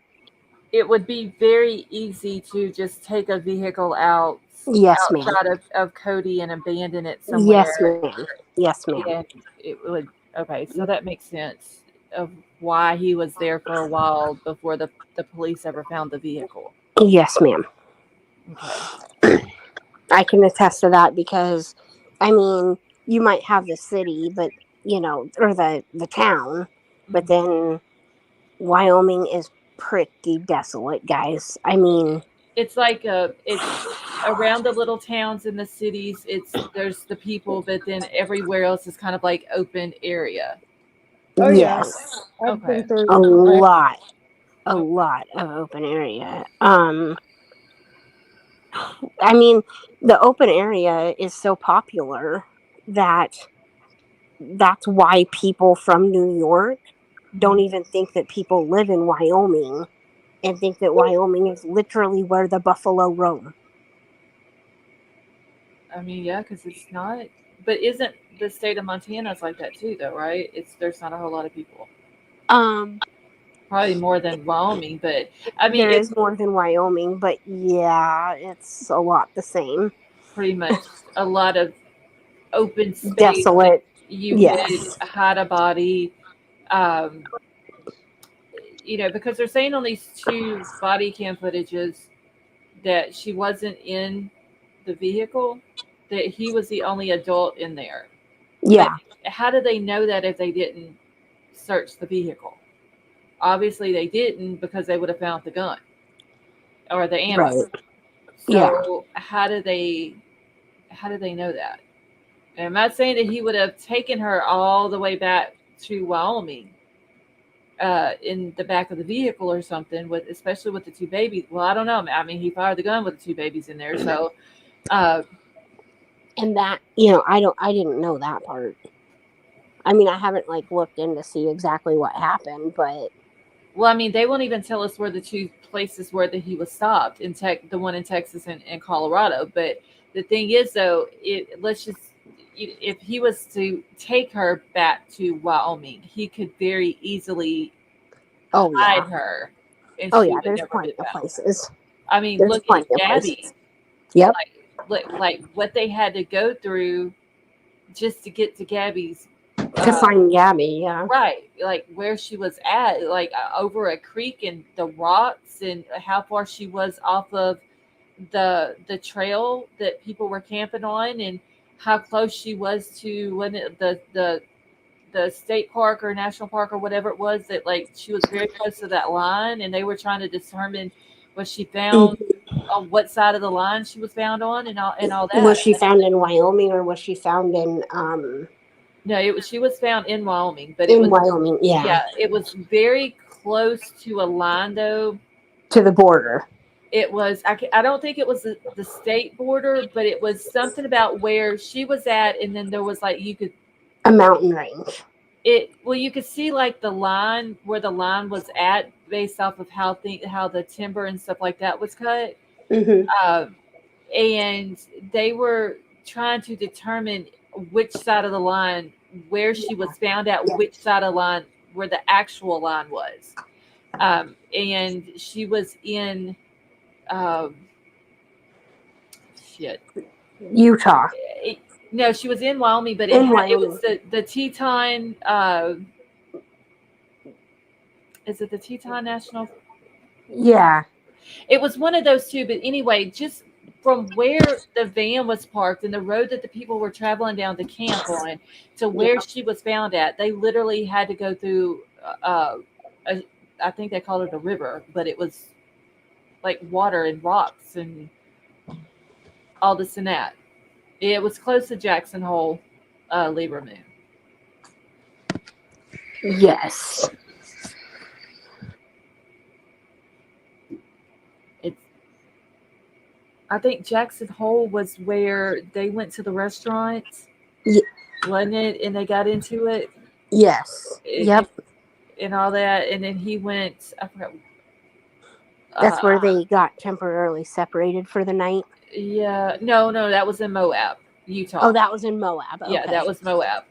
it would be very easy to just take a vehicle Yes, ma'am. outside of Cody and abandon it Yes, somewhere, ma'am. Yes, ma'am. and it would. Okay, so that makes sense of why he was there for a while before the police ever found the vehicle. Yes, ma'am. Okay. I can attest to that because, I mean, you might have the city, but or the town, but Mhm. then Wyoming is pretty desolate, guys. I mean, It's like it's around the little towns and the cities. There's the people, but then everywhere else is kind of like open area. Oh yeah, yes, I've Okay. been through. a I lot, a Okay. lot of open area. I mean, the open area is so popular that that's why people from New York don't Mhm. even think that people live in Wyoming and think that Wyoming is literally where the buffalo roam. I mean, yeah, because it's not. But isn't the state of Montana's like that too, though? Right? There's not a whole lot of people. Um, Probably more than Wyoming, but I mean, there it's is more than Wyoming, but yeah, it's a lot the same. pretty much a lot of open space that Desolate. you could Yes. hide a body. Um, because they're saying on these two body cam footages that she wasn't in the vehicle. that he was the only adult in there. Yeah. But how did they know that if they didn't search the vehicle? Obviously, they didn't because they would have found the gun or the ammo. Right. Yeah. So how did they know that? And I'm not saying that he would have taken her all the way back to Wyoming in the back of the vehicle or something, with especially with the two babies. Well, I don't know. I mean, he fired the gun with the two babies in there, so. And that, I didn't know that part. I mean, I haven't like looked in to see exactly what happened, but Well, I mean, they won't even tell us where the two places were that he was stopped in the one in Texas and Colorado. But the thing is, though, let's just if he was to take her back to Wyoming, he could very easily oh hide yeah, her, and oh she yeah, would there's never plenty been of found. places. I mean, There's look at plenty of Gabby, places. Yep. like what they had to go through just to get to Gabby's. To find Gabby, yeah. Right, like where she was at, like over a creek and the rocks, and how far she was off of the trail that people were camping on, and how close she was to when the state park or national park or whatever it was, that like she was very close to that line, and they were trying to determine was she found on what side of the line she was found on, and all Was that. she found in Wyoming or was she found in No, she was found in Wyoming, but it in was, Wyoming? Yeah, yeah, it was very close to a line though. to the border. It was I don't think it was the state border, but it was something about where she was at, and then there was like A mountain range. you could see like the line where the line was at based off of how the timber and stuff like that was cut. Mm-hmm. And they were trying to determine which side of the line where she was found at, Yeah. which side of the line where the actual line was. And she was in um, shit. Utah. No, she was in Wyoming, but In it was Wyoming. the Teton. Is it the Teton National? Yeah. It was one of those two. But anyway, just from where the van was parked and the road that the people were traveling down to camp on to where she was found at, they literally had to go through. I think they called it a river, but it was like water and rocks and all this and that. It was close to Jackson Hole, Libra Moon. Yes. I think Jackson Hole was where they went to the restaurant, Ye- wasn't it? And they got into it, Yes. and, Yep. and all that. And then he went. I forgot. That's where they got temporarily separated for the night. Yeah, no, that was in Moab, Utah. Oh, that was in Moab. Okay. Yeah, that was Moab.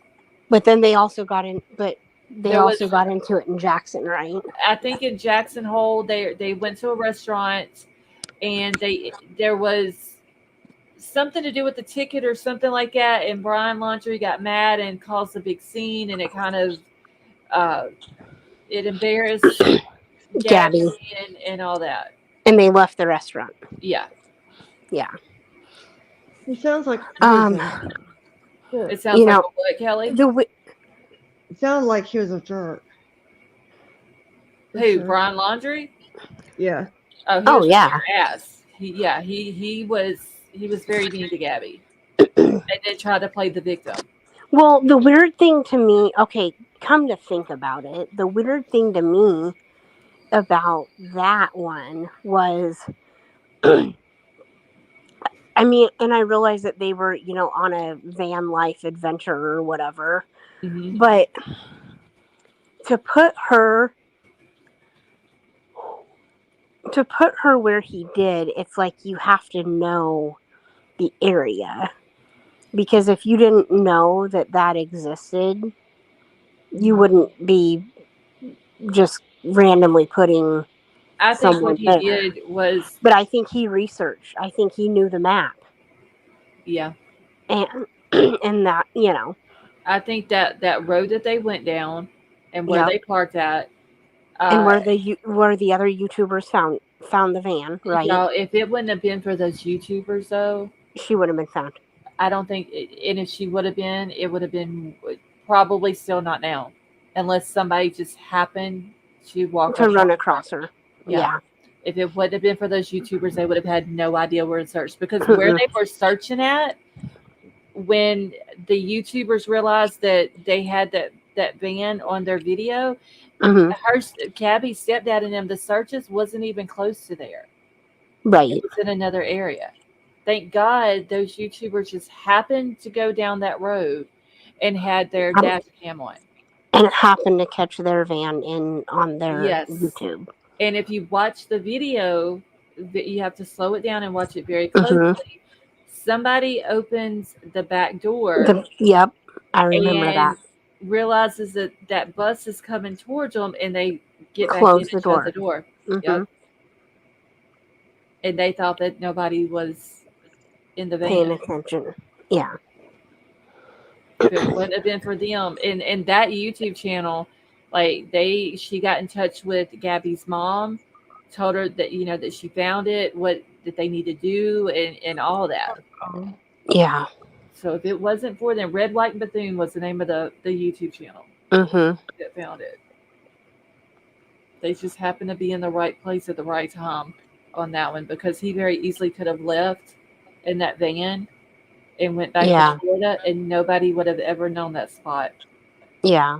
But then they also got in. But they There also was- got into it in Jackson, right? I think in Jackson Hole, they went to a restaurant, and there was something to do with the ticket or something like that. And Brian Laundrie got mad and caused a big scene, and it kind of it embarrassed Gabby and all that. And they left the restaurant. Yeah, Yeah. He sounds like it sounds like a what, Kelly? it sounded like he was a jerk. Who? Brian Laundrie? Yeah. Oh, Oh, was yeah. your ass. He was very mean to Gabby, and then tried to play the victim. Well, the weird thing to me, okay, come to think about it, the weird thing to me about that one was, I mean, and I realized that they were, on a van life adventure or whatever, Mm-hmm. but to put her where he did, it's like you have to know the area. Because if you didn't know that existed, you wouldn't be just randomly putting I think someone what he there. did was, But I think he researched. I think he knew the map. yeah. And and that, I think that road that they went down and where Yep. they parked at, and where the other YouTubers found the van, right? If it wouldn't have been for those YouTubers, though, She would have been found. I don't think, and if she would have been, it would have been probably still not now, unless somebody just happened to walk To run across. across her. Yeah. Yeah. If it wouldn't have been for those YouTubers, they would have had no idea where to search, because where Mm-mm. they were searching at, when the YouTubers realized that they had that van on their video, Hmm. her Gabby's stepdad and them, the searches wasn't even close to there. It Right. was in another area. Thank God those YouTubers just happened to go down that road and had their Um, dash cam on. and it happened to catch their van in on their Yes. YouTube. And if you watch the video, you have to slow it down and watch it very Hmm. closely. Somebody opens the back door Yep, I remember that. and realizes that that bus is coming towards them, and they get back in Close the and shut the door. door. Hmm. Yep. And they thought that nobody was in the Paying van. attention. Yeah. If it wouldn't have been for them, and that YouTube channel, like she got in touch with Gabby's mom, told her that that she found it, what that they need to do, and all that. Yeah. So if it wasn't for them, Red, White, and Bethune was the name of the YouTube channel Hmm. that found it. They just happened to be in the right place at the right time on that one, because he very easily could have left in that van and went back to Yeah. Florida, and nobody would have ever known that spot. Yeah.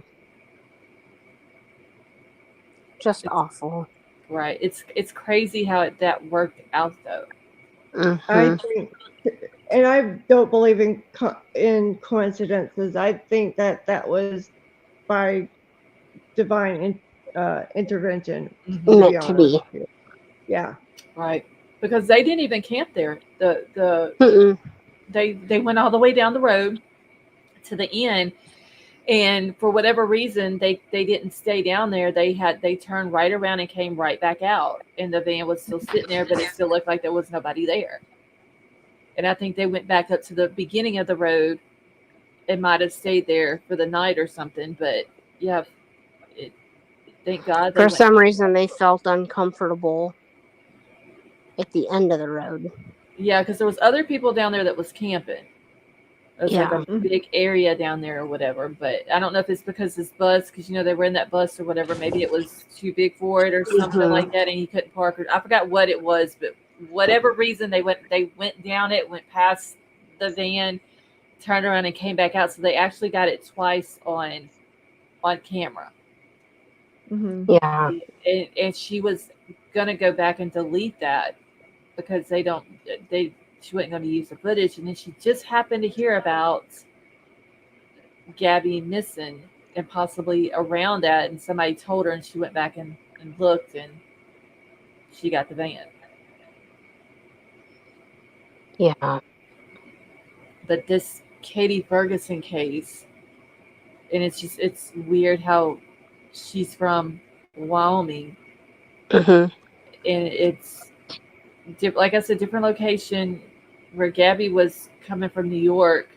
Just It's awful. right. It's crazy how that worked out though. I Hmm. think, and I don't believe in coincidences. I think that was by divine intervention. To Hmm. be Meant to honest, be. yeah. Right. Because they didn't even camp there. Mm-mm. They went all the way down the road to the end, and for whatever reason they didn't stay down there. They turned right around and came right back out, and the van was still sitting there, but it still looked like there was nobody there. And I think they went back up to the beginning of the road and might have stayed there for the night or something. But yeah, it, thank God they For went. some reason, they felt uncomfortable at the end of the road. Yeah, because there was other people down there that was camping. It was like Yeah. a big area down there or whatever. But I don't know if it's because this bus, because they were in that bus or whatever. Maybe it was too big for it or something Hmm. like that, and he couldn't park. Or I forgot what it was, but whatever reason they went down it, went past the van, turned around and came back out. So they actually got it twice on camera. Hmm. Yeah. And she was gonna go back and delete that because she wasn't going to use the footage, and then she just happened to hear about Gabby missing and possibly around that, and somebody told her, and she went back and looked, and she got the van. Yeah. But this Katie Ferguson case, and it's weird how she's from Wyoming, Hmm. and it's like I said, different location, where Gabby was coming from New York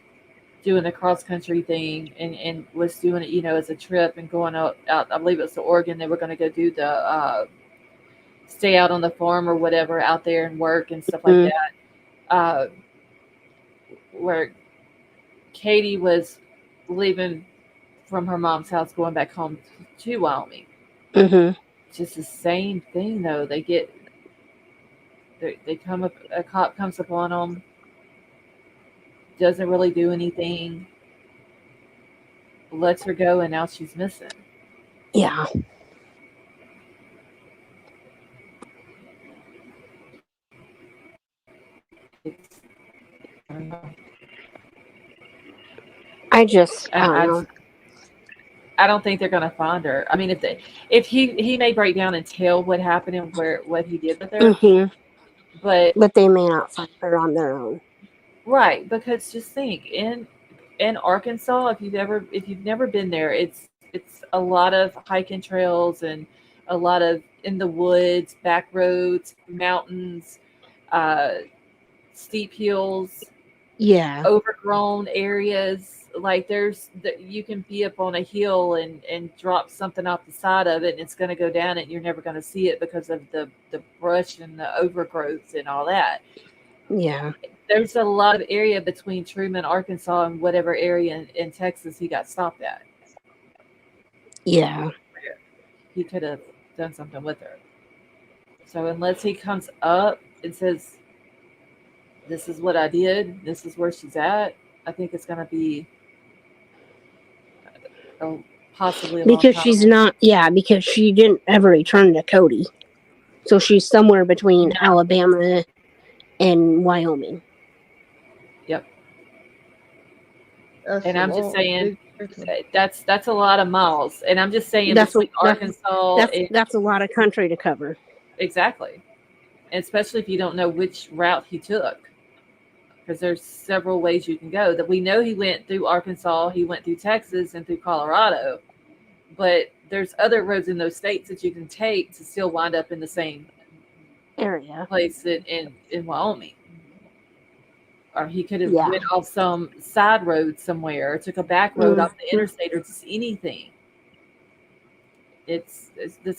doing the cross country thing, and was doing it, as a trip and going out. I believe it was to Oregon. They were going to go do the stay out on the farm or whatever out there and work and stuff like that. Uh, where Katie was leaving from her mom's house, going back home to Wyoming. Hmm. Just the same thing though. They come up. A cop comes upon them. Doesn't really do anything. Lets her go, and now she's missing. Yeah. It's I don't know. I just, I don't I know. I don't think they're going to find her. I mean, if he may break down and tell what happened and what he did with her, Hmm. but But they may not find her on their own. right, because just think, in Arkansas, if you've never been there, it's a lot of hiking trails and a lot of in the woods, back roads, mountains, uh, steep hills, Yeah. overgrown areas. Like there's that you can be up on a hill and drop something off the side of it, and it's going to go down it, and you're never going to see it because of the brush and the overgrowth and all that. Yeah. there's a lot of area between Truman, Arkansas, and whatever area in Texas he got stopped at. Yeah. He could have done something with her. So unless he comes up and says, "This is what I did. This is where she's at," I think it's going to be a, possibly a long Because time. she's not, yeah, because she didn't ever return to Cody. So she's somewhere between Alabama and Wyoming. Yep. That's And a I'm just long, saying big difference. that's a lot of miles. And I'm just saying That's between that's Arkansas and that's a lot of country to cover. exactly, and especially if you don't know which route he took, because there's several ways you can go. That we know he went through Arkansas, he went through Texas, and through Colorado, but there's other roads in those states that you can take to still wind up in the same Area. place in Wyoming. Or he could have Yeah. went off some side road somewhere, or took a back road off the interstate, or just anything. It's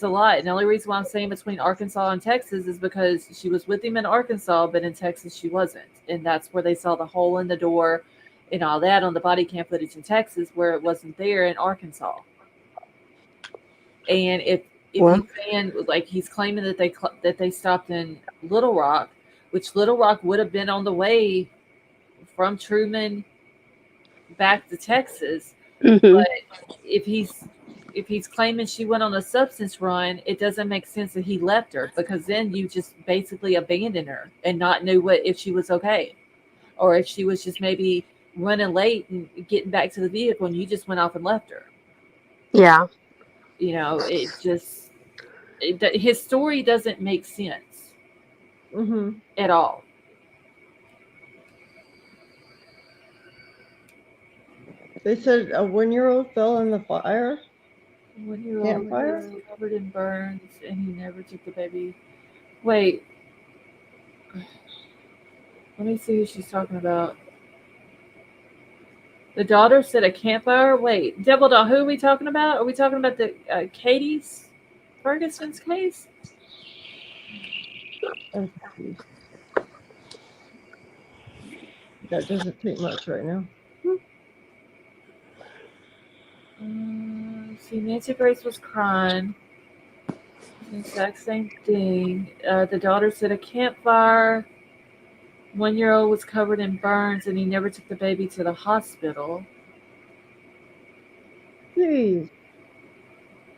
a lot. And the only reason why I'm saying between Arkansas and Texas is because she was with him in Arkansas, but in Texas she wasn't, and that's where they saw the hole in the door and all that on the body cam footage in Texas, where it wasn't there in Arkansas. And if Well, he's saying, like, he's claiming that they stopped in Little Rock, which Little Rock would have been on the way from Truman back to Texas, hmm but if he's claiming she went on a substance run, it doesn't make sense that he left her, because then you just basically abandoned her and not knew what if she was okay, or if she was just maybe running late and getting back to the vehicle and you just went off and left her. yeah. You know, his story doesn't make sense Mm-hmm. at all. They said a 1-year-old fell in the fire. 1 year old Campfire? was covered in burns and he never took the baby. Wait, let me see who she's talking about. The daughter said a campfire. Wait, Devil Doll, who are we talking about? Are we talking about the Katie's Ferguson's case? I'm confused. That doesn't take much right now. See, Nancy Grace was crying. The exact same thing. The daughter said a campfire. 1 year old was covered in burns and he never took the baby to the hospital. Jeez.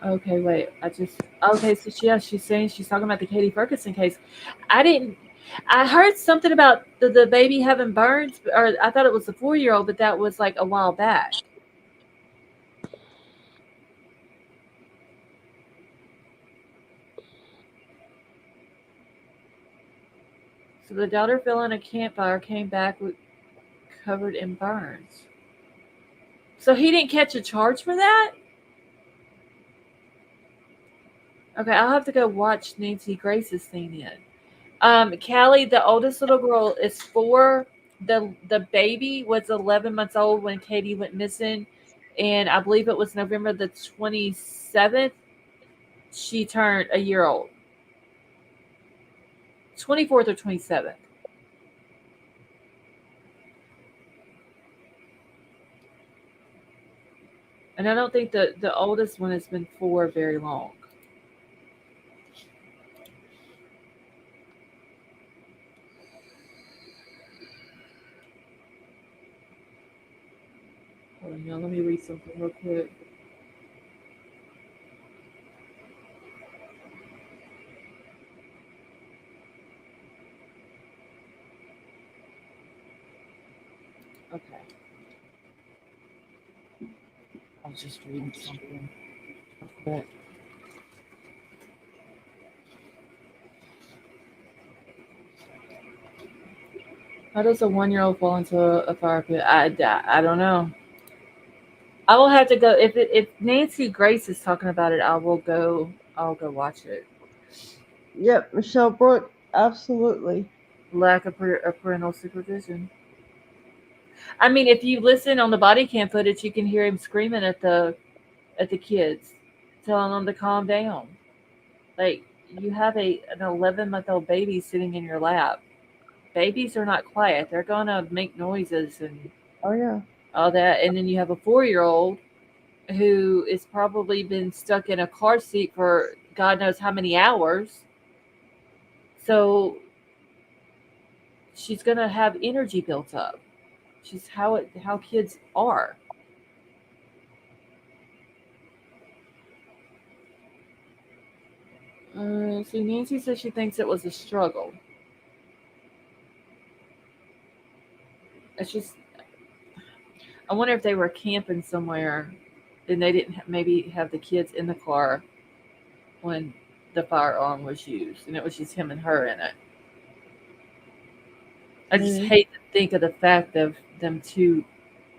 Okay, wait. Okay. So she's saying she's talking about the Katie Ferguson case. I didn't. I heard something about the baby having burns, or I thought it was the 4 year old, but that was like a while back. So the daughter fell in a campfire, came back with covered in burns. So he didn't catch a charge for that? Okay, I'll have to go watch Nancy Grace's thing in. Callie, the oldest little girl, is 4. The baby was 11 months old when Katie went missing, and I believe it was November the 27th. She turned a year old. 24th or 27th. And I don't think the oldest one has been 4 very long. Hold on, y'all. Let me read something real quick. Okay. I was just reading something real quick. How does a 1 year old fall into a fire pit? I don't know. I will have to go if Nancy Grace is talking about it. I will go. I'll go watch it. Yep, Michelle Brooke, absolutely. Lack of parental supervision. I mean, if you listen on the body cam footage, you can hear him screaming at the kids, telling them to calm down. Like, you have an 11-month-old baby sitting in your lap. babies are not quiet. They're gonna make noises and Oh yeah. all that. And then you have a 4-year-old who is probably been stuck in a car seat for God knows how many hours. So she's gonna have energy built up. She's how kids are. See, Nancy says she thinks it was a struggle. It's just, I wonder if they were camping somewhere and they didn't maybe have the kids in the car when the firearm was used, and it was just him and her in it. I just Maybe. hate to think of the fact of them two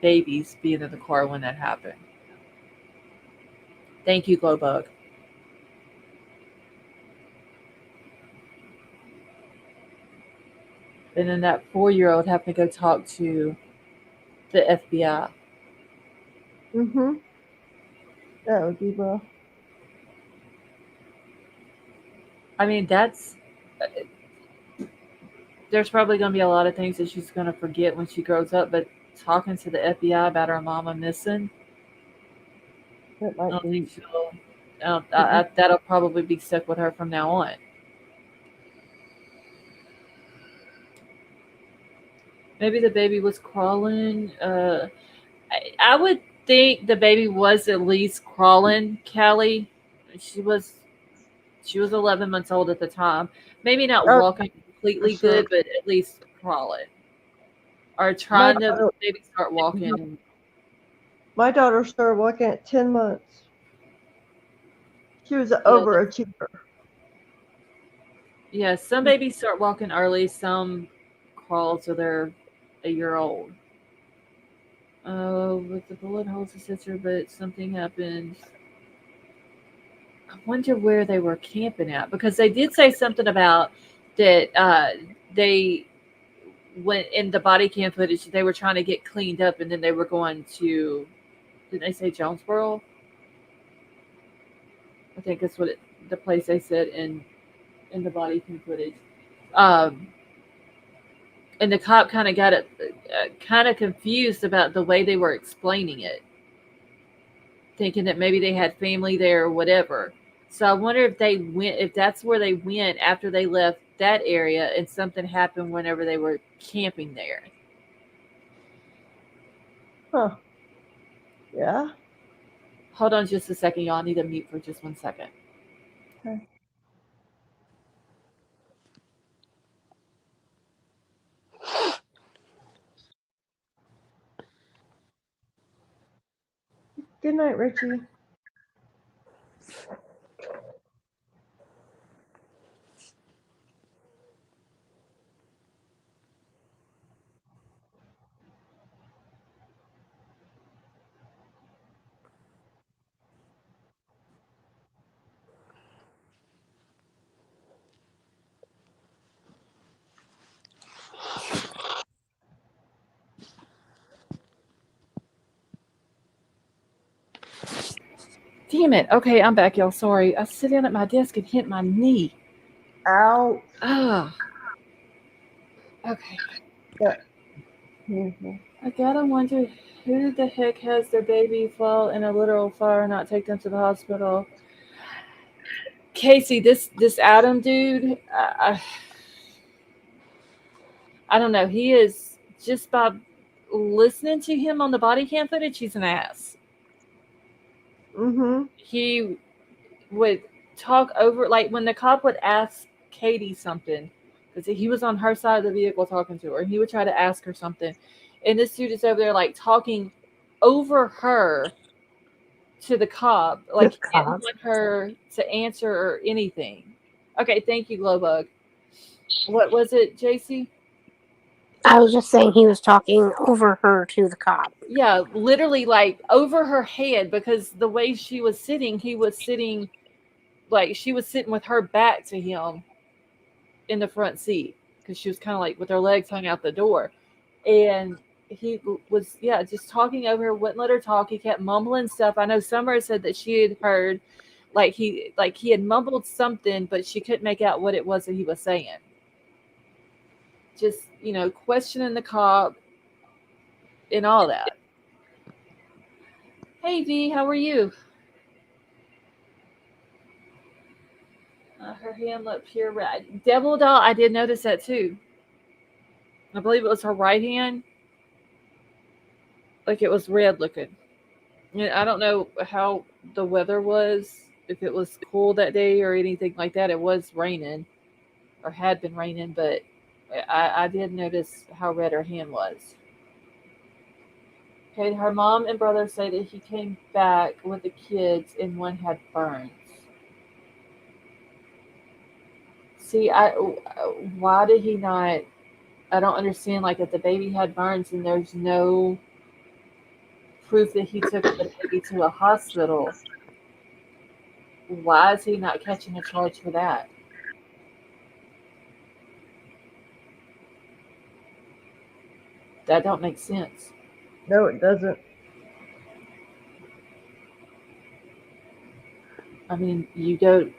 babies being in the car when that happened. Thank you, Glowbug. And then that 4-year-old having to go talk to the FBI. Mhm. That would be rough. I mean, there's probably going to be a lot of things that she's going to forget when she grows up, but talking to the FBI about her mama missing, That I might don't think be. she'll. That'll probably be stuck with her from now on. Maybe the baby was crawling. I would think the baby was at least crawling. Callie, she was she was 11 months old at the time. Maybe not Oh, walking for completely sure. good, but at least crawling or My trying to daughter, maybe start walking. my daughter started walking at 10 months. She was an Yeah, overachiever. yeah. Some babies start walking early. Some crawl till they're a year old. With the bullet holes the sister, but something happened. I wonder where they were camping at because they did say something about that. They went in the body cam footage. They were trying to get cleaned up, and then they were going to. Didn't they say Jonesboro? I think that's what the place they said in the body cam footage. Um, and the cop kind of got it, kind of confused about the way they were explaining it, thinking that maybe they had family there or whatever. So I wonder if they went, if that's where they went after they left that area, and something happened whenever they were camping there. Huh. Yeah. Hold on just a second, y'all. I need to mute for just 1 second. Okay. Good night, Richie. Damn it. Okay, I'm back, y'all. Sorry. I sit down at my desk and hit my knee. Ouch. Ah. Okay. That painful. I gotta wonder who the heck has their baby fall in a literal fire and not take them to the hospital. Casey, this Adam dude, I don't know. He is just by listening to him on the body cam footage, he's an ass. Mhm. He would talk over, like when the cop would ask Katie something, because he was on her side of the vehicle talking to her, and he would try to ask her something, and this dude is over there like talking over her to the cop, The like he didn't cop. want her to answer or anything. Okay, thank you, Glowbug. What was it, JC? I was just saying he was talking over her to the cop. Yeah, literally like over her head, because the way she was sitting, he was sitting like she was sitting with her back to him in the front seat because she was kind of like with her legs hung out the door. And he was, yeah, just talking over her, wouldn't let her talk. He kept mumbling stuff. I know Summer said that she had heard like he had mumbled something, but she couldn't make out what it was that he was saying. just, questioning the cop and all that. Hey V, how are you? Her hand looked pure red. Devil doll, I did notice that too. I believe it was her right hand, like it was red looking. And I don't know how the weather was, if it was cool that day or anything like that. It was raining or had been raining, but I did notice how red her hand was. Okay, her mom and brother say that he came back with the kids and one had burns. See, why did he not? I don't understand. Like, if the baby had burns and there's no proof that he took the baby to a hospital, why is he not catching a charge for that? That don't make sense. No, it doesn't. I mean, you go.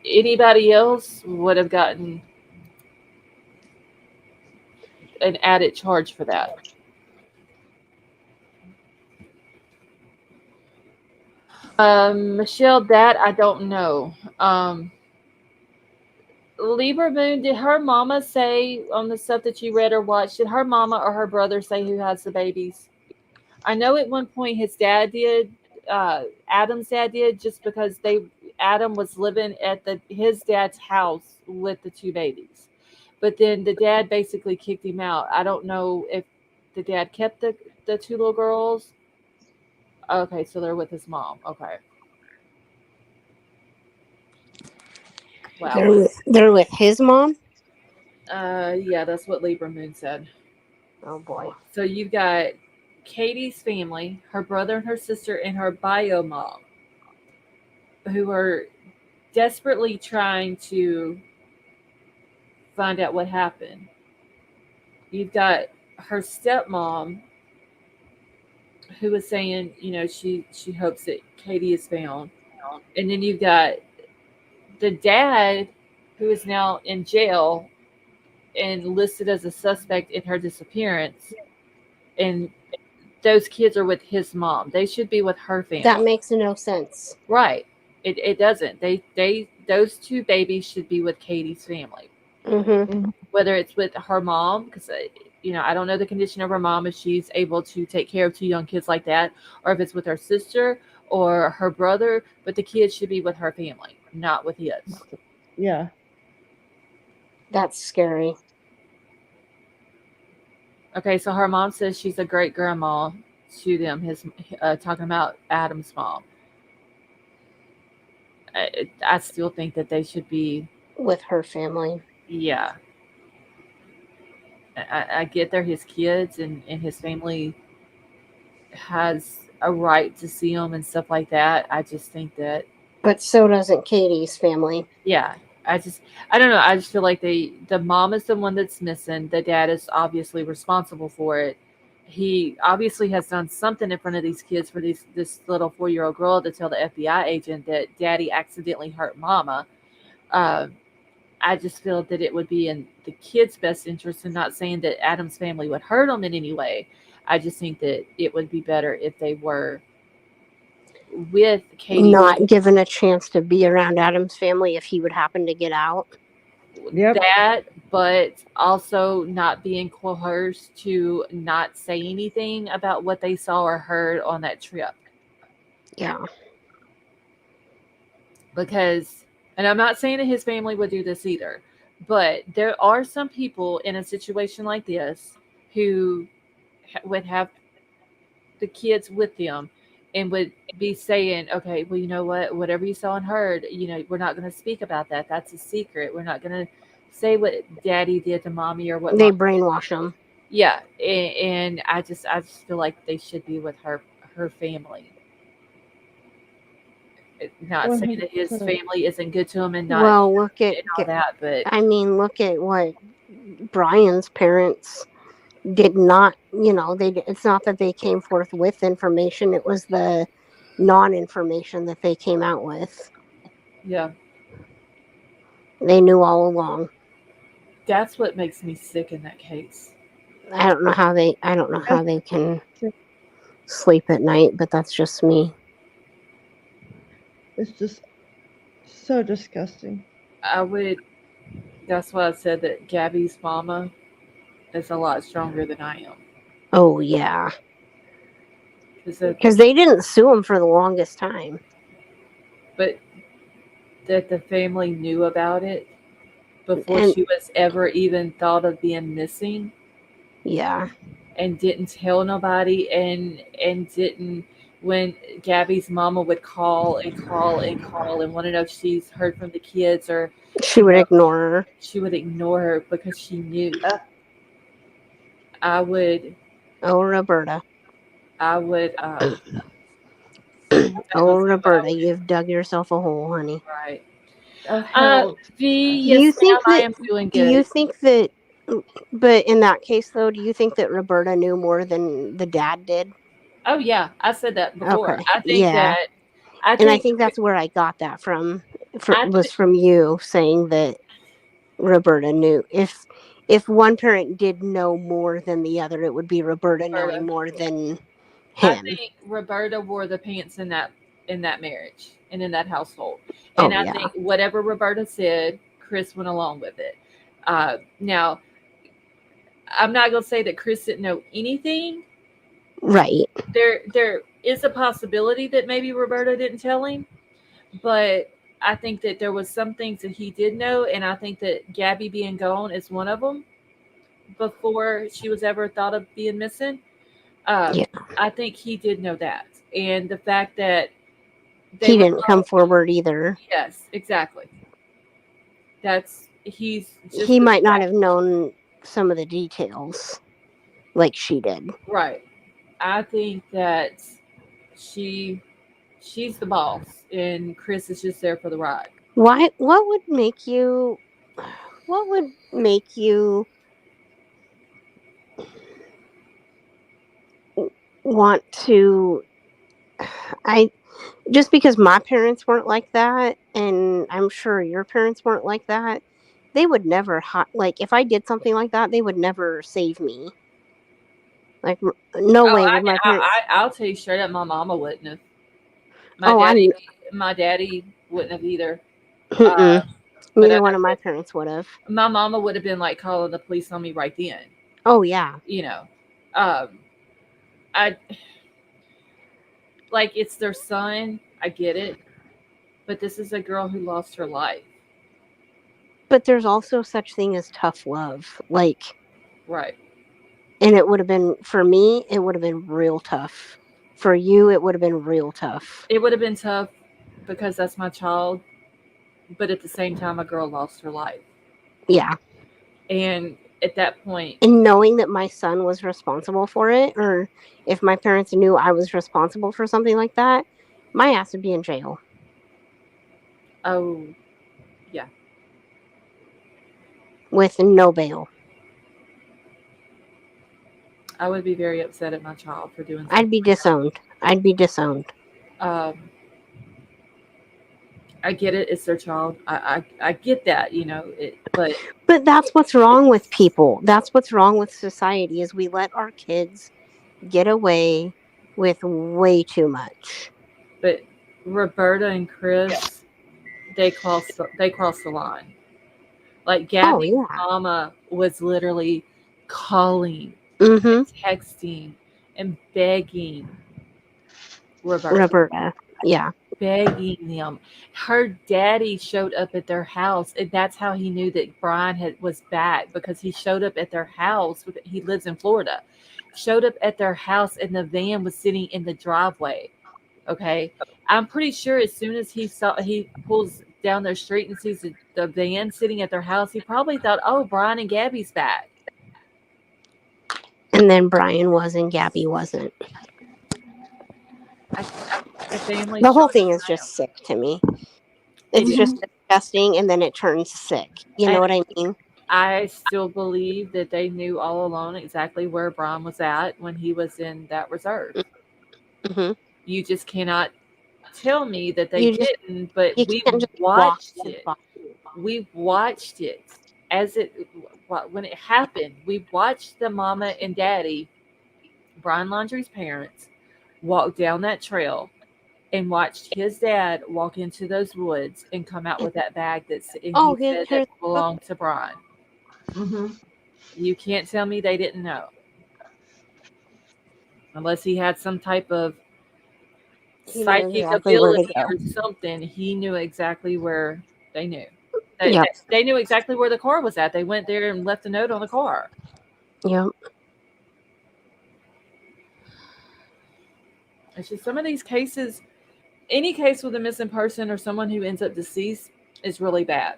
Anybody else would have gotten an added charge for that. Michelle, that I don't know. Libra Moon, did her mama say on the stuff that you read or watched, did her mama or her brother say who has the babies? I know at one point his dad did, Adam's dad did, just because Adam was living at his dad's house with the two babies. But then the dad basically kicked him out. I don't know if the dad kept the two little girls. Okay, so they're with his mom. Okay. Wow. They're with his mom. Yeah, that's what Libra Moon said. Oh boy. So you've got Katie's family, her brother and her sister, and her bio mom, who are desperately trying to find out what happened. You've got her stepmom, who was saying, she hopes that Katie is found, and then you've got the dad, who is now in jail and listed as a suspect in her disappearance, and those kids are with his mom. They should be with her family. That makes no sense. Right. It doesn't. Those two babies should be with Katie's family. Mm-hmm. Whether it's with her mom, because I don't know the condition of her mom if she's able to take care of two young kids like that, or if it's with her sister or her brother. But the kids should be with her family, not with his. Yeah. That's scary. Okay, so her mom says she's a great grandma to them. Talking about Adam's mom. I still think that they should be with her family. Yeah. I get they're his kids, and his family has a right to see them and stuff like that. I just think that, But so doesn't Katie's family. yeah, I don't know. I just feel like the mom is the one that's missing. The dad is obviously responsible for it. He obviously has done something in front of these kids for this little 4-year-old girl to tell the FBI agent that daddy accidentally hurt mama. Um, I just feel that it would be in the kids' best interest, and not saying that Adam's family would hurt them in any way. I just think that it would be better if they were with Katie. Not given a chance to be around Adam's family if he would happen to get out. Yep. That, but also not being coerced to not say anything about what they saw or heard on that trip. Yeah. Because, and I'm not saying that his family would do this either, but there are some people in a situation like this who would have the kids with them and would be saying, okay, well, you know what, whatever you saw and heard, we're not going to speak about that. That's a secret. We're not going to say what daddy did to mommy or what they brainwash them. Yeah. And I just feel like they should be with her family. Not saying that his family isn't good to him and not look at all that, but I mean, look at what Brian's parents did not, it's not that they came forth with information, it was the non-information that they came out with. Yeah. They knew all along. That's what makes me sick in that case. I don't know how they can sleep at night, but that's just me. It's just so disgusting. I would. That's why I said that Gabby's mama is a lot stronger than I am. Oh yeah, Because because they didn't sue him for the longest time. but that the family knew about it before And she was ever even thought of being missing, yeah, and didn't tell nobody, and didn't, when Gabby's mama would call and call and call and want to know if she's heard from the kids, or she would ignore her. she would ignore her because she knew. Uh, I would Oh, Roberta. I would Oh, let's see what I Roberta, would you've dug yourself a hole, honey. write. oh hell, V, Do you yes ma'am, think I that? am doing Do you good. think that? But in that case, though, do you think that Roberta knew more than the dad did? Oh yeah, I said that before. Okay, I think yeah, that I and I think think that's where I got that from. I Was from you saying that Roberta knew. If one parent did know more than the other, it would be Roberta Roberta. knowing more than I him. think Roberta wore the pants in that marriage and in that household. And Oh I yeah, think whatever Roberta said, Chris went along with it. Now, I'm not gonna say that Chris didn't know anything. right. There is a possibility that maybe Roberta didn't tell him, but I think that there was some things that he did know, and I think that Gabby being gone is one of them. Before she was ever thought of being missing, um, Yeah, I think he did know that, and the fact that they he were didn't come forward either. yes, exactly. That's he's He just as might not bad. have known some of the details like she did. Right. I think that she she's the boss, and Chris is just there for the ride. Why? What would make you? What would make you want to? I just because my parents weren't like that, and I'm sure your parents weren't like that. They would never like if I did something like that, they would never save me. Like no Oh, way would my parents. I'll tell you straight up, my mama wouldn't have. My Oh, daddy I'm. my daddy wouldn't have either. Mm-mm. But I Neither know one of my that parents would have. my mama would have been like calling the police on me right then. Oh yeah, You know, um, I like it's their son. I get it, but this is a girl who lost her life. but there's also such thing as tough love. Like, Right. and it would have been for me. It would have been real tough. For you, it would have been real tough. It would have been tough because that's my child, but at the same time, a girl lost her life, Yeah, and at that point, and knowing that my son was responsible for it, or if my parents knew I was responsible for something like that, my ass would be in jail oh yeah, with no bail. I would be very upset at my child for doing I'd something be like disowned. I'd be disowned. that. I get it; it's their child. I get that, but But that's what's wrong with it's people. That's what's wrong with society is we let our kids get away with way too much. but Roberta and Chris, they crossed the line. Like Oh Gabby's yeah. mama was literally calling and Mm-hmm. texting and begging Roberta, Roberta. Yeah. begging them. Her daddy showed up at their house, and that's how he knew that Brian was back, because he showed up at their house. He lives in Florida. Showed up at their house, and the van was sitting in the driveway. Okay, I'm pretty sure as soon as he pulls down their street and sees the van sitting at their house, he probably thought, "Oh, Brian and Gabby's back." And then Brian was and Gabby wasn't. I, the family The whole showed thing up is around. just sick to me. It It's is, just disgusting and then it turns sick. You know and what I mean? I still believe that they knew all along exactly where Brian was at when he was in that reserve. Mm-hmm. You just cannot tell me that they You just didn't, but you we can't just walk watched in it. by. We watched it. when it happened, we watched the mama and daddy, Brian Laundrie's parents, walk down that trail and watched his dad walk into those woods and come out with that bag and Oh, he said that belonged to Brian. Mm-hmm. You can't tell me they didn't know. Unless he had some type of he knew psychic exactly where to ability go. or something, he knew exactly where they knew. Yep. They knew exactly where the car was at. They went there and left a note on the car. Yep. It's just some of these cases, any case with a missing person or someone who ends up deceased is really bad.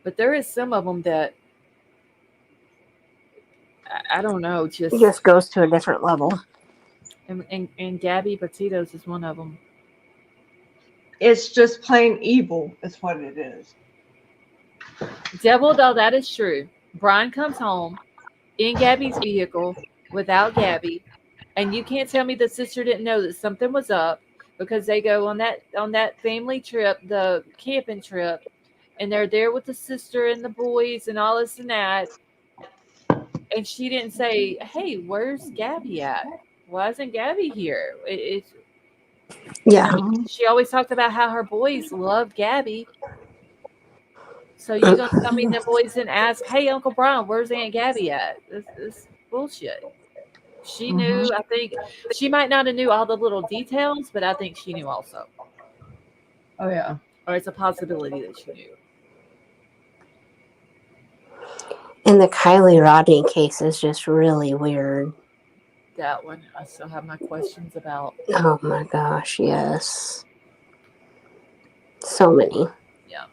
But there is some of them that I don't know, It just goes to a different level. And Gabby Petito's is one of them. It's just plain evil, is what it is. Devil, though, that is true. Brian comes home in Gabby's vehicle without Gabby, and you can't tell me the sister didn't know that something was up because they go on that family trip, the camping trip, and they're there with the sister and the boys and all this and that. And she didn't say, "Hey, where's Gabby at? Why isn't Gabby here?" Yeah. She always talked about how her boys loved Gabby. So you gonna tell me the boys didn't ask, "Hey, Uncle Brian, where's Aunt Gabby at?" This bullshit. She knew. I think she might not have knew all the little details, but I think she knew also. Oh yeah. Or it's a possibility that she knew. And the Kylie Rodney case is just really weird. That one, I still have my questions about. Oh my gosh, yes. So many. Yeah,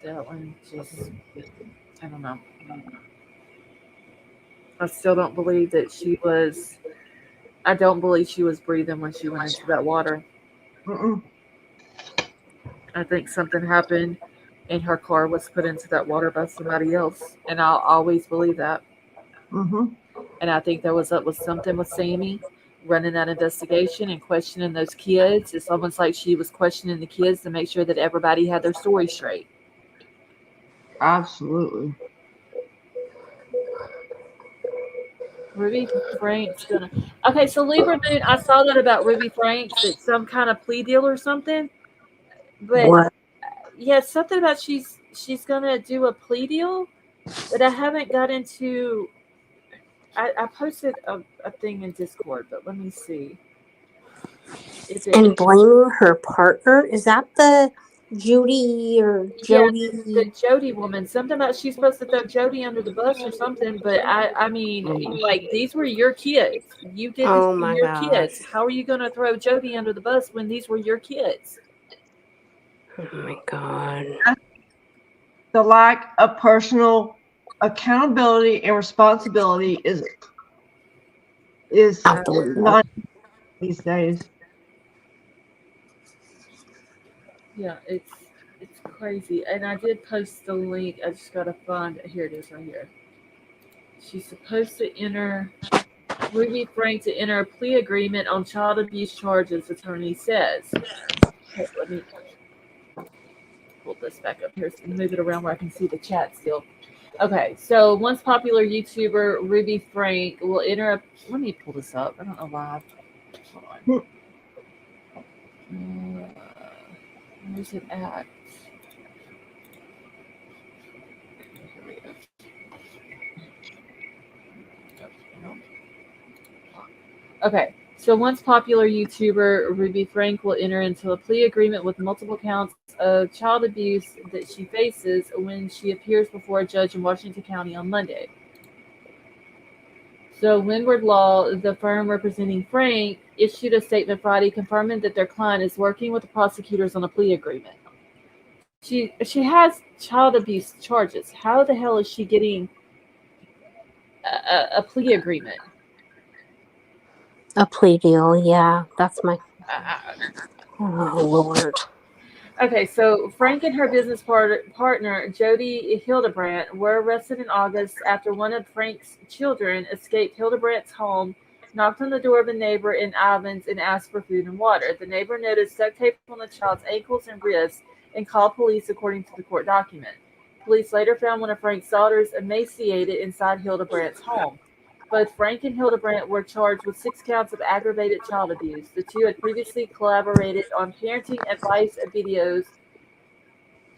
that one just, I don't know. I still don't believe that she was. I don't believe she was breathing when she went into that water. Mm-mm. I think something happened and her car was put into that water by somebody else. And I'll always believe that. Mm-hmm. And I think there was something with Sammy running that investigation and questioning those kids. It's almost like she was questioning the kids to make sure that everybody had their story straight. Absolutely. Ruby Frank's gonna. Okay, so Libra Moon, I saw that about Ruby Frank's. It's some kind of plea deal or something. But What? yeah, something about she's gonna do a plea deal, but I haven't got into. I posted a thing in Discord, but let me see. Is it? And blaming her partner? Is that the Judy or Jody? Yeah, the Jody woman. Something about she's supposed to throw Jody under the bus or something. But I mean, like these were your kids. You did this Oh to my your gosh. kids. How are you going to throw Jody under the bus when these were your kids? Oh my god. The lack of personal accountability and responsibility is Out the window. not these days. Yeah, it's crazy. And I did post the link. I just gotta find it. Here it is right here. She's supposed to enter Ruby Frank to enter a plea agreement on child abuse charges, attorney says. Okay, let me pull this back up here and move it around where I can see the chat still. Okay, so once popular YouTuber Ruby Frank will enter a. Let me pull this up. I don't know why. Hold on. Where's it at? Here we go. Okay, so once popular YouTuber Ruby Frank will enter into a plea agreement with multiple counts of child abuse that she faces when she appears before a judge in Washington County on Monday. So Windward Law, the firm representing Frank, issued a statement Friday confirming that their client is working with the prosecutors on a plea agreement. She has child abuse charges. How the hell is she getting a plea agreement? A plea deal, yeah. That's my. Oh Lord. Okay, so Frank and her business partner, Jody Hildebrandt, were arrested in August after one of Frank's children escaped Hildebrandt's home, knocked on the door of a neighbor in Ivins, and asked for food and water. The neighbor noticed duct tape on the child's ankles and wrists and called police, according to the court document. Police later found one of Frank's daughters emaciated inside Hildebrandt's home. Both Frank and Hildebrandt were charged with 6 counts of aggravated child abuse. The two had previously collaborated on parenting advice and videos.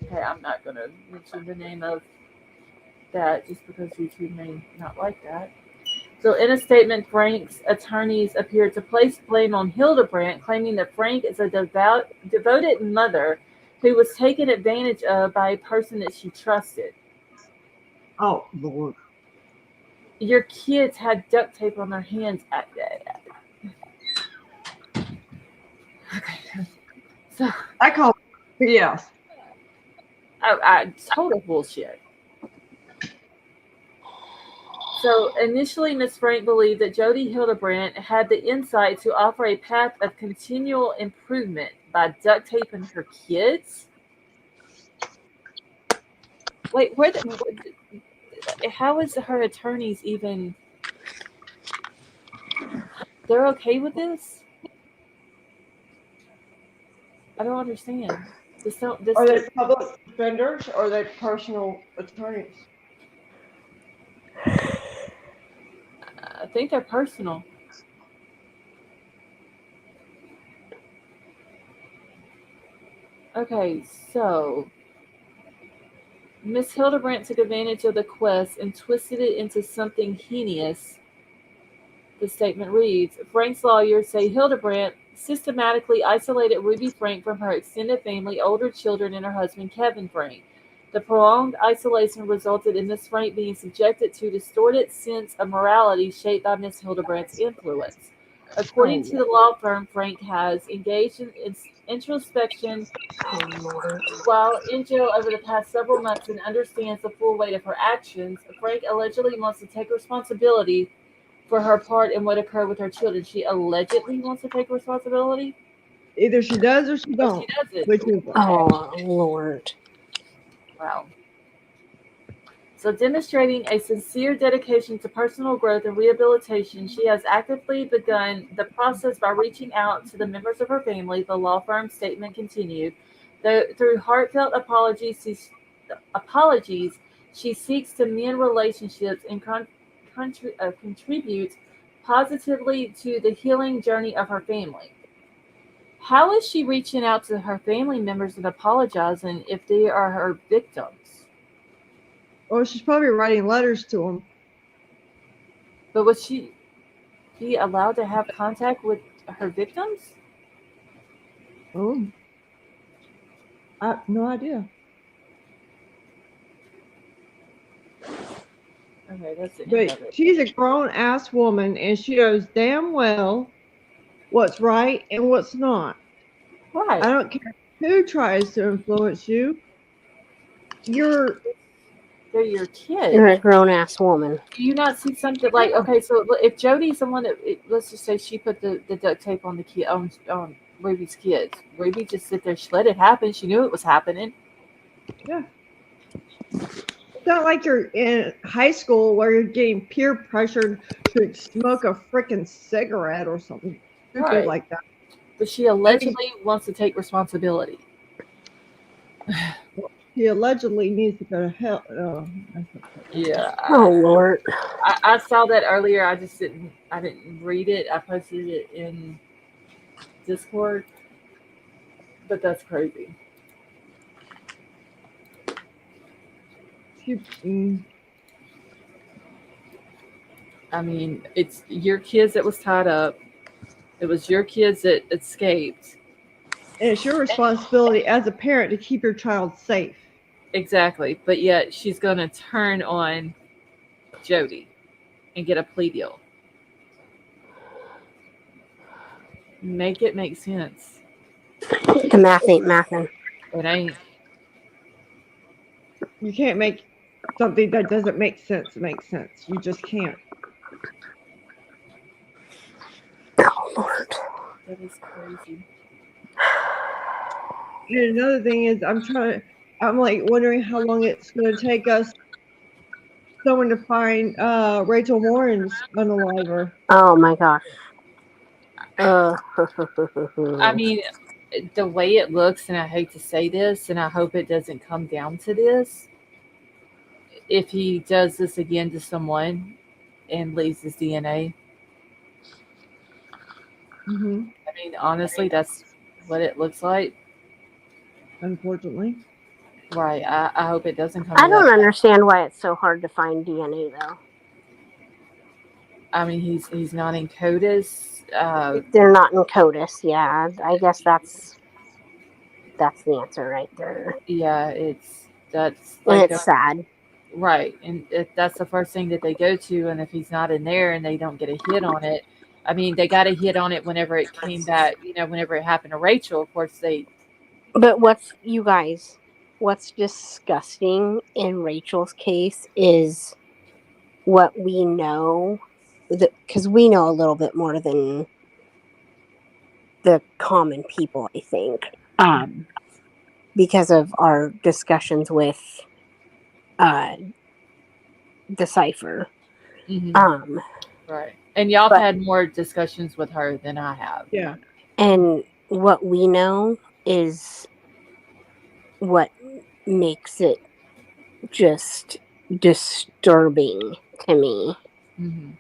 Okay, I'm not going to mention the name of that just because YouTube may not like that. So, in a statement, Frank's attorneys appeared to place blame on Hildebrandt, claiming that Frank is a devoted mother who was taken advantage of by a person that she trusted. Oh, Lord. Your kids had duct tape on their hands at that. Okay. So, I call it BS. total bullshit. So initially, Miss Frank believed that Jody Hildebrandt had the insight to offer a path of continual improvement by duct taping her kids. Wait, how is her attorneys even? They're okay with this? I don't understand. Are they public defenders or are they personal attorneys? I think they're personal. Okay, so Miss Hildebrandt took advantage of the quest and twisted it into something heinous. The statement reads, Frank's lawyers say Hildebrandt systematically isolated Ruby Frank from her extended family, older children, and her husband, Kevin Frank. The prolonged isolation resulted in Miss Frank being subjected to a distorted sense of morality shaped by Miss Hildebrandt's influence. According to the law firm, Frank has engaged in introspection while in jail over the past several months and understands the full weight of her actions. Frank allegedly wants to take responsibility for her part in what occurred with her children. She allegedly wants to take responsibility? Either she does or she don't. She doesn't. Which is Oh, Lord. Wow. So, demonstrating a sincere dedication to personal growth and rehabilitation, she has actively begun the process by reaching out to the members of her family, the law firm statement continued. Through heartfelt apologies, she seeks to mend relationships and contribute positively to the healing journey of her family. How is she reaching out to her family members and apologizing if they are her victims? Or she's probably writing letters to them. But would she be allowed to have contact with her victims? Oh. I have no idea. Okay, that's it. But she's a grown-ass woman, and she knows damn well what's right and what's not. Right. I don't care who tries to influence you. They're your kids. You're a grown-ass woman. Do you not see something like, okay, so if Jody's the one that, let's just say she put the duct tape on the kid, on Ruby's kids. Ruby just sit there, she let it happen. She knew it was happening. Yeah. It's not like you're in high school where you're getting peer pressured to smoke a freaking cigarette or something stupid Right. like that. But she allegedly wants to take responsibility. He allegedly needs to go to hell. Yeah. Oh, Lord. I saw that earlier. I didn't read it. I posted it in Discord. But that's crazy. I mean, it's your kids that was tied up. It was your kids that escaped. And it's your responsibility as a parent to keep your child safe. Exactly. But yet she's going to turn on Jody and get a plea deal. Make it make sense. The math ain't mathing. It ain't. You can't make something that doesn't make sense make sense. You just can't. Oh, Lord. That is crazy. And another thing is, I'm like wondering how long it's going to take us someone to find Rachel Warren's unaliver. Oh, my gosh. I mean, the way it looks, and I hate to say this, and I hope it doesn't come down to this, if he does this again to someone and leaves his DNA. Mm-hmm. I mean, honestly, that's what it looks like. Unfortunately. Right. I hope it doesn't come I to that. don't understand why it's so hard to find DNA though. I mean, he's not in CODIS. They're not in CODIS. Yeah, I guess that's the answer right there, Yeah, that's and like it's sad. right, and if that's the first thing that they go to, and if he's not in there and they don't get a hit on it, I mean, they got a hit on it whenever it came back. Whenever it happened to Rachel, of course they. But what's disgusting in Rachel's case is what we know, because we know a little bit more than the common people, I think, because of our discussions with uh, Decipher. Mhm. Right, and y'all have But had more discussions with her than I have. Yeah. and what we know is what makes it just disturbing to me, Hmm.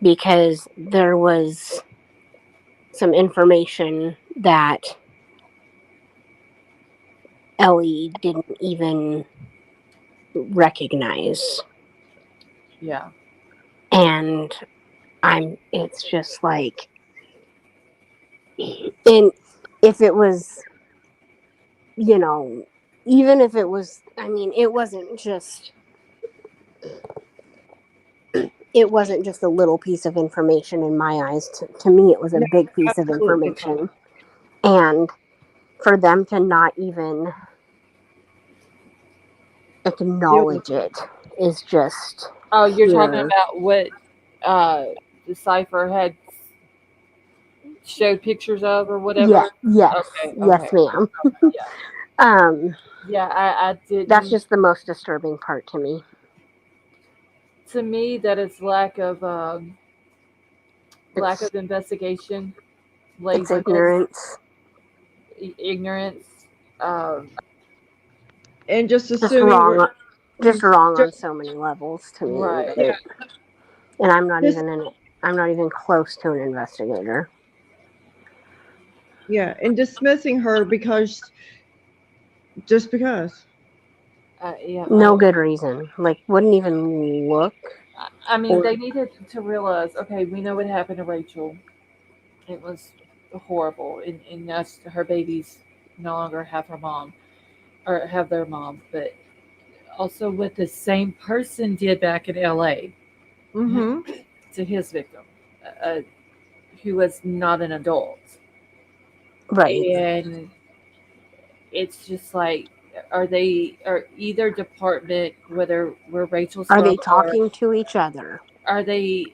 because there was some information that Ellie didn't even recognize. Yeah. And it's just like, and if it was, you know, even if it was, I mean, it wasn't just a little piece of information in my eyes. To me, it was a No, big piece of absolutely not. information. And for them to not even Deal with acknowledge it is just Oh, you're talking pure. about what uh, Decipher had showed pictures of or Yeah, whatever. yes, Okay. yes, Okay. ma'am. Yeah. Um, Yeah. I that's didn't. just the most disturbing part to me. To me, that is lack It's of investigation, it's laziness, ignorance, ignorance. Um, and just just assuming wrong, just wrong on just so many levels to me. right. And I'm not just even in it. I'm not even close to an investigator. yeah, and dismissing her because just because. Yeah. No good reason. Like, wouldn't even look. I mean, Or they needed to realize. Okay, we know what happened to Rachel. It was horrible, and that's her babies no longer have her mom or have their mom, but also what the same person did back in LA Mm-hmm. to his victim, uh, who was not an adult. right? And it's just like, are either department, whether where Rachel's Are they from, or talking to each other? are they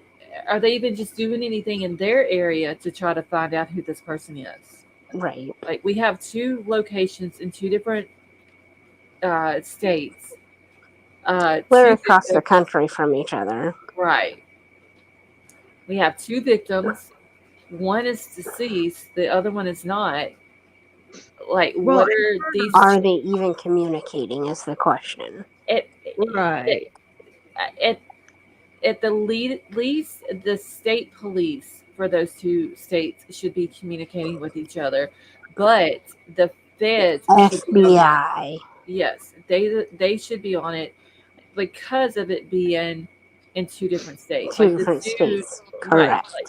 are they even just doing anything in their area to try to find out who this person is? Right. Like, we have two locations in two different states, Clear two across the victims. country from each other. Right. We have two victims. One is deceased, the other one is not. Like, Well, what are these? Are they even communicating? Is the question. At right. at, at the least, the state police for those two states should be communicating with each other, but the feds should be on it. FBI. Yes, they should be on it because of it being in two different states. Two Like this different dude, states. right? Like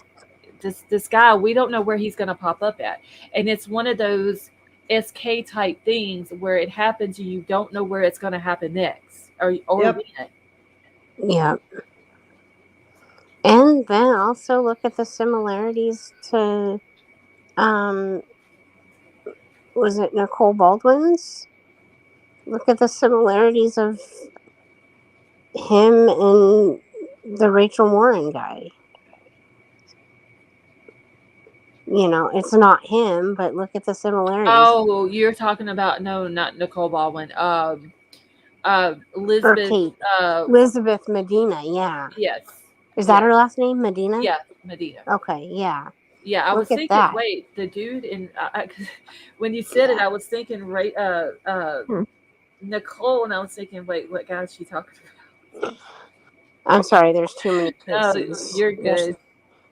Correct. this guy, we don't know where he's going to pop up at, and it's one of those SK type things where it happens and you don't know where it's going to happen next or Yep. when. Yeah. And then also look at the similarities to, um, was it Nicole Baldwin's? Look at the similarities of him and the Rachel Warren guy. It's not him, but look at the similarities. Oh, you're talking about, no, not Nicole Baldwin. Or Elizabeth. Kate. Uh, Elizabeth Medina, yeah. yes, Is that yes, her last name? Medina? yeah, Medina. Okay, yeah. Yeah, I was Look at thinking, that. wait, the dude in when you said it, I was thinking, right? Hmm. Nicole, and I was thinking, wait, what guy is she talking about? I'm sorry. There's too many Oh, cases. you're good.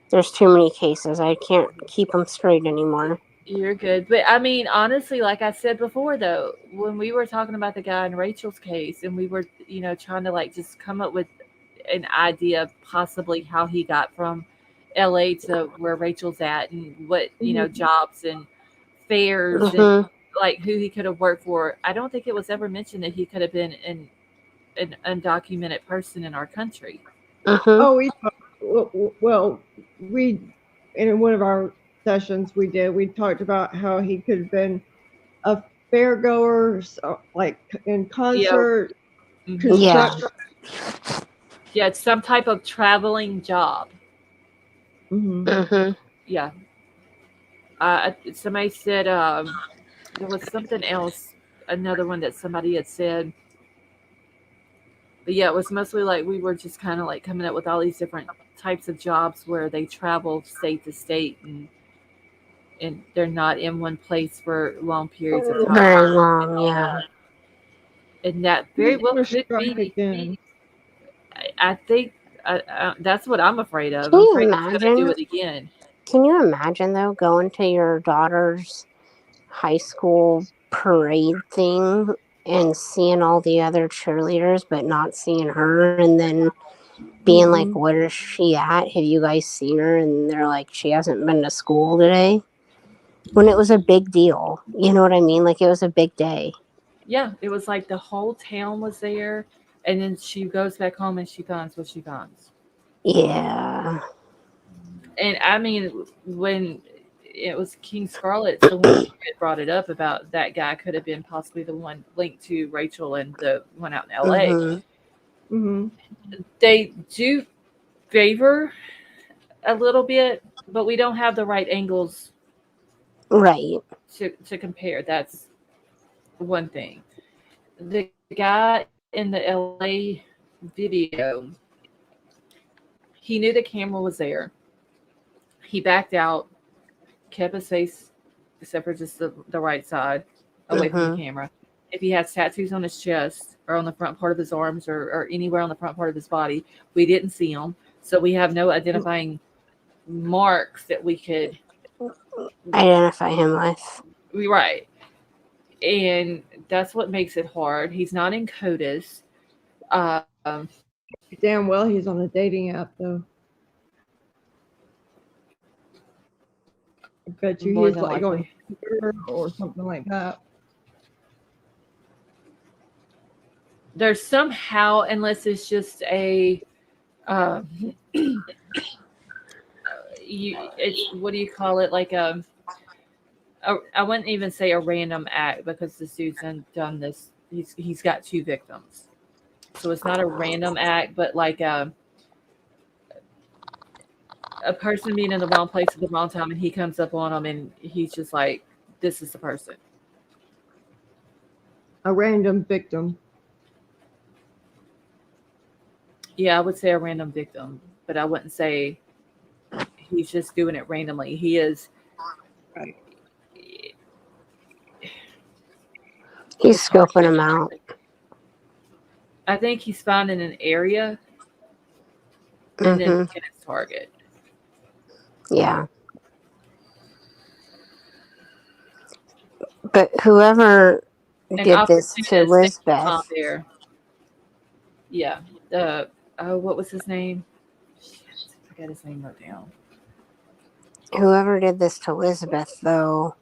There's too many cases. I can't keep them straight anymore. You're good. But I mean, honestly, like I said before, though, when we were talking about the guy in Rachel's case and we were, trying to like just come up with an idea of possibly how he got from LA to where Rachel's at and what, jobs and fairs and Mhm. like who he could have worked for. I don't think it was ever mentioned that he could have been an undocumented person in our country. Mhm. Oh, well, we in one of our sessions we talked about how he could have been a fairgoer, so, like in Yeah. concert, Hmm. Yeah. construction. Yeah, it's some type of traveling job. Hmm. Mhm. Yeah. Somebody said there was something else, another one that somebody had said. But yeah, it was mostly like we were just kind of like coming up with all these different types of jobs where they travel state to state and they're not in one place for long periods of time. Very long. Yeah. And that very He's well gonna could strike be. again. I think that's what I'm afraid of. Can I'm you afraid he's going to do imagine? it again. Can you imagine though going to your daughter's high school parade thing and seeing all the other cheerleaders, but not seeing her, and then being like, Mm-mm. "Where is she at? Have you guys seen her?" And they're like, "She hasn't been to school today." When it was a big deal, you know what I mean? Like it was a big day. Yeah, it was like the whole town was there. And then she goes back home and she finds what she finds. Yeah. And I mean, when it was King Scarlet's the one who had brought it up about that guy could have been possibly the one linked to Rachel and the one out in LA. Mhm. Hmm. They do favor a little bit, but we don't have the right angles Right. to compare. That's one thing. The guy in the LA video, he knew the camera was there. He backed out, kept his face, except for just the right side, away from the Mhm. camera. If he has tattoos on his chest or on the front part of his arms or anywhere on the front part of his body, we didn't see them. So we have no identifying marks that we could. Identify him with. We right. And that's what makes it hard. He's not in CODIS. Um, Damn well he's on a dating app though. I bet you more he's than like on likely. Twitter or something like that. There's somehow, unless it's just a, uh, it's what do you call it? Like I wouldn't even say a random act because this dude's done this. He's got two victims, so it's not a random act, but like a person being in the wrong place at the wrong time, and he comes up on him, and he's just like, "This is the person." A random victim. Yeah, I would say a random victim, but I wouldn't say he's just doing it randomly. He is. He's It's hard scoping to. him out. I think he's finding an area and then Mhm. picking his target. Yeah. But whoever An did this to opportunist that came out Lisbeth, there. Yeah. Oh, what was his name? Shit, I forgot his name wrote down. whoever did this to Lisbeth, though,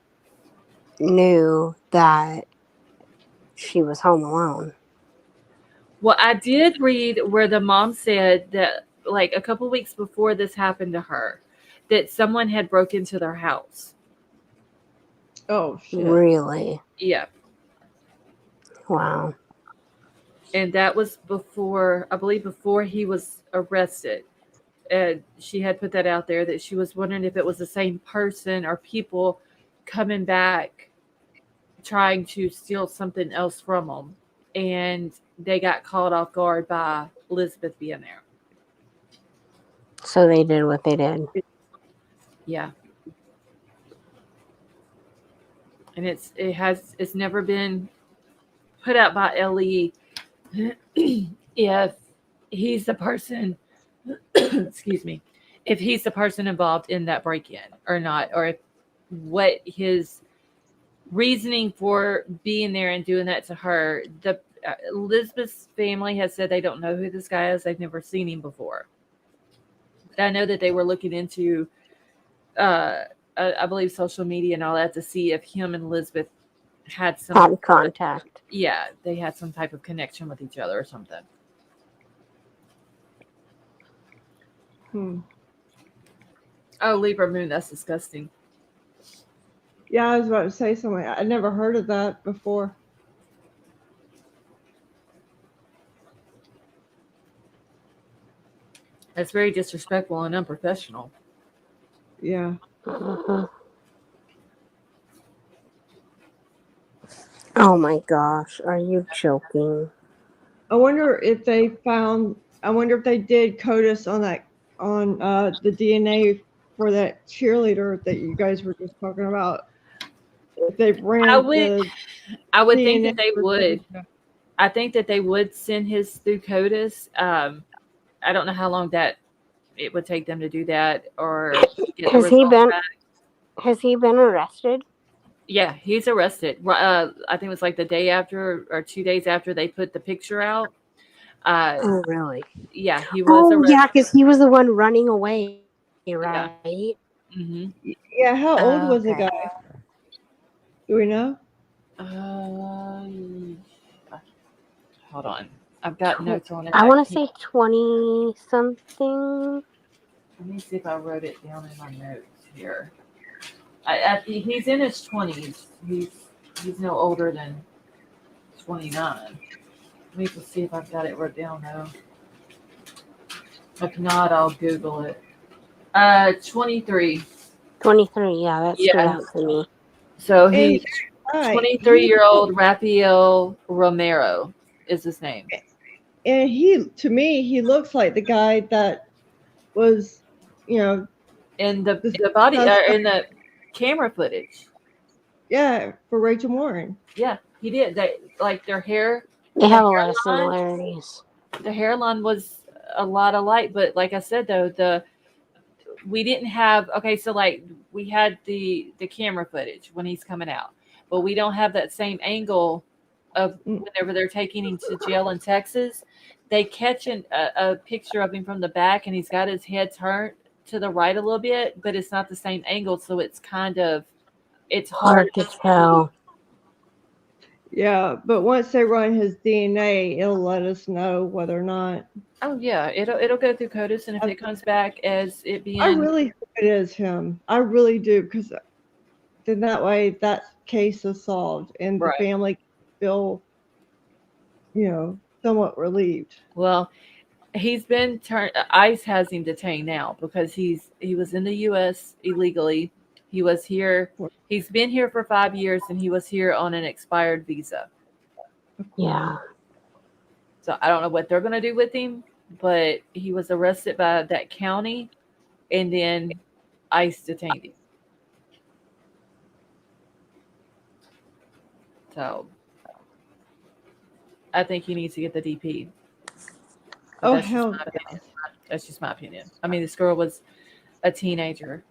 knew that she was home alone. Well, I did read where the mom said that, like a couple weeks before this happened to her, that someone had broke into their house. Oh shit. Really? Yeah, Wow. and that was before, I believe, before he was arrested. And she had put that out there that she was wondering if it was the same person or people coming back trying to steal something else from them, and they got caught off guard by Elizabeth being there. So they did what they did. Yeah, and it's never been put out by LE if he's the person, excuse me, if he's the person involved in that break-in or not, or if what his reasoning for being there and doing that to her. The Elizabeth's family has said they don't know who this guy is. They've never seen him before. But I know that they were looking into, uh, I believe, social media and all that to see if him and Elizabeth had some Had contact. Yeah, they had some type of connection with each other or something. Oh, Libra moon, that's disgusting. Yeah, I was about to say something. I never heard of that before. That's very disrespectful and unprofessional. Yeah. Mhm. Oh my gosh, are you joking? I wonder if they did CODIS on that, on the DNA for that cheerleader that you guys were just talking about. If they I ran would the I would think DNA that they for would. CODIS. I think that they would send his through CODIS. I don't know how long that it would take them to do that or get the Has he results been back. has he been arrested? Yeah, he's arrested. I think it was like the day after or 2 days after they put the picture out. Uh, Oh really? yeah, he was Oh yeah, arrested. because he was the one running away, Yeah. right? Mm-hmm. Yeah, how old was the Okay. guy? Do we know? Hold on. I've got Tw- notes on it. I I want to can't. say 20 something. Let me see if I wrote it down in my notes here. He's in his 20s. He's no older than 29. Let me just see if I've got it wrote down though. If not, I'll Google it. 23. 23. Yeah, that stood Yeah. out to me. So And he's right, 23-year-old Rafael Romero is his name. to me, he looks like the guy that was, you know, In the the body suspect. in the camera footage. Yeah, for Rachel Warren. Yeah, he did. They like their hair. They The have a lot of hairline. similarities. The hairline was a lot alike, but like I said though, we didn't have so like we had the camera footage when he's coming out, but we don't have that same angle of whenever they're taking him to jail in Texas. They catch a picture of him from the back, and he's got his head turned to the right a little bit, but it's not the same angle, so it's hard Hard to to see. tell. Yeah, but once they run his DNA, it'll let us know whether or not. Oh yeah, it'll go through CODIS, and if it comes back as it I being really hope it is him. I really do, because then that way that case is solved and the right. family can feel, somewhat relieved. Well, he's been turned. ICE has him detained now because he was in the U.S. illegally. He was here. He's been here for 5 years, and he was here on an expired visa. Yeah. So I don't know what they're going to do with him, but he was arrested by that county, and then ICE detained him. So I think he needs to get the DP. But Oh, that's just hell my opinion. yes. That's just my opinion. I mean, this girl was a teenager,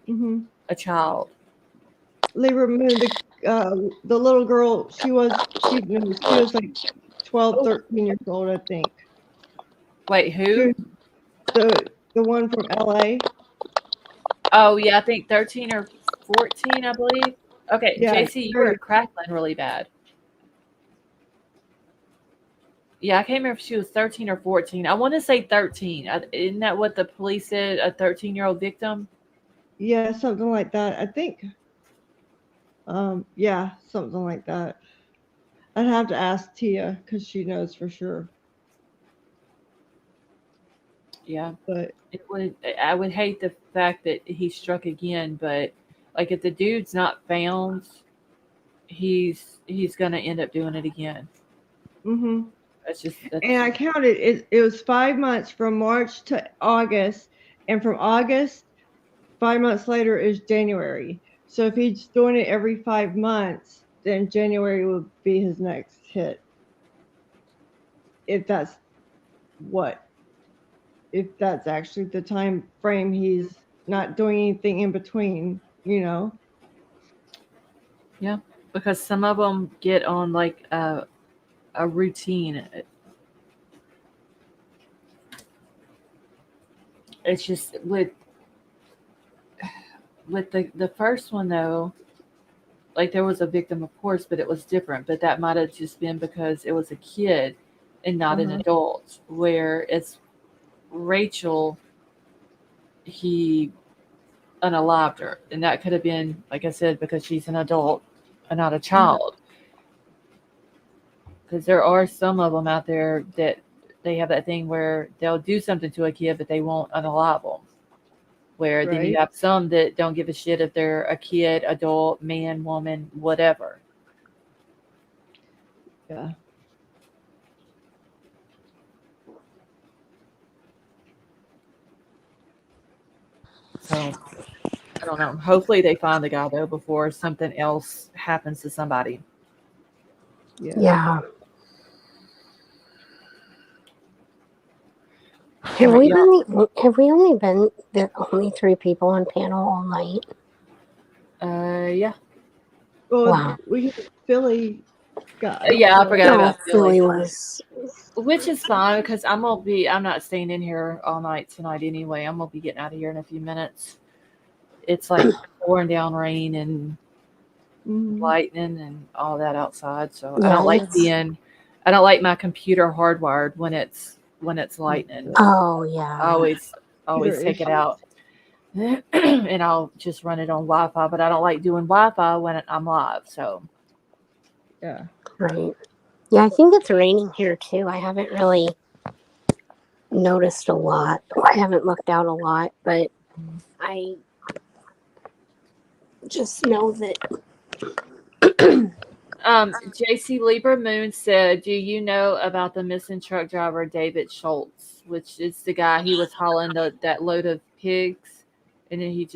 Mm-hmm. a child. Libra Moon, the little girl, she was like 12, 13 years old, I think. Wait, She who? was the one from LA. Oh yeah, I think 13 or 14, I believe. Okay, Yeah, JC, you were crackling really bad. Yeah, I can't remember if she was 13 or 14. I want to say 13. Isn't that what the police said? A 13-year-old victim? yeah, something like that. I think. Yeah, something like that. I'd have to ask Tia because she knows for sure. Yeah. But I would hate the fact that he struck again, but like if the dude's not found, he's gonna end up doing it again. mm-hmm. That's And I counted it was 5 months from March to August, and from August 5 months later is January. So if he's doing it every 5 months, then January would be his next hit. If that's actually the time frame he's not doing anything in between, Yeah, because some of them get on like a routine. It's just with the first one though, like there was a victim, of course, but it was different. But that might have just been because it was a kid and not an adult. Where it's Rachel, he unalived her, and that could have been, like I said, because she's an adult and not a child. Because there are some of them out there that they have that thing where they'll do something to a kid, but they won't unalive them. Where then you Right. have some that don't give a shit if they're a kid, adult, man, woman, whatever. Yeah. So I don't know. Hopefully they find the guy though before something else happens to somebody. Yeah. Damn it, y'all. Have we only been the only 3 people on panel all night? Yeah. Well, Wow. we had a Philly guy. Yeah, I forgot about Philly. Philly was. Which is fine because I'm not staying in here all night tonight anyway. I'm gonna be getting out of here in a few minutes. It's like pouring down rain and lightning and all that outside. So I don't like I don't like my computer hardwired when it's lightning. Oh yeah. I always take it out. And I'll just run it on Wi-Fi, but I don't like doing Wi-Fi when I'm live. So Yeah. Right. Yeah, I think it's raining here too. I haven't really noticed a lot. I haven't looked out a lot, but I just know that. JC Libra Moon said, "Do you know about the missing truck driver David Schultz, which is the guy he was hauling that load of pigs, and then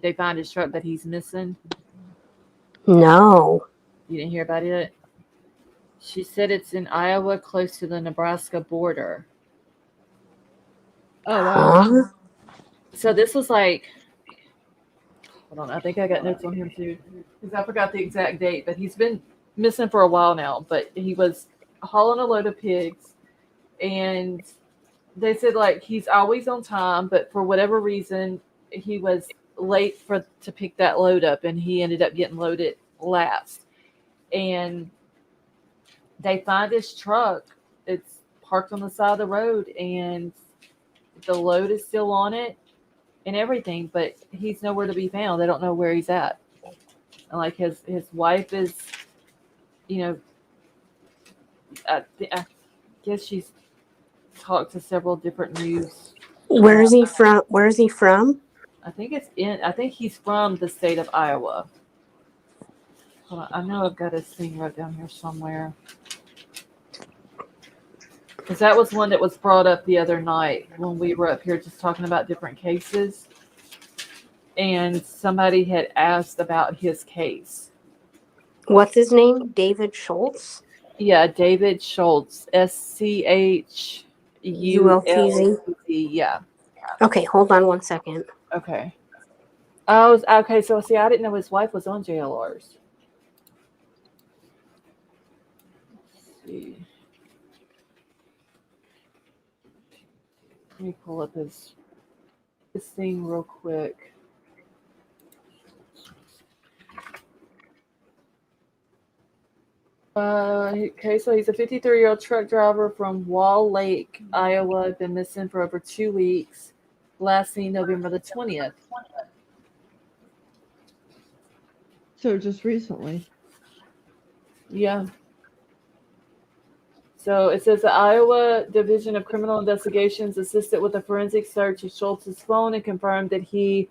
they find his truck, but he's missing." No. You didn't hear about it? She said it's in Iowa, close to the Nebraska border. Oh wow. Huh? So this was like, hold on, I think I got notes on him too, because I forgot the exact date, but he's been missing for a while now. But he was hauling a load of pigs, and they said like he's always on time, but for whatever reason he was late to pick that load up, and he ended up getting loaded last. And they find his truck. It's parked on the side of the road, and the load is still on it and everything, but he's nowhere to be found. They don't know where he's at. And like his wife is, you know, I guess she's talked to several different news. Where is he from? Where is he from? I think he's from the state of Iowa. Hold on, I know I've got his thing right down here somewhere. Because that was one that was brought up the other night when we were up here just talking about different cases. And somebody had asked about his case. What's his name? David Schultz? Yeah, David Schultz. SCHULTZ. Yeah. Okay, hold on one second. Okay. Okay, so see, I didn't know his wife was on JLRs. Let's see. Let me pull up this thing real quick. Okay, so he's a 53-year-old truck driver from Wall Lake, Iowa. Been missing for over 2 weeks. Last seen November the 20th. So just recently. Yeah. So it says the Iowa Division of Criminal Investigations assisted with a forensic search of Schultz's phone and confirmed that he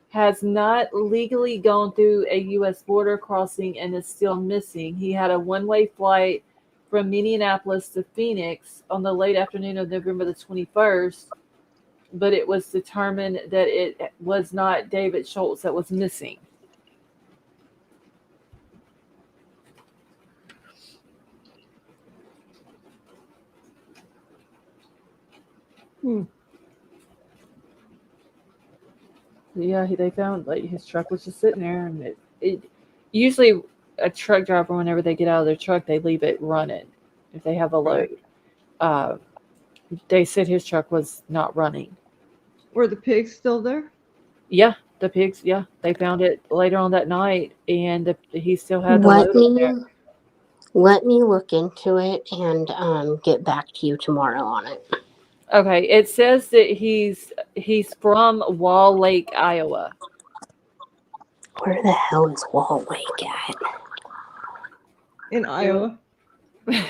has not legally gone through a U.S. border crossing and is still missing. He had a one-way flight from Minneapolis to Phoenix on the late afternoon of November the 21st, but it was determined that it was not David Schultz that was missing. Hmm. Yeah, they found like his truck was just sitting there, and it usually a truck driver, whenever they get out of their truck, they leave it running if they have a load. Right. Uh, they said his truck was not running. Were the pigs still there? Yeah, the pigs. Yeah, they found it later on that night, and he still had the Let load on there. me let me look into it and get back to you tomorrow on it. Okay, it says that he's from Wall Lake, Iowa. Where the hell is Wall Lake at? In Iowa. I'm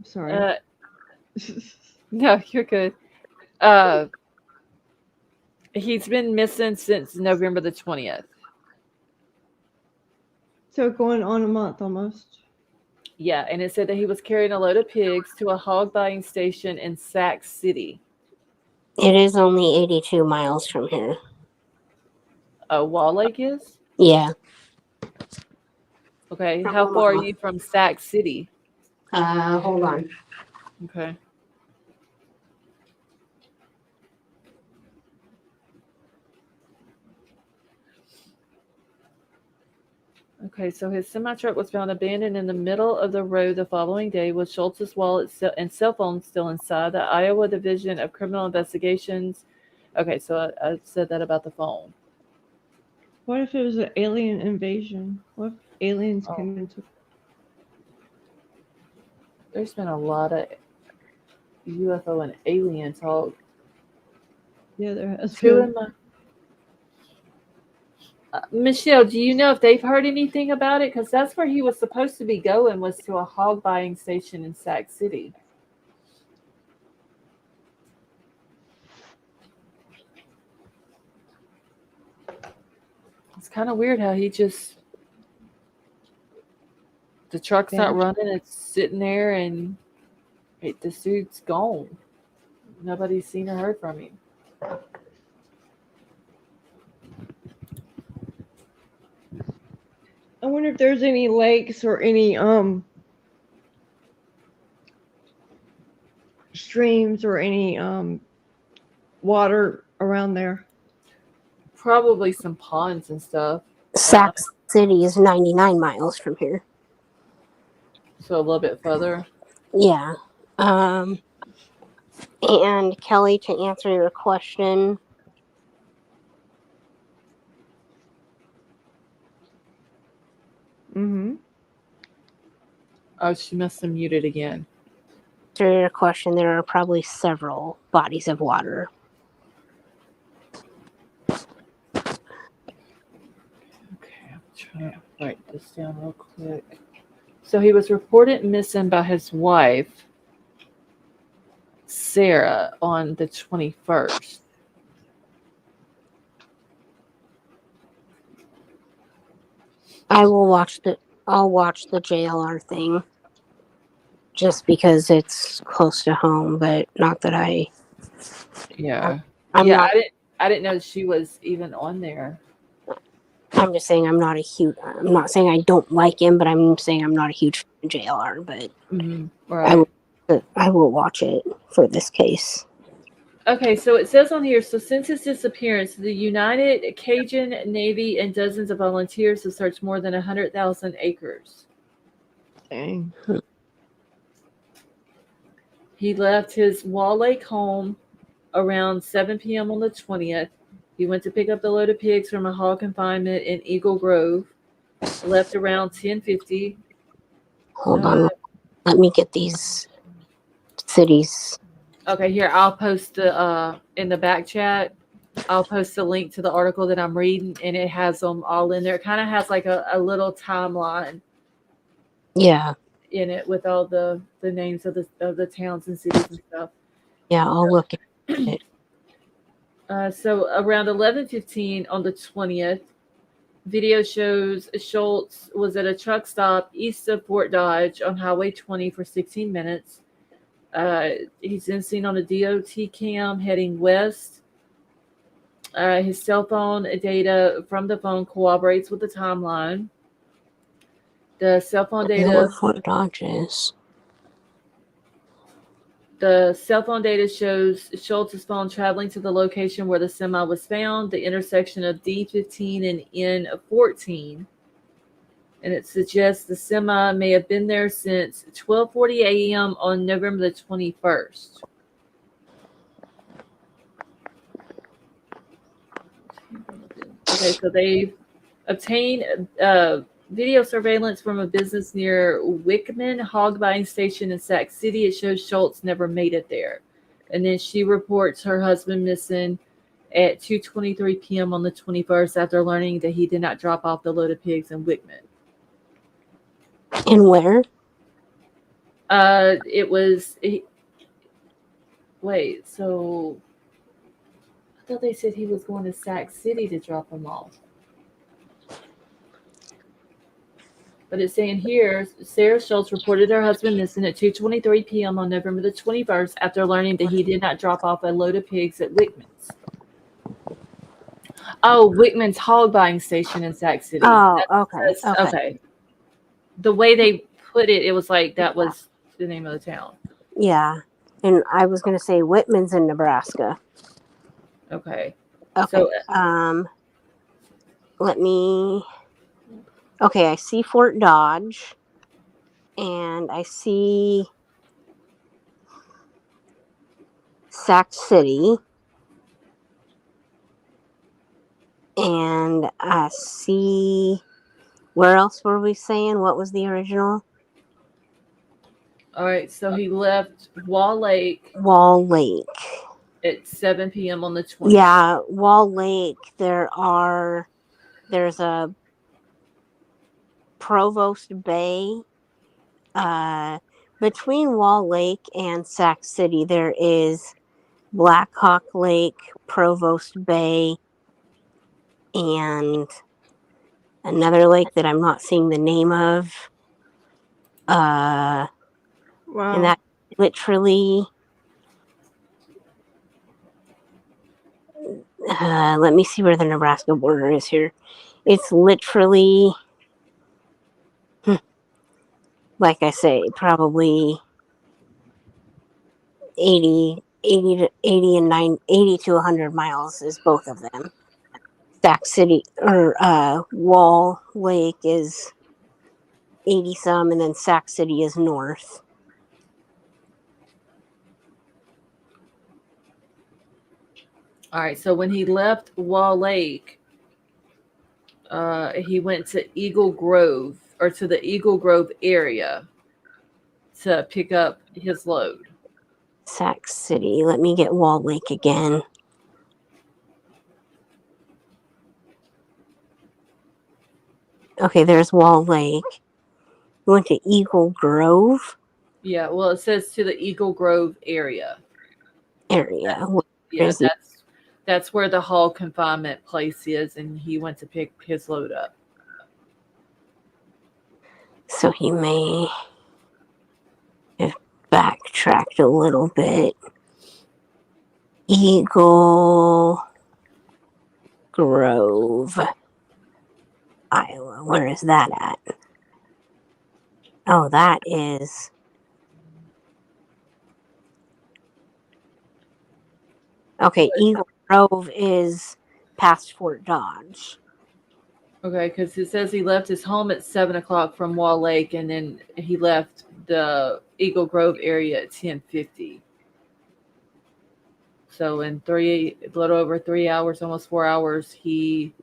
sorry. uh, no, you're good. Uh, he's been missing since November the 20th. So going on a month almost. Yeah, and it said that he was carrying a load of pigs to a hog buying station in Sac City. It is only 82 miles from here. Wall Lake is? Yeah, Okay, from how far are Omaha. you from Sac City? Hold on. Okay. Okay, so his semi truck was found abandoned in the middle of the road the following day with Schultz's wallet and cell phone still inside. The Iowa Division of Criminal Investigations. Okay, so I said that about the phone. What if it was an alien invasion? What if aliens Oh, came into? there's been a lot of UFO and alien talk. Yeah, there has Who been. am I? Michelle, do you know if they've heard anything about it? Because that's where he was supposed to be going, was to a hog buying station in Sac City. It's kind of weird how the truck's not Vanished. running, it's sitting there, and this dude's gone. Nobody's seen or heard from him. I wonder if there's any lakes or any streams or any water around there. Probably some ponds and stuff. Sac City is 99 miles from here. So a little bit further. Yeah. And Kelly, to answer your question, Mm-hmm. Oh, she must have muted again. to your question, there are probably several bodies of water. Okay, I'm trying to write this down real quick. So he was reported missing by his wife, Sarah, on the 21st. I'll watch the JLR thing just because it's close to home, but not that Yeah. I'm Yeah, not. I didn't know she was even on there. I'm just saying I'm not saying I don't like him, but I'm saying I'm not a huge fan of JLR, but Right. I will watch it for this case. Okay, so it says on here, so since his disappearance, the United Cajun Navy and dozens of volunteers have searched more than 100,000 acres. Dang. He left his Wall Lake home around 7 p.m. on the 20th. He went to pick up the load of pigs from a hog confinement in Eagle Grove. Left around 10:50. Hold on, let me get these cities. Okay, here I'll post the in the back chat. I'll post a link to the article that I'm reading, and it has them all in there. It kind of has like a little timeline. Yeah. In it with all the names of the towns and cities and stuff. Yeah, I'll look at it. So around 11:15 on the 20th, video shows Schultz was at a truck stop east of Fort Dodge on Highway 20 for 16 minutes. He's then seen on a DOT cam heading west. His cell phone data from the phone corroborates with the timeline. The cell phone data. Fort Dodge is. The cell phone data shows Schultz's phone traveling to the location where the semi was found, the intersection of D15 and N14, and it suggests the semi may have been there since 12:40 a.m. on November the 21st. Okay, so they obtained video surveillance from a business near Wickman hog buying station in Sac City. It shows Schultz never made it there. And then she reports her husband missing at 2:23 p.m. on the 21st after learning that he did not drop off the load of pigs in Wickman. And where? It was... wait, so... I thought they said he was going to Sac City to drop them off. But it's saying here, Sarah Schultz reported her husband missing at 2:23 p.m. on November the 21st after learning that he did not drop off a load of pigs at Wickman's. Oh, Wickman's hog buying station in Sac City. Oh, okay. Okay. The way they put it, it was like that was the name of the town. Yeah. And I was going to say Whitman's in Nebraska. Okay. Okay. Let me... Okay, I see Fort Dodge. And I see Sac City. And I see... Where else were we saying? What was the original? All right, so he left Wall Lake. Wall Lake. At 7 p.m. on the 20th. Yeah, Wall Lake, there's a Provost Bay. Between Wall Lake and Sac City, there is Black Hawk Lake, Provost Bay, and another lake that I'm not seeing the name of. Wow. And that literally... let me see where the Nebraska border is here. It's literally, like I say, probably 80 to 100 miles is both of them. Sac City or Wall Lake is 80 some, and then Sac City is north. All right, so when he left Wall Lake, he went to Eagle Grove, or to the Eagle Grove area to pick up his load. Sac City. Let me get Wall Lake again. Okay, there's Wall Lake. We went to Eagle Grove. Yeah, well, it says to the Eagle Grove area. Yeah, that's where the hog confinement place is, and he went to pick his load up. So he may have backtracked a little bit. Eagle Grove, Iowa. Where is that at? Oh, that is... Okay, Eagle Grove is past Fort Dodge. Okay, because it says he left his home at 7 o'clock from Wall Lake, and then he left the Eagle Grove area at 10:50. So in a little over 3 hours, almost 4 hours, he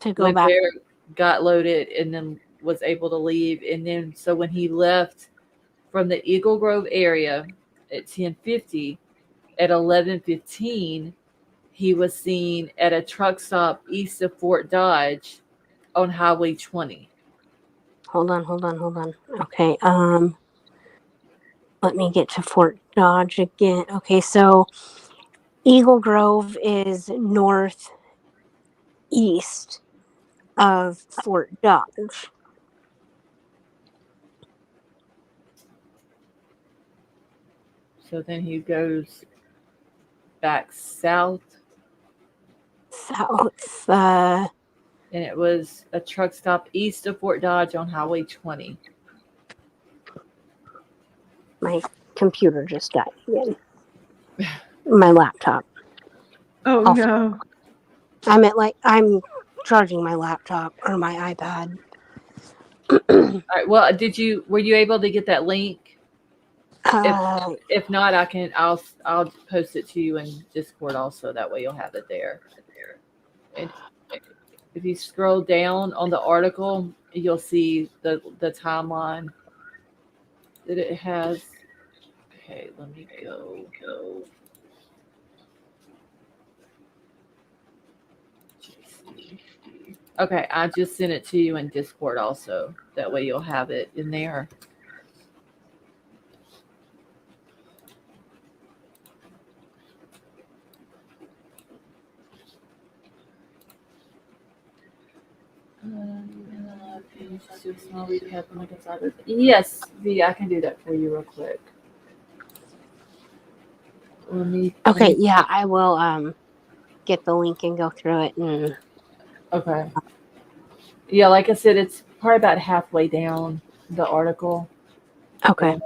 went back there, got loaded, and then was able to leave. And then so when he left from the Eagle Grove area at 10:50, at 11:15, he was seen at a truck stop east of Fort Dodge on Highway 20. Hold on. Okay, let me get to Fort Dodge again. Okay, so Eagle Grove is northeast of Fort Dodge. So then he goes back south. And it was a truck stop east of Fort Dodge on Highway 20. My computer just died again. My laptop. Oh I'll- no. I'm charging my laptop or my iPad. All right. Well, were you able to get that link? If not, I'll post it to you in Discord also. That way you'll have it there. And if you scroll down on the article, you'll see the timeline that it has. Okay, let me go. Okay, I just sent it to you in Discord also. That way you'll have it in there. Yes, V, I can do that for you real quick. Okay, yeah, I will get the link and go through it. And Okay. Yeah, like I said, it's probably about halfway down the article. okay,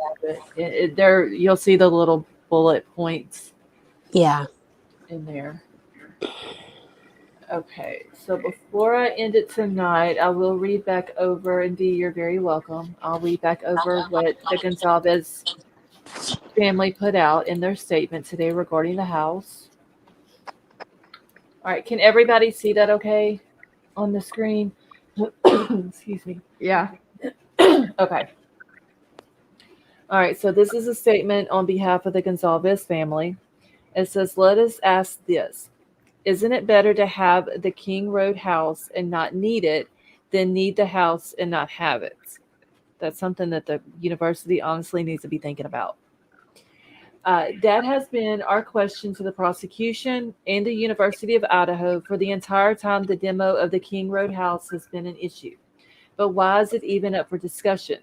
There, you'll see the little bullet points yeah, in there. Okay, so before I end it tonight, I will read back over, and V, you're very welcome. I'll read back over what the Goncalves family put out in their statement today regarding the house. All right, can everybody see that okay on the screen? Excuse me. Yeah. Okay. All right, so this is a statement on behalf of the Goncalves family. It says, let us ask this. Isn't it better to have the King Road house and not need it than need the house and not have it? That's something that the university honestly needs to be thinking about. That has been our question to the prosecution and the University of Idaho for the entire time the demo of the King Road house has been an issue. But why is it even up for discussion?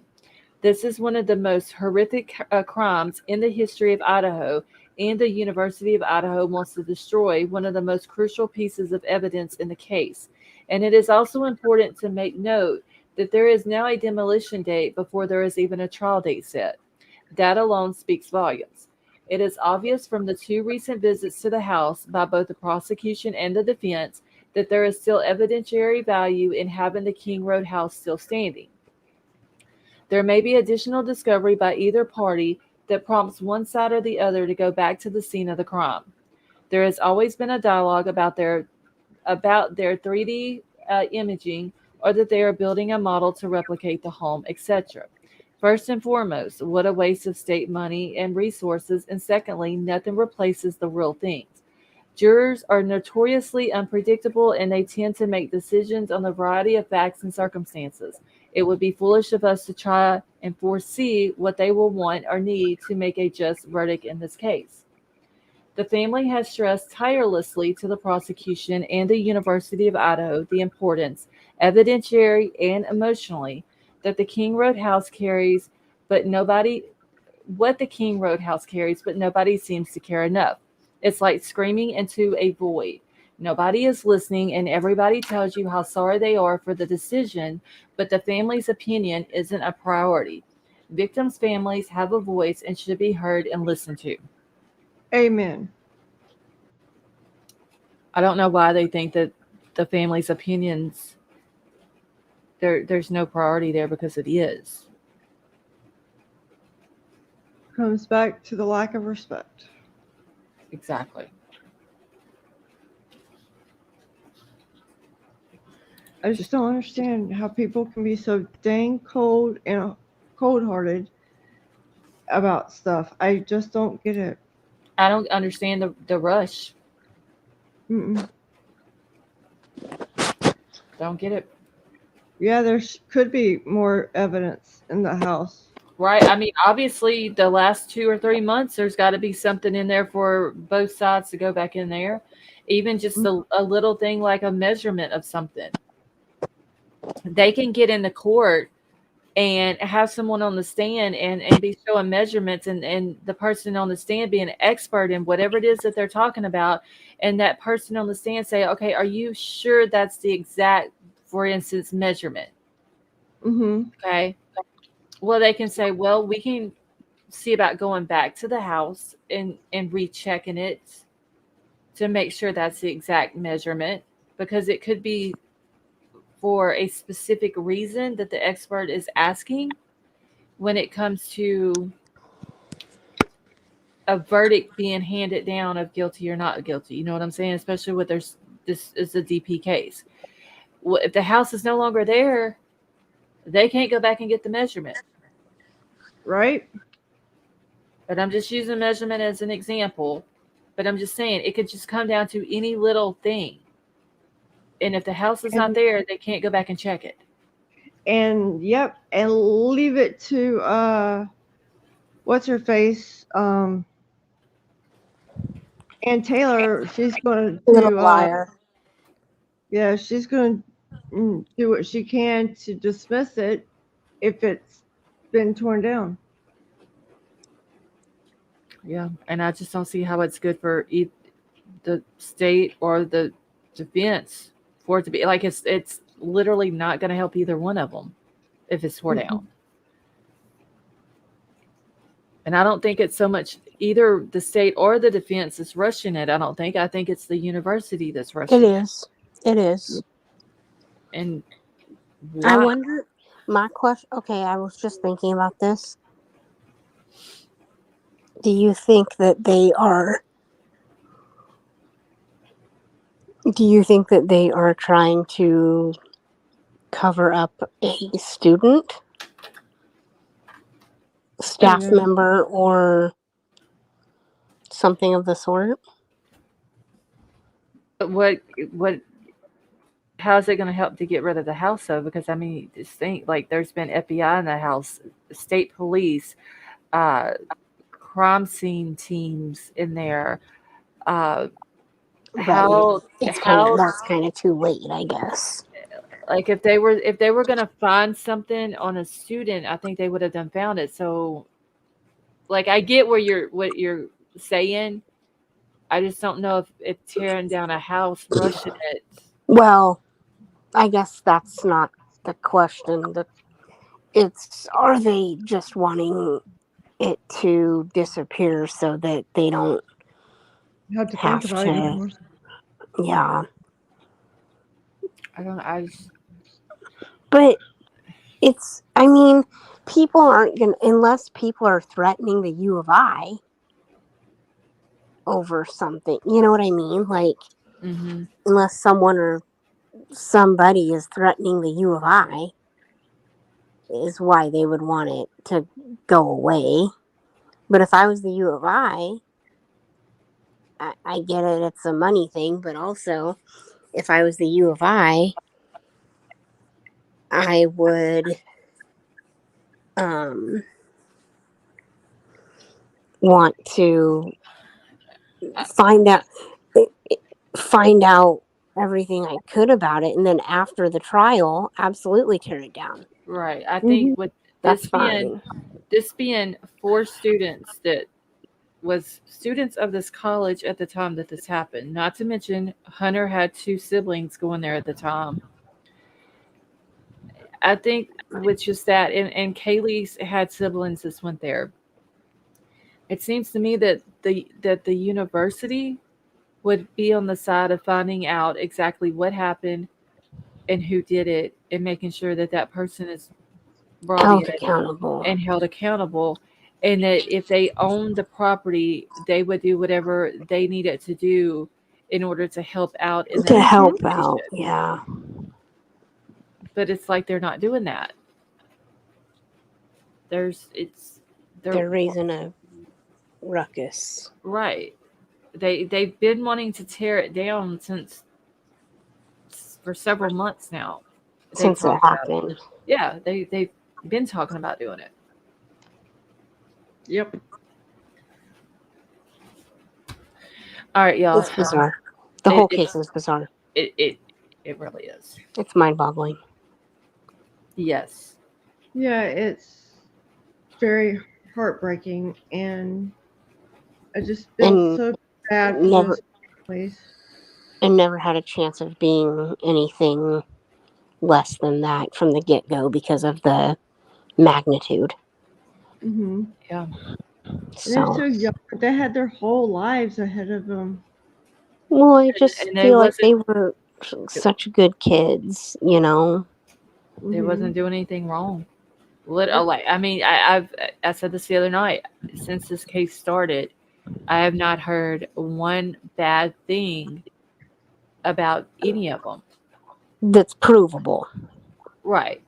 This is one of the most horrific crimes in the history of Idaho, and the University of Idaho wants to destroy one of the most crucial pieces of evidence in the case. And it is also important to make note that there is now a demolition date before there is even a trial date set. That alone speaks volumes. It is obvious from the two recent visits to the house by both the prosecution and the defense that there is still evidentiary value in having the King Road house still standing. There may be additional discovery by either party that prompts one side or the other to go back to the scene of the crime. There has always been a dialogue about their 3D imaging, or that they are building a model to replicate the home, etc. First and foremost, what a waste of state money and resources, and secondly, nothing replaces the real things. Jurors are notoriously unpredictable, and they tend to make decisions on a variety of facts and circumstances. It would be foolish of us to try and foresee what they will want or need to make a just verdict in this case. The family has stressed tirelessly to the prosecution and the University of Idaho the importance, evidentiary and emotionally, that the King Road House carries, but nobody what the King Road House carries, but nobody seems to care enough. It's like screaming into a void. Nobody is listening, and everybody tells you how sorry they are for the decision, but the family's opinion isn't a priority. Victims' families have a voice and should be heard and listened to. Amen. I don't know why they think that the family's opinions there's no priority there, because it is. Comes back to the lack of respect. Exactly. I just don't understand how people can be so dang cold and cold-hearted about stuff. I just don't get it. I don't understand the rush. Mm-mm. Don't get it. Yeah, there could be more evidence in the house. Right. I mean, obviously, the last 2 or 3 months, there's got to be something in there for both sides to go back in there. Even just a little thing like a measurement of something. They can get into court and have someone on the stand and be showing measurements, and the person on the stand be an expert in whatever it is that they're talking about. And that person on the stand say, okay, are you sure that's the exact, for instance, measurement? Mm-hmm. Okay. Well, they can say, well, we can see about going back to the house and rechecking it to make sure that's the exact measurement, because it could be for a specific reason that the expert is asking when it comes to a verdict being handed down of guilty or not guilty. You know what I'm saying? Especially with there's this is a DP case. Well, if the house is no longer there, they can't go back and get the measurement. Right? But I'm just using measurement as an example. But I'm just saying it could just come down to any little thing. And if the house is not And there, they can't go back and check it. yep, and leave it to what's her face? And Taylor, she's going Little to liar. yeah, she's going to do what she can to dismiss it if it's been torn down. Yeah, and I just don't see how it's good for the state or the defense for it to be like it's literally not going to help either one of them if it's tore down. And I don't think it's so much either the state or the defense is rushing it. I think it's the university that's It rushing it. is. It is. And I why? wonder. My question. Okay, I was just thinking about this. Do you think that they are? Do you think that they are trying to cover up a student, staff Yeah. member, or something of the sort? But what how is it going to help to get rid of the house though? Because I mean, just think like there's been FBI in the house, state police, uh, crime scene teams in there. Uh, Right. how It's kind of how that's kind of too late, I guess. like if they were gonna find something on a student, I think they would have done found it. So like I get what you're saying. I just don't know if tearing down a house, rushing it. Well, I guess that's not the question. It's are they just wanting it to disappear so that they don't You have to think have about it to? anymore. Yeah, I don't. I just but it's. I mean, people aren't gonna unless people are threatening the U of I over something. You know what I mean? Like mm-hmm. unless someone or somebody is threatening the U of I is why they would want it to go away. But if I was the U of I get it, it's a money thing, but also if I was the U of I would um, want to find out find out everything I could about it, and then after the trial, absolutely tear it down. Right. I think Mm-hmm. with That's fine. this being four students that was students of this college at the time that this happened. Not to mention Hunter had two siblings going there at the time. I think with just that and Kaylee's had siblings that went there. It seems to me that the university would be on the side of finding out exactly what happened and who did it and making sure that that person is brought in Held accountable. and held accountable, and that if they owned the property they would do whatever they needed to do in order to help out in To that Mm-hmm. help situation. out, yeah. But it's like they're not doing that. There's it's they're They're raising a ruckus. right. They've been wanting to tear it down since for several months now. They've Since it talked about it. happened. Yeah, they've been talking about doing it. Yep. All right, y'all. It's bizarre. The whole case is bizarre. It really is. It's mind-boggling. Yes. Yeah, it's very heartbreaking, and I just feel And so bad for never those families. and never had a chance of being anything less than that from the get-go because of the magnitude. Mm-hmm. Yeah. And they're So, so young. They had their whole lives ahead of them. well, I just And they feel like wasn't they were such good kids, you know. they Mm-hmm. wasn't doing anything wrong. Like I mean, I said this the other night. Since this case started, I have not heard one bad thing about any of them. That's provable. Right.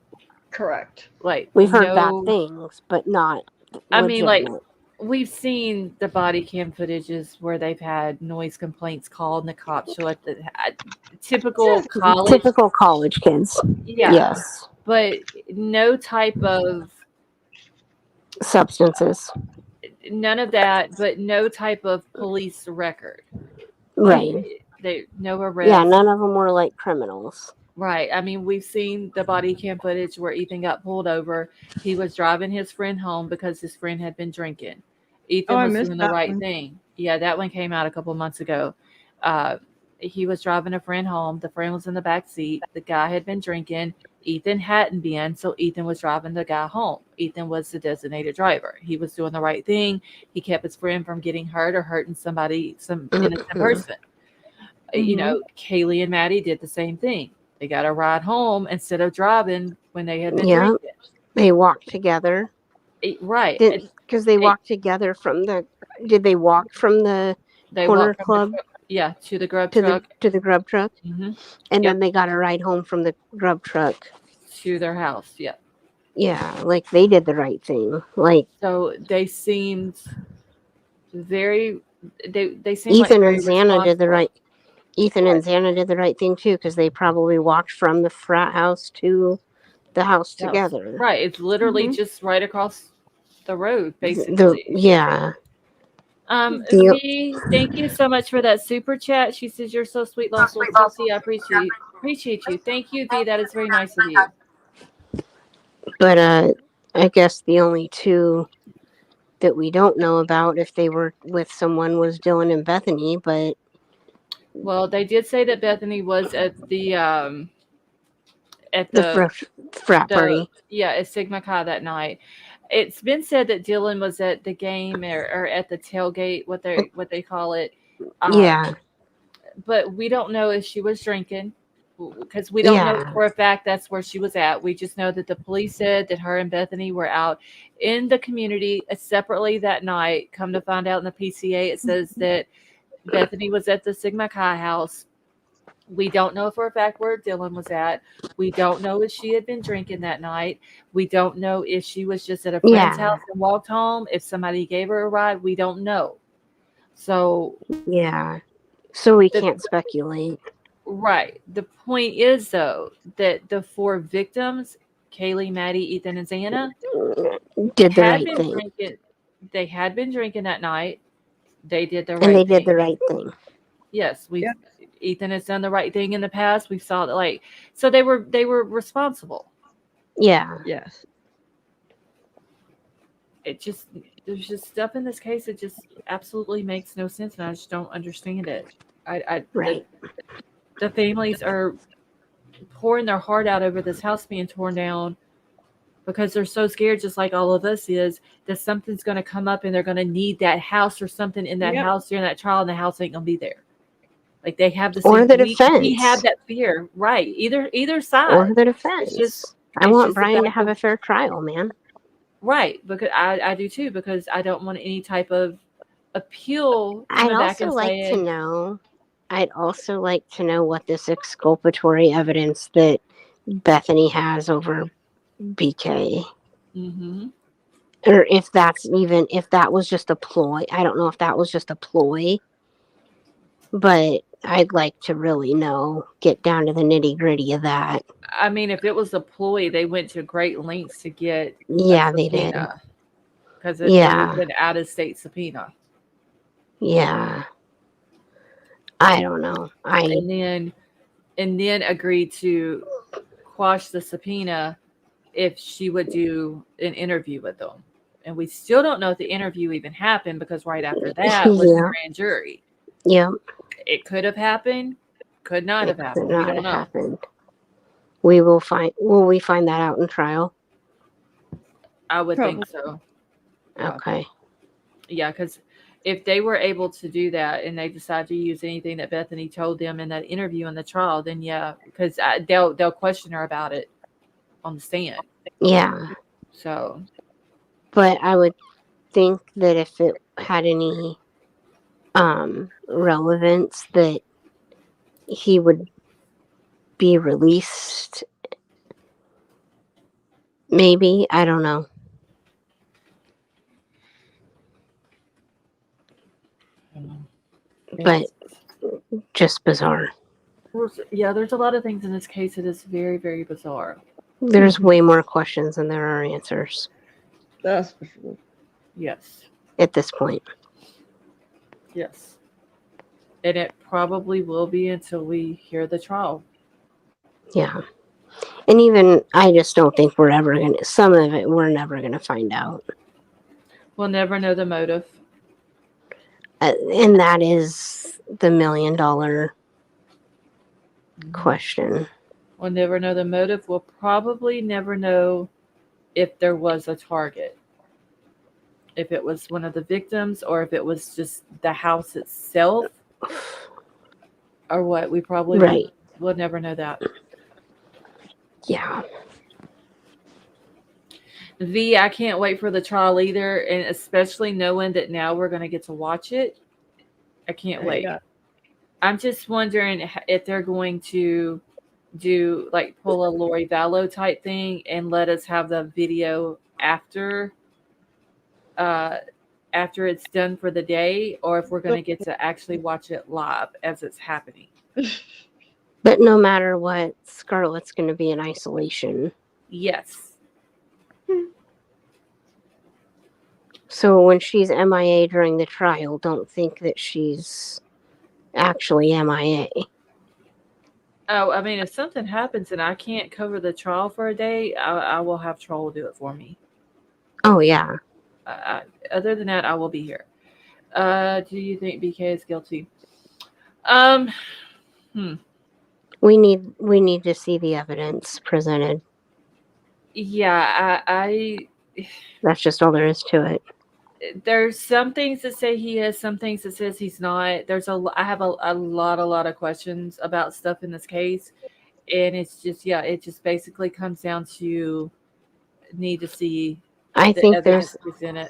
Correct. Like We've heard bad no. things, but not I mean, like legitimate. we've seen the body cam footages where they've had noise complaints called and the cops show at the typical college. Typical college kids. Yeah, Yes. but no type of Substances. none of that, but no type of police record. Like Right. they no Yeah, arrests. none of them were like criminals. Right. I mean, we've seen the body cam footage where Ethan got pulled over. He was driving his friend home because his friend had been drinking. Oh, Ethan I was missed doing the that right one. thing. Yeah, that one came out a couple months ago. Uh, he was driving a friend home. The friend was in the back seat. The guy had been drinking. Ethan hadn't been, so Ethan was driving the guy home. Ethan was the designated driver. He was doing the right thing. He kept his friend from getting hurt or hurting somebody, some innocent person. Mm-hmm. Kaylee and Maddie did the same thing. They got a ride home instead of driving when they had been Yeah, drinking. they walked together. Right. Because they walked together from the. Did they walk from the They corner walked from the club to the grub to the truck. grub truck, Hmm. and Yep, then they got a ride home from the grub truck? to their house. Yep. Yeah, like they did the right thing. Like So they seemed very. They seemed like Ethan and very Xana did the responsible. right. Ethan Right. and Xana did the right thing too, because they probably walked from the frat house to the house House. together. Right. It's literally Mm-hmm. just right across the road, The basically. yeah the V, thank you so much for that super chat. She says you're so sweet, lawful Sissy. I appreciate you. Thank you, V. That is very nice of you. but I guess the only two that we don't know about if they were with someone was Dylan and Bethany, but Well, they did say that Bethany was at the the frat party. at Sigma Chi that night. It's been said that Dylan was at the game or at the tailgate, what they call it. Um, Yeah, but we don't know if she was drinking because we don't know yeah, for a fact that's where she was at. We just know that the police said that her and Bethany were out in the community separately that night. Come to find out in the PCA, it says that Bethany was at the Sigma Chi house. We don't know for a fact where Dylan was at. We don't know if she had been drinking that night. We don't know if she was just at a friend's yeah, house and walked home. If somebody gave her a ride, we don't know. So yeah. So we the can't speculate. right. The point is though that the four victims, Kaylee, Maddie, Ethan, and Xana, Did the had right been thing, drinking. They had been drinking that night. They did the and they right did thing. the right thing. Yes, we've Yep. Ethan has done the right thing in the past. We saw that so they were responsible. Yeah, Yes. It just there's just stuff in this case that just absolutely makes no sense, and I just don't understand it. I right. the families are pouring their heart out over this house being torn down because they're so scared, just like all of us is, that something's going to come up and they're going to need that house or something in that Yep. house during that trial, and the house ain't going to be there. Like they have the Or same. the We have defense. that fear, right? Either Or side. the It's just defense. I it's want just the Brian to fact have of a fair trial, man. right because I do too because I don't want any type of appeal I'd coming back also and like to saying, know. I'd also like to know what this exculpatory evidence that Bethany has over BK, mm-hmm. or if that was just a ploy. I don't know if that was just a ploy, but I'd like to really know, get down to the nitty gritty of that. I mean, if it was a ploy, they went to great lengths to get a Yeah, they did. subpoena because it was Yeah, an out-of-state subpoena, yeah. I don't know. and then agreed to quash the subpoena if she would do an interview with them. And we still don't know if the interview even happened because right after that was the Yeah, grand jury. yeah. It could have happened, could not It have could happened. We not don't have know. happened. Will we find that out in trial? I would think Probably. so. Okay. Yeah, because if they were able to do that and they decide to use anything that Bethany told them in that interview in the trial, then yeah, because they'll question her about it on the stand. Yeah. So But I would think that if it had any relevance, that he would be released. Maybe. I don't know. But just bizarre. yeah, there's a lot of things in this case that is very, very bizarre. There's way more questions than there are answers. That's for sure. Yes. At this point. Yes. And it probably will be until we hear the trial. Yeah. And even, I just don't think we're ever going to, some of it we're never going to find out. We'll never know the motive. And that is the $1 million question. We'll never know the motive. We'll probably never know if there was a target. If it was one of the victims or if it was just the house itself or what. We probably will never know that. Yeah. I can't wait for the trial either, and especially knowing that now we're going to get to watch it. I can't wait. Yeah. I'm just wondering if they're going to do like pull a Lori Vallow type thing and let us have the video after it's done for the day, or if we're going to get to actually watch it live as it's happening. But no matter what, Scarlett's going to be in isolation. Yes. So when she's MIA during the trial, don't think that she's actually MIA. Oh, I mean, if something happens and I can't cover the trial for a day, I will have Troll do it for me. Oh, yeah. Other than that, I will be here. Do you think BK is guilty? We need to see the evidence presented. Yeah, That's just all there is to it. There's some things that say he is, some things that says he's not. I have a lot of questions about stuff in this case, and it's just it just basically comes down to need to see the evidence presented.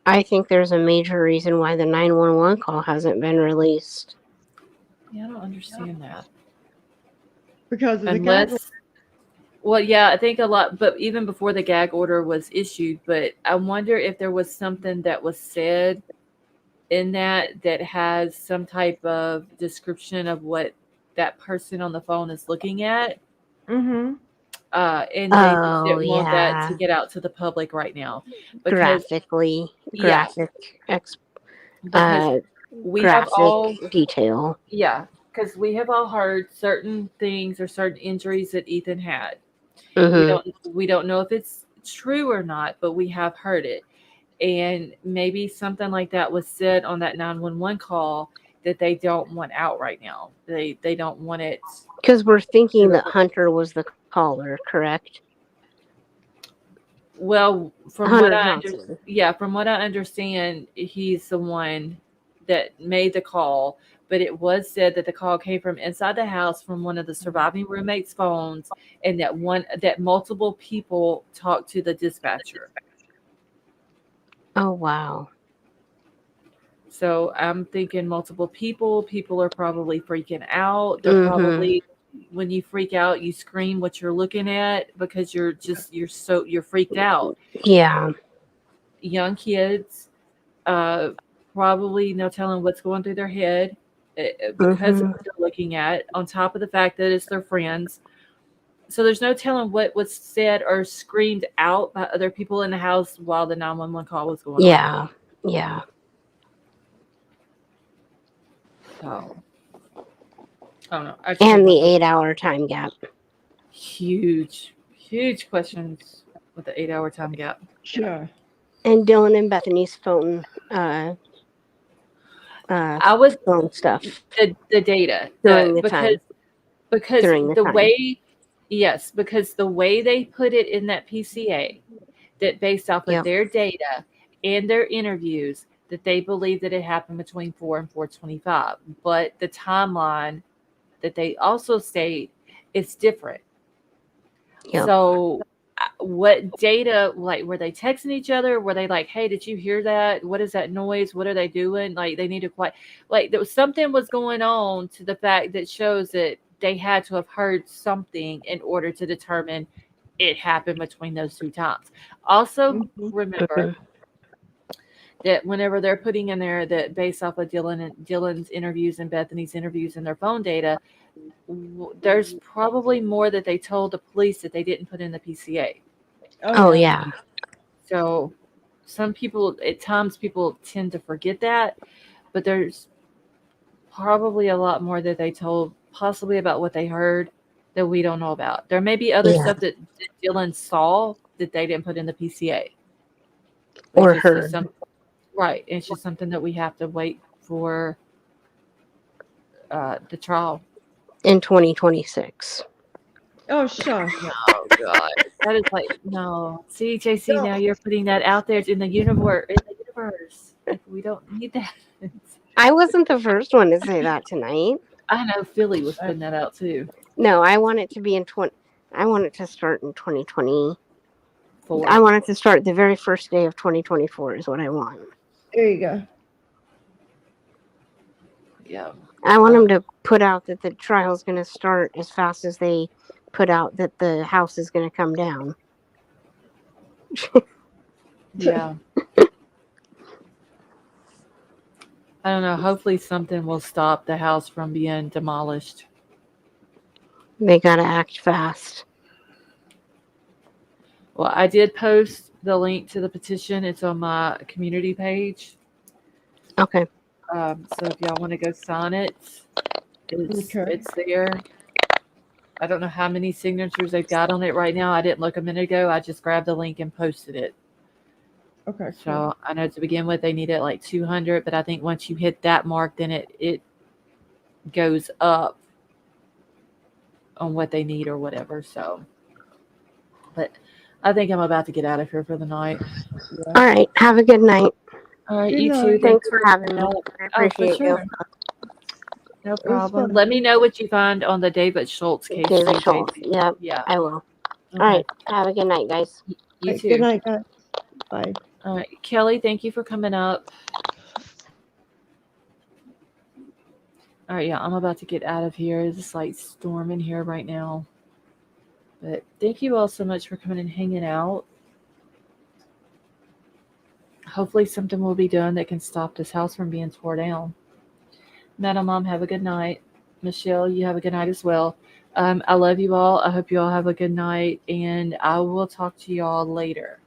I think there's a major reason why the 911 call hasn't been released. Yeah, I don't understand that. Because of the gag order. Well, yeah, I think a lot, but even before the gag order was issued, but I wonder if there was something that was said in that has some type of description of what that person on the phone is looking at. Mm-hmm. And they just didn't want that to get out to the public right now. Because, graphic detail. Yeah, because we have all heard certain things or certain injuries that Ethan had. Mm-hmm. We don't know if it's true or not, but we have heard it. And maybe something like that was said on that 911 call that they don't want out right now. They don't want it. Because we're thinking that Hunter was the caller, correct? Well, from what I understand, he's the one that made the call. But it was said that the call came from inside the house from one of the surviving roommates' phones, and that multiple people talked to the dispatcher. Oh, wow. So I'm thinking multiple people. People are probably freaking out. They're probably, when you freak out, you scream what you're looking at because you're freaked out. Yeah. Young kids, probably no telling what's going through their head because of what they're looking at, on top of the fact that it's their friends. So there's no telling what was said or screamed out by other people in the house while the 911 call was going on. Yeah. So, I don't know. And the 8-hour time gap. Huge questions with the 8-hour time gap. Sure. And Dylan and Bethany's phone phone stuff. The data. During the time. Because the way they put it in that PCA, that based off of their data in their interviews that they believe that it happened between 4 and 4:25, but the timeline that they also state is different. Yep. So, what data, like, were they texting each other? Were they like, "Hey, did you hear that? What is that noise? What are they doing?" Like, they need to quiet. Like, there was something was going on to the fact that shows that they had to have heard something in order to determine it happened between those two times. Also, Mhm. remember that whenever they're putting in there that based off of Dylan's interviews and Bethany's interviews and their phone data, there's probably more that they told the police that they didn't put in the PCA. Oh yeah. So some people, at times, people tend to forget that, but there's probably a lot more that they told, possibly about what they heard that we don't know about. There may be other Yeah. stuff that Dylan saw that they didn't put in the PCA. Or It's just heard some, right. It's just something that we have to wait for the trial. in 2026. Oh, shush. Oh God, that is like no. See, JC, Don't. now you're putting that out there in the universe. In the universe, like we don't need that. I wasn't the first one to say that tonight. I know Philly was putting that out too. No, I want it to be in 20. I want it to start in 2020. For I want it to start the very first day of 2024 is what I want. There you go. yeah, I want them to put out that the trial is going to start as fast as they put out that the house is going to come down. yeah. I don't know. Hopefully, something will stop the house from being demolished. They got to act fast. Well, I did post the link to the petition. It's on my community page. Okay. So if y'all want to go sign it, Okay. it's there. I don't know how many signatures they've got on it right now. I didn't look a minute ago. I just grabbed the link and posted it. Okay. Cool. So I know to begin with they needed like 200, but I think once you hit that mark, then it goes up on what they need or whatever. So, but I think I'm about to get out of here for the night. Yeah. All right. Have a good night. All right, Good you night. too. Thanks for having me. I Oh, for appreciate you. sure. No was problem. fun. Let me know what you find on the David Schultz case. David too, Schultz. JC. Yep. Yeah. I will. Okay. All right. Have a good night, guys. You Right, too. good night, guys. Bye. All right, Kelly. Thank you for coming up. All right, yeah, I'm about to get out of here. It's like storming here right now. But thank you all so much for coming and hanging out. Hopefully, something will be done that can stop this house from being tore down. Madam Mom, have a good night. Michelle, you have a good night as well. I love you all. I hope you all have a good night, and I will talk to you all later.